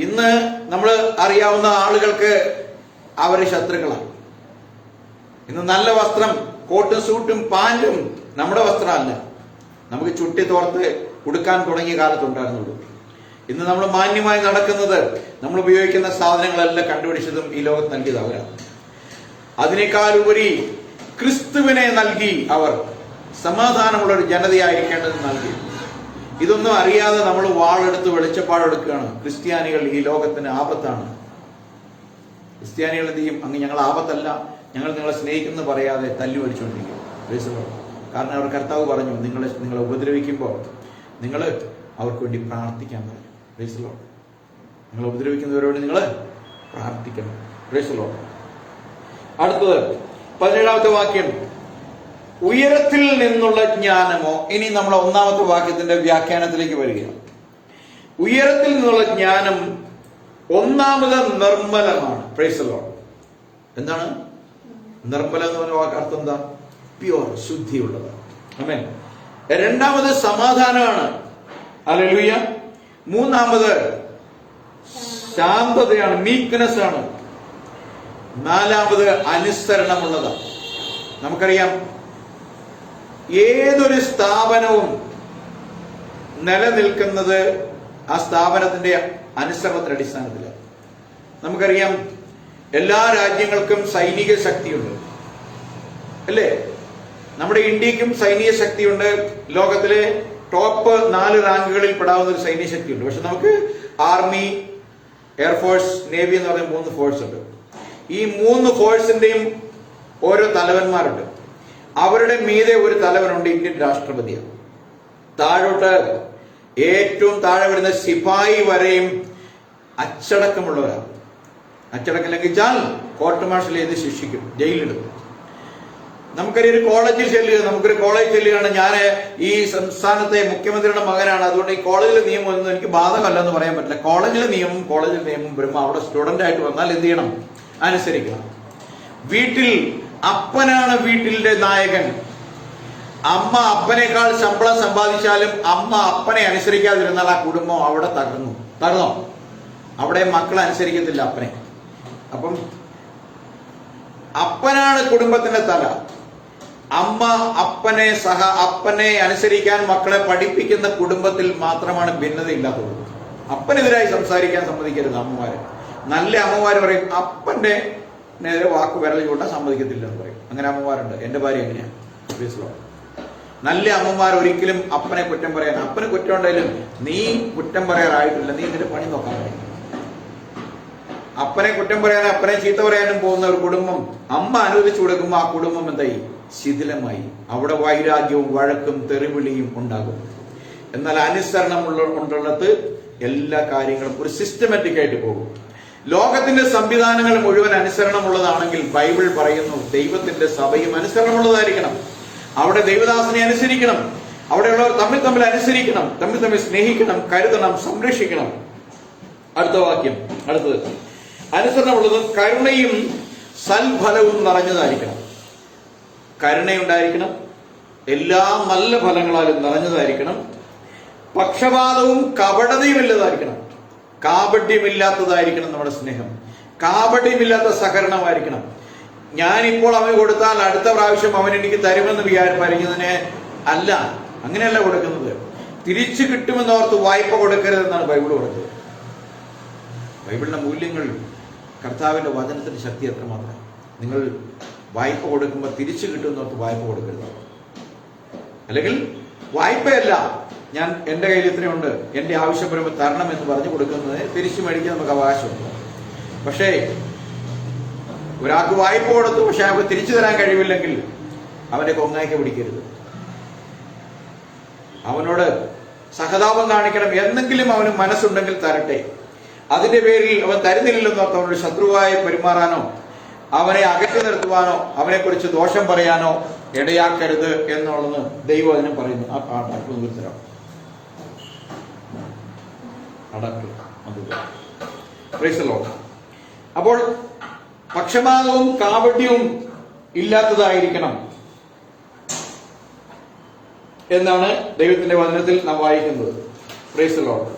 ഇന്ന് നമ്മൾ അറിയാവുന്ന ആളുകൾക്ക് അവര് ശത്രുക്കളാണ്. ഇന്ന് നല്ല വസ്ത്രം, കോട്ടും സൂട്ടും പാന്റും നമ്മുടെ വസ്ത്രമല്ല, നമുക്ക് ചുട്ടി തോർത്ത് ഉടുക്കാൻ തുടങ്ങിയ കാലത്തുണ്ടായിരുന്നുള്ളൂ. ഇന്ന് നമ്മൾ മാന്യമായി നടക്കുന്നത്, നമ്മൾ ഉപയോഗിക്കുന്ന സാധനങ്ങളെല്ലാം കണ്ടുപിടിച്ചതും ഈ ലോകത്ത് നൽകിയത് അവരാണ്. അതിനേക്കാൾ ഉപരി ക്രിസ്തുവിനെ നൽകി അവർ സമാധാനമുള്ള ഒരു ജനതയായിരിക്കേണ്ടത് നൽകി. ഇതൊന്നും അറിയാതെ നമ്മൾ വാളെടുത്ത് വെളിച്ചപ്പാടെടുക്കുകയാണ്. ക്രിസ്ത്യാനികൾ ഈ ലോകത്തിന് ആപത്താണ്. ക്രിസ്ത്യാനികൾ എന്ത് ചെയ്യും? അങ്ങ് ഞങ്ങൾ ആപത്തല്ല, ഞങ്ങൾ നിങ്ങളെ സ്നേഹിക്കുന്നു പറയാതെ തല്ലി വലിച്ചുകൊണ്ടിരിക്കും. കാരണം അവർ കർത്താവ് പറഞ്ഞു, നിങ്ങളെ ഉപദ്രവിക്കുമ്പോൾ നിങ്ങൾ അവർക്ക് വേണ്ടി പ്രാർത്ഥിക്കാൻ പറഞ്ഞു. Price the Lord. നിങ്ങൾ ഉപദ്രവിക്കുന്നവരോട് നിങ്ങൾ പ്രാർത്ഥിക്കണം. Price the Lord. അടുത്തത് 17ാമത്തെ വാക്യം, ഉയരത്തിൽ നിന്നുള്ള ജ്ഞാനമോ. ഇനി നമ്മൾ 1ാമത്തെ വാക്യത്തിന്റെ വ്യാഖ്യാനത്തിലേക്ക് വരികയാണ്. ഉയരത്തിൽ നിന്നുള്ള ജ്ഞാനം ഒന്നാമത് നിർമ്മലമാണ്. Price the Lord. എന്താണ് നിർമ്മലം എന്ന് പറഞ്ഞ വാക്ക് അർത്ഥം? എന്താ? പ്യുവർ, ശുദ്ധിയുള്ളത്. ആമേൻ. രണ്ടാമത് സമാധാനമാണ്. ഹല്ലേലൂയ. മൂന്നാമത് ശാന്തതയാണ്, മീക്ക്നെസ് ആണ്. നാലാമത് അനുസരണമുള്ളതാണ്. നമുക്കറിയാം, ഏതൊരു സ്ഥാപനവും നിലനിൽക്കുന്നത് ആ സ്ഥാപനത്തിന്റെ അനുസരണത്തിന്റെ അടിസ്ഥാനത്തിലാണ്. നമുക്കറിയാം, എല്ലാ രാജ്യങ്ങൾക്കും സൈനിക ശക്തിയുണ്ട്, അല്ലേ? നമ്മുടെ ഇന്ത്യക്കും സൈനിക ശക്തിയുണ്ട്. ലോകത്തിലെ ടോപ്പ് 4 റാങ്കുകളിൽ പെടാവുന്ന ഒരു സൈനിക ശക്തിയുണ്ട്. പക്ഷെ നമുക്ക് ആർമി, എയർഫോഴ്സ്, നേവി എന്ന് പറയുന്ന 3 ഫോഴ്സ് ഉണ്ട്. ഈ 3 ഫോഴ്സിന്റെയും ഓരോ തലവന്മാരുണ്ട്. അവരുടെ മീതെ ഒരു തലവനുണ്ട്, ഇന്ത്യൻ രാഷ്ട്രപതിയാണ്. താഴോട്ട് ഏറ്റവും താഴെ വരുന്ന സിപായി വരെയും അച്ചടക്കമുള്ളവരാണ്. അച്ചടക്കം ലംഘിച്ചാൽ കോർട്ട് മാർഷൽ ചെയ്ത് ശിക്ഷിക്കും, ജയിലിടും. നമുക്കൊരു കോളേജിൽ ചെല്ലുകയാണ്, ഞാൻ ഈ സംസ്ഥാനത്തെ മുഖ്യമന്ത്രിയുടെ മകനാണ്, അതുകൊണ്ട് ഈ കോളേജിലെ നിയമം ഒന്നും എനിക്ക് ബാധകമല്ല എന്ന് പറയാൻ പറ്റില്ല. കോളേജിലെ നിയമം വരുമ്പോൾ അവിടെ സ്റ്റുഡന്റ് ആയിട്ട് വന്നാൽ എന്ത് ചെയ്യണം? അനുസരിക്കണം. വീട്ടിൽ അപ്പനാണ് വീട്ടിലെ നായകൻ. അമ്മ അപ്പനേക്കാൾ ശമ്പളം സമ്പാദിച്ചാലും അമ്മ അപ്പനെ അനുസരിക്കാതിരുന്നാൽ ആ കുടുംബം അവിടെ തകർന്നോ? അവിടെ മക്കളെ അനുസരിക്കത്തില്ല അപ്പനെ. അപ്പം അപ്പനാണ് കുടുംബത്തിന്റെ തല. അമ്മ അപ്പനെ അനുസരിക്കാൻ മക്കളെ പഠിപ്പിക്കുന്ന കുടുംബത്തിൽ മാത്രമാണ് ഭിന്നതയില്ലാത്തത്. അപ്പനെതിരായി സംസാരിക്കാൻ സമ്മതിക്കരുത് അമ്മമാര്. നല്ല അമ്മമാര് പറയും, അപ്പന്റെ നേരെ വാക്ക് വിരൽ ചൂണ്ടാൻ സമ്മതിക്കത്തില്ല എന്ന് പറയും. അങ്ങനെ അമ്മമാരുണ്ട്. എന്റെ ഭാര്യ എങ്ങനെയാണ്? നല്ല അമ്മമാർ ഒരിക്കലും അപ്പനെ കുറ്റം പറയാൻ, അപ്പന് കുറ്റം ഉണ്ടായാലും നീ കുറ്റം പറയാറായിട്ടില്ല, നീ ഇതിന്റെ പണി നോക്കാൻ പറയും. അപ്പനെ കുറ്റം പറയാനും അപ്പനെ ചീത്ത പറയാനും പോകുന്ന ഒരു കുടുംബം അമ്മ അനുവദിച്ചു കൊടുക്കുമ്പോൾ ആ കുടുംബം എന്തായി? ശിഥിലമായി. അവിടെ വൈരാഗ്യവും വഴക്കും തെറിവിളിയും ഉണ്ടാകും. എന്നാൽ അനുസരണം ഉള്ളിടത്ത് എല്ലാ കാര്യങ്ങളും ഒരു സിസ്റ്റമാറ്റിക് ആയിട്ട് പോകും. ലോകത്തിന്റെ സംവിധാനങ്ങൾ മുഴുവൻ അനുസരണമുള്ളതാണെങ്കിൽ ബൈബിൾ പറയുന്നു ദൈവത്തിന്റെ സഭയും അനുസരണമുള്ളതായിരിക്കണം. അവിടെ ദൈവദാസനെ അനുസരിക്കണം. അവിടെയുള്ളവർ തമ്മിൽ അനുസരിക്കണം, തമ്മിൽ സ്നേഹിക്കണം, കരുതണം, സംരക്ഷിക്കണം. അടുത്തത് അനുസരണമുള്ളതും കരുണയും സൽഫലവും നിറഞ്ഞതായിരിക്കണം. കരുണയുണ്ടായിരിക്കണം, എല്ലാ നല്ല ഫലങ്ങളാലും നിറഞ്ഞതായിരിക്കണം. പക്ഷപാതവും കപടതയും ഇല്ലാതായിരിക്കണം. കാപട്യമില്ലാത്തതായിരിക്കണം നമ്മുടെ സ്നേഹം. കാപട്യമില്ലാത്ത സഹകരണമായിരിക്കണം. ഞാനിപ്പോൾ അവന് കൊടുത്താൽ അടുത്ത പ്രാവശ്യം അവൻ എനിക്ക് തരുമെന്ന് വിചാരിക്കുന്നതിനെ അല്ല, അങ്ങനെയല്ല കൊടുക്കുന്നത്. തിരിച്ചു കിട്ടുമെന്നോർത്ത് വായ്പ കൊടുക്കരുതെന്നാണ് ബൈബിൾ പറഞ്ഞത്. ബൈബിളിന്റെ മൂല്യങ്ങൾ, കർത്താവിന്റെ വചനത്തിന്റെ ശക്തി എത്രമാത്രം. നിങ്ങൾ വായ്പ കൊടുക്കുമ്പോൾ തിരിച്ചു കിട്ടുമെന്നോർത്ത് വായ്പ കൊടുക്കരുത്. അല്ലെങ്കിൽ വായ്പയല്ല, ഞാൻ എന്റെ കയ്യിൽ ഇത്രയുണ്ട്, എന്റെ ആവശ്യം വരുമ്പോൾ തരണം എന്ന് പറഞ്ഞു കൊടുക്കുന്നതിന് തിരിച്ചു മേടിക്കാൻ നമുക്ക് അവകാശമുണ്ട്. പക്ഷേ ഒരാൾക്ക് വായ്പ കൊടുത്തു, പക്ഷെ അവർക്ക് തിരിച്ചു തരാൻ കഴിവില്ലെങ്കിൽ അവന്റെ കൊങ്ങായ്ക്ക് പിടിക്കരുത്. അവനോട് സഹതാപം കാണിക്കണം. എന്തെങ്കിലും അവന് മനസ്സുണ്ടെങ്കിൽ തരട്ടെ. അതിന്റെ പേരിൽ അവൻ തരുന്നില്ലെന്നോ അവനോട് ശത്രുവായി പെരുമാറാനോ അവനെ അകറ്റി നിർത്തുവാനോ അവനെക്കുറിച്ച് ദോഷം പറയാനോ ഇടയാക്കരുത് എന്നുള്ളത് ദൈവം അതിനും പറയുന്നു. ആ പാഠം അപ്പോൾ പക്ഷപാതവും കാപട്യവും ഇല്ലാത്തതായിരിക്കണം എന്നാണ് ദൈവത്തിന്റെ വചനത്തിൽ നാം വായിക്കുന്നത്. Price the Lord.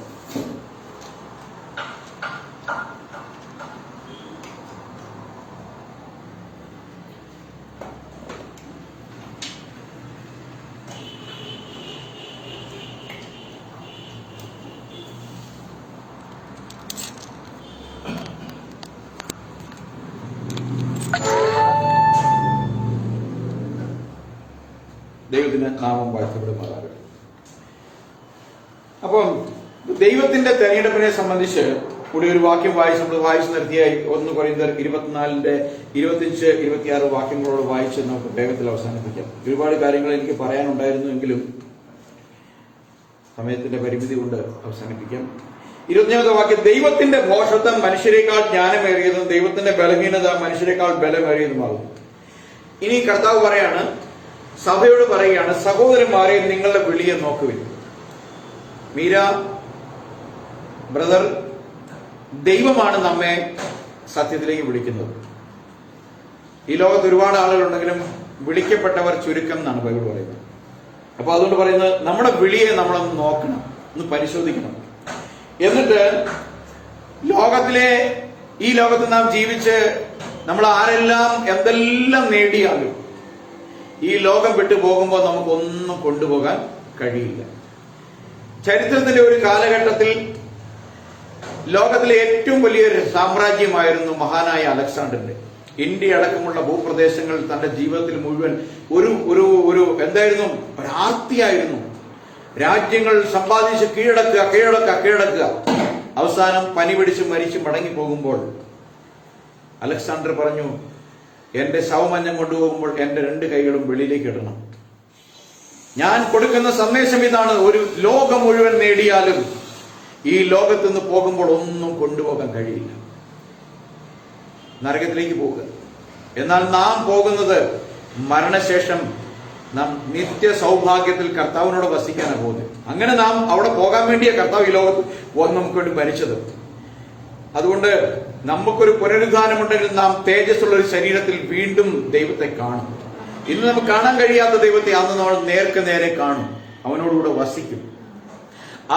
ദൈവത്തിന് നാമം വാഴ്ത്തപ്പെടുമാറാകട്ടെ. അപ്പം ദൈവത്തിന്റെ തെരഞ്ഞെടുപ്പിനെ സംബന്ധിച്ച് കൂടി ഒരു വാക്യം നമ്മൾ വായിച്ചു നിർത്തിയായി 1 കൊരിന്ത്യർ 24 25 26 വാക്യങ്ങളോട് വായിച്ച് നമുക്ക് വേഗത്തിൽ അവസാനിപ്പിക്കാം. ഒരുപാട് കാര്യങ്ങൾ എനിക്ക് പറയാനുണ്ടായിരുന്നു, എങ്കിലും സമയത്തിന്റെ പരിമിതി കൊണ്ട് അവസാനിപ്പിക്കാം. 25 വാക്യം, ദൈവത്തിന്റെ ഭോഷത്വം മനുഷ്യരെക്കാൾ ജ്ഞാനമേറിയതും ദൈവത്തിന്റെ ബലഹീനത മനുഷ്യരെക്കാൾ ബലമേറിയതുമാകും. ഇനി കർത്താവ് പറയാണ്, സഭയോട് പറയുകയാണ്, സഹോദരന്മാരെ നിങ്ങളുടെ വിളിയെ നോക്കുവിൻ. മീര ബ്രദർ, ദൈവമാണ് നമ്മെ സത്യത്തിലേക്ക് വിളിക്കുന്നത്. ഈ ലോകത്ത് ഒരുപാട് ആളുകളുണ്ടെങ്കിലും വിളിക്കപ്പെട്ടവർ ചുരുക്കം എന്നാണ് ബൈബിൾ പറയുന്നത്. അപ്പൊ അതുകൊണ്ട് പറയുന്നത്, നമ്മുടെ വിളിയെ നമ്മളൊന്ന് നോക്കണം, ഒന്ന് പരിശോധിക്കണം. എന്നിട്ട് ഈ ലോകത്ത് നാം ജീവിച്ച് നമ്മൾ ആരെല്ലാം എന്തെല്ലാം നേടിയാലും ഈ ലോകം വിട്ടു പോകുമ്പോൾ നമുക്കൊന്നും കൊണ്ടുപോകാൻ കഴിയില്ല. ചരിത്രത്തിന്റെ ഒരു കാലഘട്ടത്തിൽ ലോകത്തിലെ ഏറ്റവും വലിയൊരു സാമ്രാജ്യമായിരുന്നു മഹാനായ അലക്സാണ്ടറിന്റെ. ഇന്ത്യ അടക്കമുള്ള ഭൂപ്രദേശങ്ങൾ തന്റെ ജീവിതത്തിൽ മുഴുവൻ ഒരു എന്തായിരുന്നു, ഒരാർത്തിയായിരുന്നു. രാജ്യങ്ങൾ സമ്പാദിച്ച് കീഴടക്കുക. അവസാനം പനി പിടിച്ച് മരിച്ച് മടങ്ങി പോകുമ്പോൾ അലക്സാണ്ടർ പറഞ്ഞു, എന്റെ ശവമഞ്ഞം കൊണ്ടുപോകുമ്പോൾ എന്റെ 2 കൈകളും വെളിയിലേക്ക് ഇടണം. ഞാൻ കൊടുക്കുന്ന സന്ദേശം ഇതാണ്, ഒരു ലോകം മുഴുവൻ നേടിയാലും ഈ ലോകത്ത് നിന്ന് പോകുമ്പോൾ ഒന്നും കൊണ്ടുപോകാൻ കഴിയില്ല, നരകത്തിലേക്ക് പോകുക. എന്നാൽ നാം പോകുന്നത് മരണശേഷം നാം നിത്യ സൗഭാഗ്യത്തിൽ കർത്താവിനോട് വസിക്കാനാണ് പോകുന്നത്. അങ്ങനെ നാം അവിടെ പോകാൻ വേണ്ടിയ കർത്താവ് ഈ ലോകത്ത് നമുക്ക് വേണ്ടി മരിച്ചത്. അതുകൊണ്ട് നമുക്കൊരു പുനരുദ്ധാനമുണ്ടെങ്കിൽ നാം തേജസ്സുള്ള ഒരു ശരീരത്തിൽ വീണ്ടും ദൈവത്തെ കാണും. ഇന്ന് നമുക്ക് കാണാൻ കഴിയാത്ത ദൈവത്തെ അന്ന് നമ്മൾ നേർക്ക് നേരെ കാണും, അവനോടുകൂടെ വസിക്കും.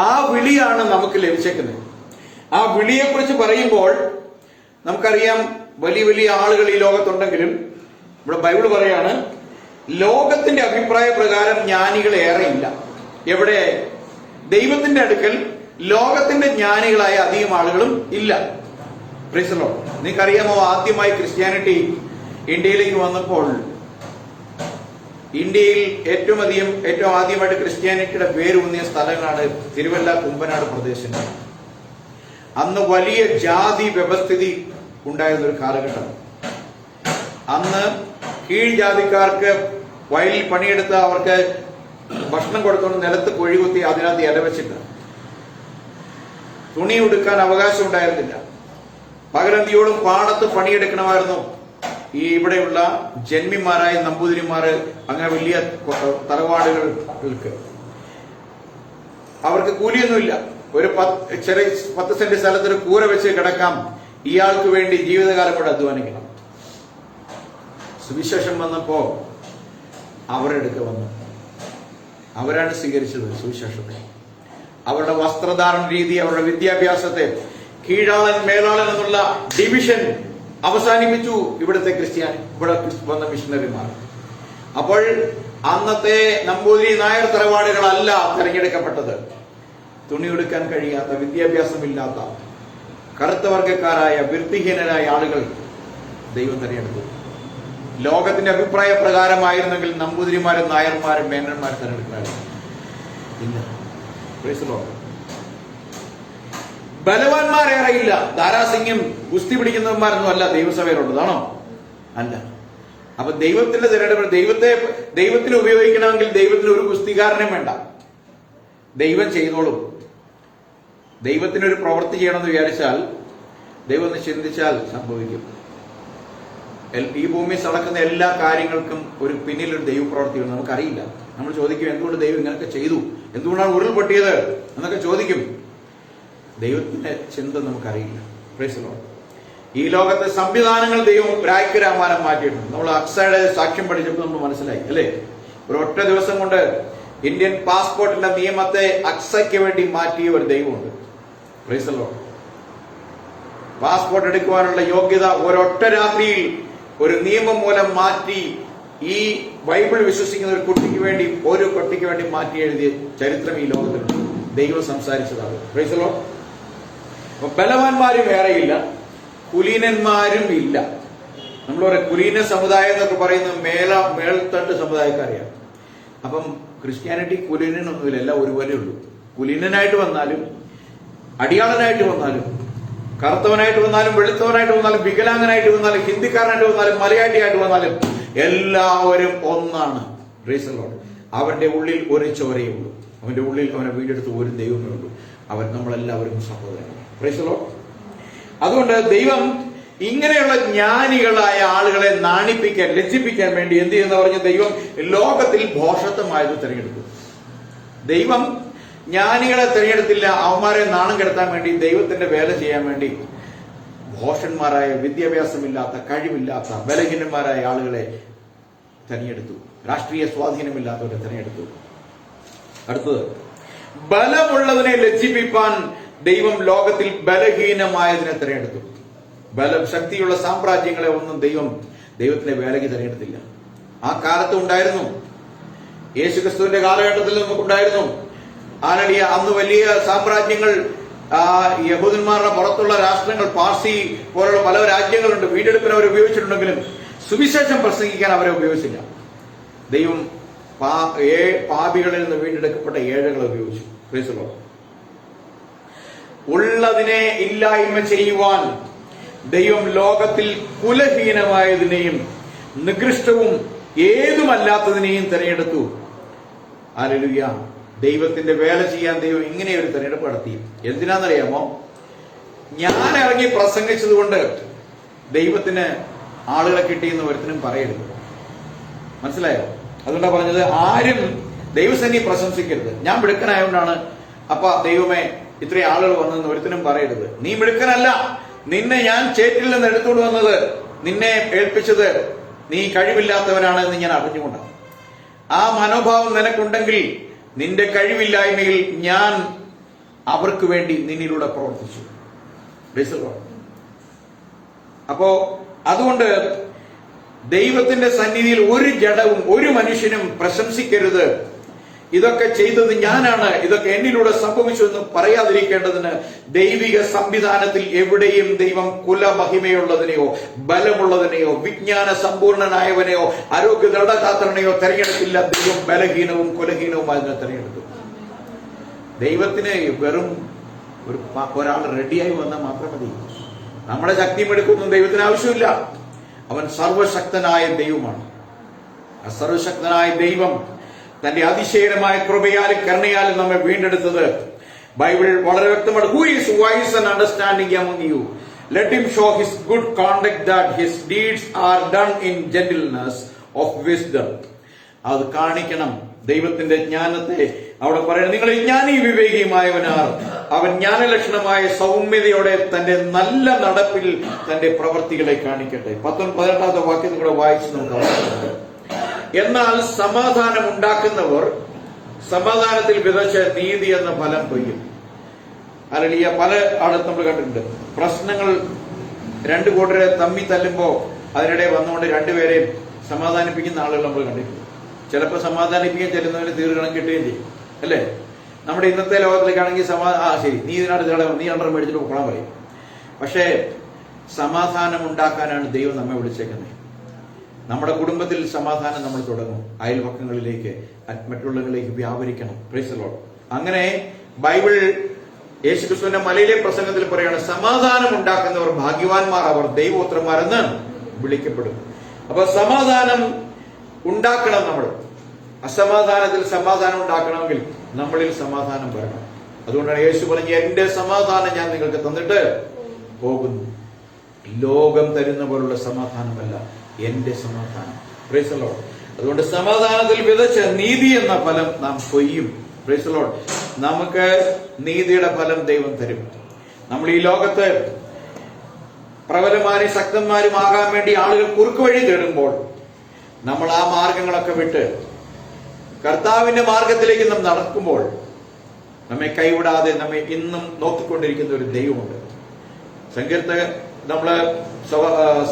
ആ വിളിയാണ് നമുക്ക് ലഭിച്ചേക്കുന്നത്. ആ വിളിയെക്കുറിച്ച് പറയുമ്പോൾ നമുക്കറിയാം, വലിയ വലിയ ആളുകൾ ഈ ലോകത്തുണ്ടെങ്കിലും ഇവിടെ ബൈബിൾ പറയാണ്, ലോകത്തിന്റെ അഭിപ്രായ പ്രകാരം ജ്ഞാനികൾ ഏറെയില്ല. എവിടെ? ദൈവത്തിന്റെ അടുക്കൽ ലോകത്തിന്റെ ജ്ഞാനികളായ അധികം ആളുകളും ഇല്ല. Praise the Lord. നിങ്ങൾക്കറിയാമോ, ആദ്യമായി ക്രിസ്ത്യാനിറ്റി ഇന്ത്യയിലേക്ക് വന്നപ്പോൾ ഇന്ത്യയിൽ ഏറ്റവും ആദ്യമായിട്ട് ക്രിസ്ത്യാനിറ്റിയുടെ പേരൂന്നിയ സ്ഥലങ്ങളാണ് തിരുവല്ല, കുമ്പനാട് പ്രദേശങ്ങൾ. അന്ന് വലിയ ജാതി വ്യവസ്ഥിതി ഉണ്ടായിരുന്ന ഒരു കാലഘട്ടം. അന്ന് കീഴ്ജാതിക്കാർക്ക് വയലിൽ പണിയെടുത്ത് അവർക്ക് ഭക്ഷണം കൊടുത്തുകൊണ്ട് നിലത്ത് കുഴികുത്തി അതിനകത്ത് ഇലവെച്ചിട്ട് തുണി ഉടുക്കാൻ അവകാശം ഉണ്ടായിരുന്നില്ല. പകലന്തിയോടും പാടത്ത് പണിയെടുക്കണമായിരുന്നു ഈ ഇവിടെയുള്ള ജന്മിമാരായ നമ്പൂതിരിമാര്. അങ്ങനെ വലിയ തറവാടുകൾക്ക് അവർക്ക് കൂലിയൊന്നുമില്ല. ഒരു 10 സെന്റ് സ്ഥലത്തൊരു കൂര വെച്ച് കിടക്കാം. ഇയാൾക്ക് വേണ്ടി ജീവിതകാലം കൂടെ അധ്വാനിക്കണം. സുവിശേഷം വന്നപ്പോ അവരുടെ അടുക്ക വന്നു. അവരാണ് സ്വീകരിച്ചത് സുവിശേഷത്തെ. അവരുടെ വസ്ത്രധാരണ രീതി, അവരുടെ വിദ്യാഭ്യാസത്തെ, കീഴാളൻ മേലാളൻ എന്നുള്ള ഡിവിഷൻ അവസാനിപ്പിച്ചു ഇവിടുത്തെ ഇവിടെ വന്ന മിഷണറിമാർ. അപ്പോൾ അന്നത്തെ നമ്പൂതിരി നായർ തറവാടുകളല്ല തെരഞ്ഞെടുക്കപ്പെട്ടത്. തുണിയെടുക്കാൻ കഴിയാത്ത, വിദ്യാഭ്യാസമില്ലാത്ത, കറുത്ത വർഗക്കാരായ, വൃത്തിഹീനരായ ആളുകൾ ദൈവം തെരഞ്ഞെടുത്തു. ലോകത്തിന്റെ അഭിപ്രായ പ്രകാരമായിരുന്നെങ്കിൽ നമ്പൂതിരിമാരും നായർമാരും മേനന്മാരും തെരഞ്ഞെടുക്കാറില്ല. ഇല്ല. Praise the Lord. ബലവാന്മാരേറെയില്ല. ധാരാസിംഗും ഗുസ്തി പിടിക്കുന്നവന്മാരൊന്നും അല്ല ദൈവസഭയിലുള്ളതാണോ? അല്ല. അപ്പൊ ദൈവത്തിന്റെ തിരഞ്ഞെടുപ്പ്, ദൈവത്തിന് ഉപയോഗിക്കണമെങ്കിൽ ദൈവത്തിന് ഒരു ഗുസ്തികാരനും വേണ്ട. ദൈവം ചെയ്തോളും. ദൈവത്തിനൊരു പ്രവൃത്തി ചെയ്യണമെന്ന് വിചാരിച്ചാൽ, ദൈവം ഒന്ന് ചിന്തിച്ചാൽ സംഭവിക്കും. ഈ ഭൂമി നടക്കുന്ന എല്ലാ കാര്യങ്ങൾക്കും പിന്നിലൊരു ദൈവപ്രവൃത്തിയുണ്ട്. നമുക്കറിയില്ല. നമ്മൾ ചോദിക്കും, എന്തുകൊണ്ട് ദൈവം ഇങ്ങനെയൊക്കെ ചെയ്തു, എന്തുകൊണ്ടാണ് ഉരുൾപൊട്ടിയത് എന്നൊക്കെ ചോദിക്കും. ദൈവത്തിന്റെ ചിന്ത നമുക്കറിയില്ല. Price the Lord. ഈ ലോകത്തെ സംവിധാനങ്ങൾ ദൈവം രായ്ക്കരാമാനം മാറ്റിയിട്ടുണ്ട്. നമ്മൾ അക്സയുടെ സാക്ഷ്യം പഠിച്ചപ്പോൾ നമ്മൾ മനസ്സിലായി, അല്ലേ? ഒരൊറ്റ ദിവസം കൊണ്ട് ഇന്ത്യൻ പാസ്പോർട്ടിന്റെ നിയമത്തെ അക്സയ്ക്ക് വേണ്ടി മാറ്റിയ ഒരു ദൈവമുണ്ട്. Price the Lord. പാസ്പോർട്ട് എടുക്കുവാനുള്ള യോഗ്യത ഒരൊറ്റ രാത്രിയിൽ ഒരു നിയമം മൂലം മാറ്റി ഈ ബൈബിൾ വിശ്വസിക്കുന്ന ഒരു കുട്ടിക്ക് വേണ്ടി മാറ്റി എഴുതിയ ചരിത്രം ഈ ലോകത്തിലുണ്ട്. ദൈവം സംസാരിച്ചതാണ്. Price the Lord. അപ്പൊ ബലവാന്മാരും ഏറെയില്ല, കുലീനന്മാരും ഇല്ല. നമ്മൾ പറയാം കുലീന സമുദായം എന്നൊക്കെ പറയുന്നത് മേൽത്തട്ട് സമുദായക്കാരെയാണ്. അപ്പം ക്രിസ്ത്യാനിറ്റി കുലീനൊന്നുമില്ല, എല്ലാം ഒരുപോലെ ഉള്ളൂ. കുലീനനായിട്ട് വന്നാലും അടിയാളനായിട്ട് വന്നാലും കറുത്തവനായിട്ട് വന്നാലും, വെളുത്തവനായിട്ട് വന്നാലും, വികലാംഗനായിട്ട് വന്നാലും, ഹിന്ദിക്കാരനായിട്ട് വന്നാലും, മലയാളിയായിട്ട് വന്നാലും എല്ലാവരും ഒന്നാണ്. Price the Lord. അവന്റെ ഉള്ളിൽ ഒരു ചോരയേ ഉള്ളൂ. അവന്റെ ഉള്ളിൽ അവനെ വീണ്ടെടുത്ത് ഒരു ദൈവമേ ഉള്ളൂ. നമ്മളെല്ലാവരും സഹോദരങ്ങൾ. Price the Lord. അതുകൊണ്ട് ദൈവം ഇങ്ങനെയുള്ള ജ്ഞാനികളായ ആളുകളെ നാണിപ്പിക്കാൻ, ലജ്ജിപ്പിക്കാൻ വേണ്ടി എന്ത് ചെയ്യുന്ന പറഞ്ഞ ദൈവം ലോകത്തിൽ ഭോഷത്വമായത് തിരഞ്ഞെടുത്തു. ദൈവം ജ്ഞാനികളെ തിരഞ്ഞെടുത്തില്ല. അവന്മാരെ നാണം കെടുത്താൻ വേണ്ടി, ദൈവത്തിന്റെ വേല ചെയ്യാൻ വേണ്ടി ഭോഷന്മാരായ, വിദ്യാഭ്യാസമില്ലാത്ത, കഴിവില്ലാത്ത, ബലഹീനന്മാരായ ആളുകളെ തിരഞ്ഞെടുത്തു. രാഷ്ട്രീയ സ്വാധീനമില്ലാത്തവരെ തിരഞ്ഞെടുത്തു. അടുത്തത്, ബലമുള്ളതിനെ ലജ്ജിപ്പിക്കാൻ ദൈവം ലോകത്തിൽ ബലഹീനമായതിനെ തിരഞ്ഞെടുത്തു. ശക്തിയുള്ള സാമ്രാജ്യങ്ങളെ ഒന്നും ദൈവത്തിന്റെ വേലയ്ക്ക് തിരഞ്ഞെടുത്തില്ല. ആ കാലത്ത് ഉണ്ടായിരുന്നു. യേശുക്രിസ്തുവിന്റെ കാലഘട്ടത്തിൽ നമുക്കുണ്ടായിരുന്നു. അന്ന് വലിയ സാമ്രാജ്യങ്ങൾ, യഹൂദന്മാരുടെ പുറത്തുള്ള രാഷ്ട്രങ്ങൾ, പാർസി പോലുള്ള പല രാജ്യങ്ങളുണ്ട്. വീണ്ടെടുപ്പിന് അവർ ഉപയോഗിച്ചിട്ടുണ്ടെങ്കിലും സുവിശേഷം പ്രസംഗിക്കാൻ അവരെ ഉപയോഗിച്ചില്ല. ദൈവം പാപികളിൽ നിന്ന് വീണ്ടെടുക്കപ്പെട്ട ഏഴകളെ ഉപയോഗിച്ചു. Price the Lord. ഉള്ളതിനെ ഇല്ലായ്മ ചെയ്യുവാൻ ദൈവം ലോകത്തിൽ കുലഹീനമായതിനെയും നികൃഷ്ടവും ഏതുമല്ലാത്തതിനെയും തിരഞ്ഞെടുത്തു. ഹല്ലേലൂയ. ദൈവത്തിന്റെ വേല ചെയ്യാൻ ദൈവം ഇങ്ങനെ ഒരു തിരഞ്ഞെടുപ്പ് നടത്തി. എന്തിനാണെന്നറിയാമോ? ഞാൻ ഇറങ്ങി പ്രസംഗിച്ചത് കൊണ്ട് ദൈവത്തിന് ആളുകളെ കിട്ടിയെന്ന് ഒരുത്തനും പറയരുത്. മനസ്സിലായോ? അതുകൊണ്ടാണ് പറഞ്ഞത്, ആരും ദൈവസേനയെ പ്രശംസിക്കരുത്. ഞാൻ മിടുക്കനായതുകൊണ്ടാണ് അപ്പ ദൈവമേ ഇത്രയും ആളുകൾ വന്നെന്ന് ഒരുത്തനും പറയരുത്. നീ മിടുക്കനല്ല. നിന്നെ ഞാൻ ചേറ്റിൽ നിന്ന് എടുത്തുകൊണ്ട് വന്നത്, നിന്നെ ഏൽപ്പിച്ചത് നീ കഴിവില്ലാത്തവനാണ് എന്ന് ഞാൻ അറിഞ്ഞുകൊണ്ടാണ്. ആ മനോഭാവം നിനക്കുണ്ടെങ്കിൽ നിന്റെ കഴിവില്ലായ്മയിൽ ഞാൻ അവർക്ക് വേണ്ടി നിന്നിലൂടെ പ്രവർത്തിച്ചു. അപ്പോ അതുകൊണ്ട് ദൈവത്തിന്റെ സന്നിധിയിൽ ഒരു ജഡവും ഒരു മനുഷ്യനും പ്രശംസിക്കരുത്. ഇതൊക്കെ ചെയ്തത് ഞാനാണ്, ഇതൊക്കെ എന്നിലൂടെ സംഭവിച്ചു എന്ന് പറയാതിരിക്കേണ്ടതിന് ദൈവിക സംവിധാനത്തിൽ എവിടെയും ദൈവം കുലമഹിമയുള്ളതിനെയോ ബലമുള്ളതിനെയോ വിജ്ഞാന സമ്പൂർണനായവനെയോ ആരോഗ്യ ദൃഢഗാത്രനെയോ തെരഞ്ഞെടുത്തില്ല. ദൈവം ബലഹീനവും കുലഹീനവും അതിനെ തെരഞ്ഞെടുത്തു. ദൈവത്തിന് വെറും ഒരാൾ റെഡിയായി വന്നാൽ മാത്രം മതി. നമ്മുടെ ശക്തിയും എടുക്കൊന്നും ദൈവത്തിന് ആവശ്യമില്ല. അവൻ സർവശക്തനായ ദൈവമാണ്. ആ സർവശക്തനായ ദൈവം തന്റെ അതിശയകരമായ കൃപയാലും കരുണയാലും നമ്മെ വീണ്ടെടുത്തത് ബൈബിൾ വളരെ വ്യക്തമാണ്. Who is wise and understanding among you? Let him show his good conduct that his deeds are done in gentleness of wisdom. അത് കാണിക്കണം ദൈവത്തിന്റെ ജ്ഞാനത്തെ. അവിടെ പറയുന്നത്, നിങ്ങൾ ജ്ഞാനി വിവേകിയുമായവനാർ, അവൻ ജ്ഞാനലക്ഷണമായ സൗമ്യതയോടെ തന്റെ നല്ല നടപ്പിൽ തന്റെ പ്രവൃത്തികളെ കാണിക്കട്ടെ. 18ാമത്തെ വാക്യം നിങ്ങളെ വായിച്ച് നമുക്ക്. എന്നാൽ സമാധാനം ഉണ്ടാക്കുന്നവർ സമാധാനത്തിൽ വിതച്ച് നീതി എന്ന ഫലം കൊയ്യും. അല്ലെങ്കിൽ പല ആളും നമ്മൾ കണ്ടിട്ടുണ്ട്. പ്രശ്നങ്ങൾ രണ്ടു കൂട്ടരെ തമ്മി തല്ലുമ്പോ അതിനിടെ വന്നുകൊണ്ട് രണ്ടുപേരെയും സമാധാനിപ്പിക്കുന്ന ആളുകൾ നമ്മൾ കണ്ടിട്ടുണ്ട്. ചിലപ്പോൾ സമാധാനിപ്പിക്കാൻ ചെല്ലുന്നവന് തീർക്കണം കിട്ടുകയും ചെയ്യും, അല്ലേ? നമ്മുടെ ഇന്നത്തെ ലോകത്തിലേക്കാണെങ്കിൽ ശരി, നീ ഇതിനകത്ത് നീ രണ്ടര മേടിച്ചിട്ട് പോകണം പറയും. പക്ഷേ സമാധാനം ഉണ്ടാക്കാനാണ് ദൈവം നമ്മെ വിളിച്ചേക്കുന്നത്. നമ്മുടെ കുടുംബത്തിൽ സമാധാനം നമ്മൾ തുടങ്ങും. അയൽപക്കങ്ങളിലേക്ക്, മറ്റുള്ളവരിലേക്ക് വ്യാപരിക്കണം. Praise the Lord. അങ്ങനെ ബൈബിൾ യേശുക്രിസ്തുവിന്റെ മലയിലെ പ്രസംഗത്തിൽ പറയാണ്, സമാധാനം ഉണ്ടാക്കുന്നവർ ഭാഗ്യവാന്മാർ, അവർ ദൈവോത്രന്മാരെന്ന് വിളിക്കപ്പെടും. അപ്പൊ സമാധാനം ഉണ്ടാക്കണം. നമ്മൾ അസമാധാനത്തിൽ സമാധാനം ഉണ്ടാക്കണമെങ്കിൽ നമ്മളിൽ സമാധാനം വരണം. അതുകൊണ്ടാണ് യേശു പറഞ്ഞ, എന്റെ സമാധാനം ഞാൻ നിങ്ങൾക്ക് തന്നിട്ട് പോകുന്നു. ലോകം തരുന്ന പോലുള്ള സമാധാനമല്ല എന്റെ സമാധാനം. Praise the Lord. അതുകൊണ്ട് സമാധാനത്തിൽ വിതച്ച് നീതി എന്ന ഫലം നാം കൊയ്യും. Praise the Lord. നമുക്ക് നീതിയുടെ ഫലം ദൈവം തരും. നമ്മൾ ഈ ലോകത്ത് പ്രബലന്മാരും ശക്തന്മാരും ആകാൻ വേണ്ടി ആളുകൾ കുറുക്ക് വഴി തേടുമ്പോൾ നമ്മൾ ആ മാർഗങ്ങളൊക്കെ വിട്ട് കർത്താവിന്റെ മാർഗത്തിലേക്ക് നാം നടക്കുമ്പോൾ നമ്മെ കൈവിടാതെ നമ്മെ ഇന്നും നോക്കിക്കൊണ്ടിരിക്കുന്ന ഒരു ദൈവമുണ്ട്. നമ്മള്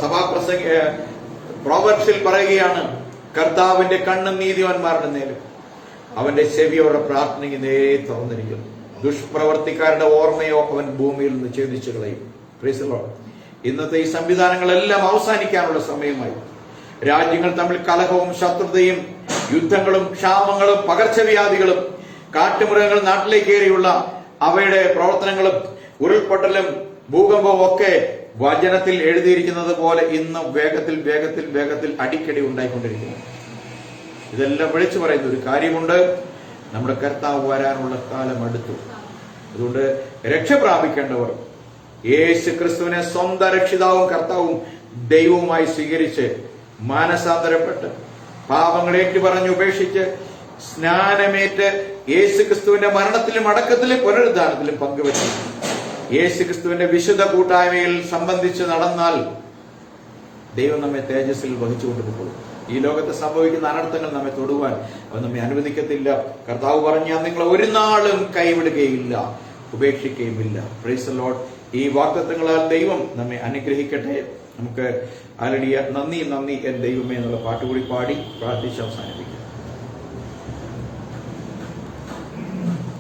സഭാപ്രസംഗ പ്രോവർബ്സിൽ പറയുകയാണ്, കർത്താവിന്റെ കണ്ണും നീതിമാന്മാരുടെ നേരം, അവന്റെ ചെവി അവരുടെ പ്രാർത്ഥനയ്ക്ക് നേരെ തുറന്നിരിക്കുന്നു. ദുഷ്പ്രവർത്തിക്കാരുടെ ഓർമ്മയോ അവൻ ഭൂമിയിൽ നിന്ന് ഛേദിച്ചു കളയും. Price the Lord. ഇന്നത്തെ ഈ സംവിധാനങ്ങളെല്ലാം അവസാനിക്കാനുള്ള സമയമായി. രാജ്യങ്ങൾ തമ്മിൽ കലഹവും ശത്രുതയും യുദ്ധങ്ങളും ക്ഷാമങ്ങളും പകർച്ചവ്യാധികളും കാട്ടുമൃഗങ്ങൾ നാട്ടിലേക്ക് കയറിയുള്ള അവയുടെ പ്രവർത്തനങ്ങളും ഉരുൾപൊട്ടലും ഭൂകമ്പവും ഒക്കെ വചനത്തിൽ എഴുതിയിരിക്കുന്നത് പോലെ ഇന്ന് വേഗത്തിൽ വേഗത്തിൽ വേഗത്തിൽ അടിക്കടി ഉണ്ടായിക്കൊണ്ടിരിക്കുന്നു. ഇതെല്ലാം വിളിച്ചു പറയുന്ന ഒരു കാര്യമുണ്ട്, നമ്മുടെ കർത്താവ് വരാനുള്ള കാലം അടുത്തു. അതുകൊണ്ട് രക്ഷ പ്രാപിക്കേണ്ടവർ യേശു ക്രിസ്തുവിനെ സ്വന്തം രക്ഷിതാവും കർത്താവും ദൈവവുമായി സ്വീകരിച്ച് മാനസാന്തരപ്പെട്ട് പാപങ്ങൾ ഏറ്റുപറഞ്ഞ് ഉപേക്ഷിച്ച് സ്നാനമേറ്റ് യേശു ക്രിസ്തുവിന്റെ മരണത്തിലും അടക്കത്തിലും പുനരുദ്ധാനത്തിലും പങ്കുവച്ചു യേശു ക്രിസ്തുവിന്റെ വിശുദ്ധ കൂട്ടായ്മയിൽ സംബന്ധിച്ച് നടന്നാൽ ദൈവം നമ്മെ തേജസ്സിൽ വഹിച്ചുകൊണ്ടുപോകും. ഈ ലോകത്ത് സംഭവിക്കുന്ന അനർത്ഥങ്ങൾ നമ്മെ തൊടുവാൻ അവൻ നമ്മെ അനുവദിക്കത്തില്ല. കർത്താവ് പറഞ്ഞാൽ നിങ്ങൾ ഒരു നാളും കൈവിടുകയില്ല, ഉപേക്ഷിക്കുകയുമില്ല. Price the Lord. ഈ വാഗ്ദത്തങ്ങളാൽ ദൈവം നമ്മെ അനുഗ്രഹിക്കട്ടെ. നമുക്ക് ഹല്ലേലൂയ, നന്ദി നന്ദി എൻ ദൈവമേ എന്നുള്ള പാട്ടുകൂടി പാടി പ്രാർത്ഥിച്ച് അവസാനിപ്പിക്കും.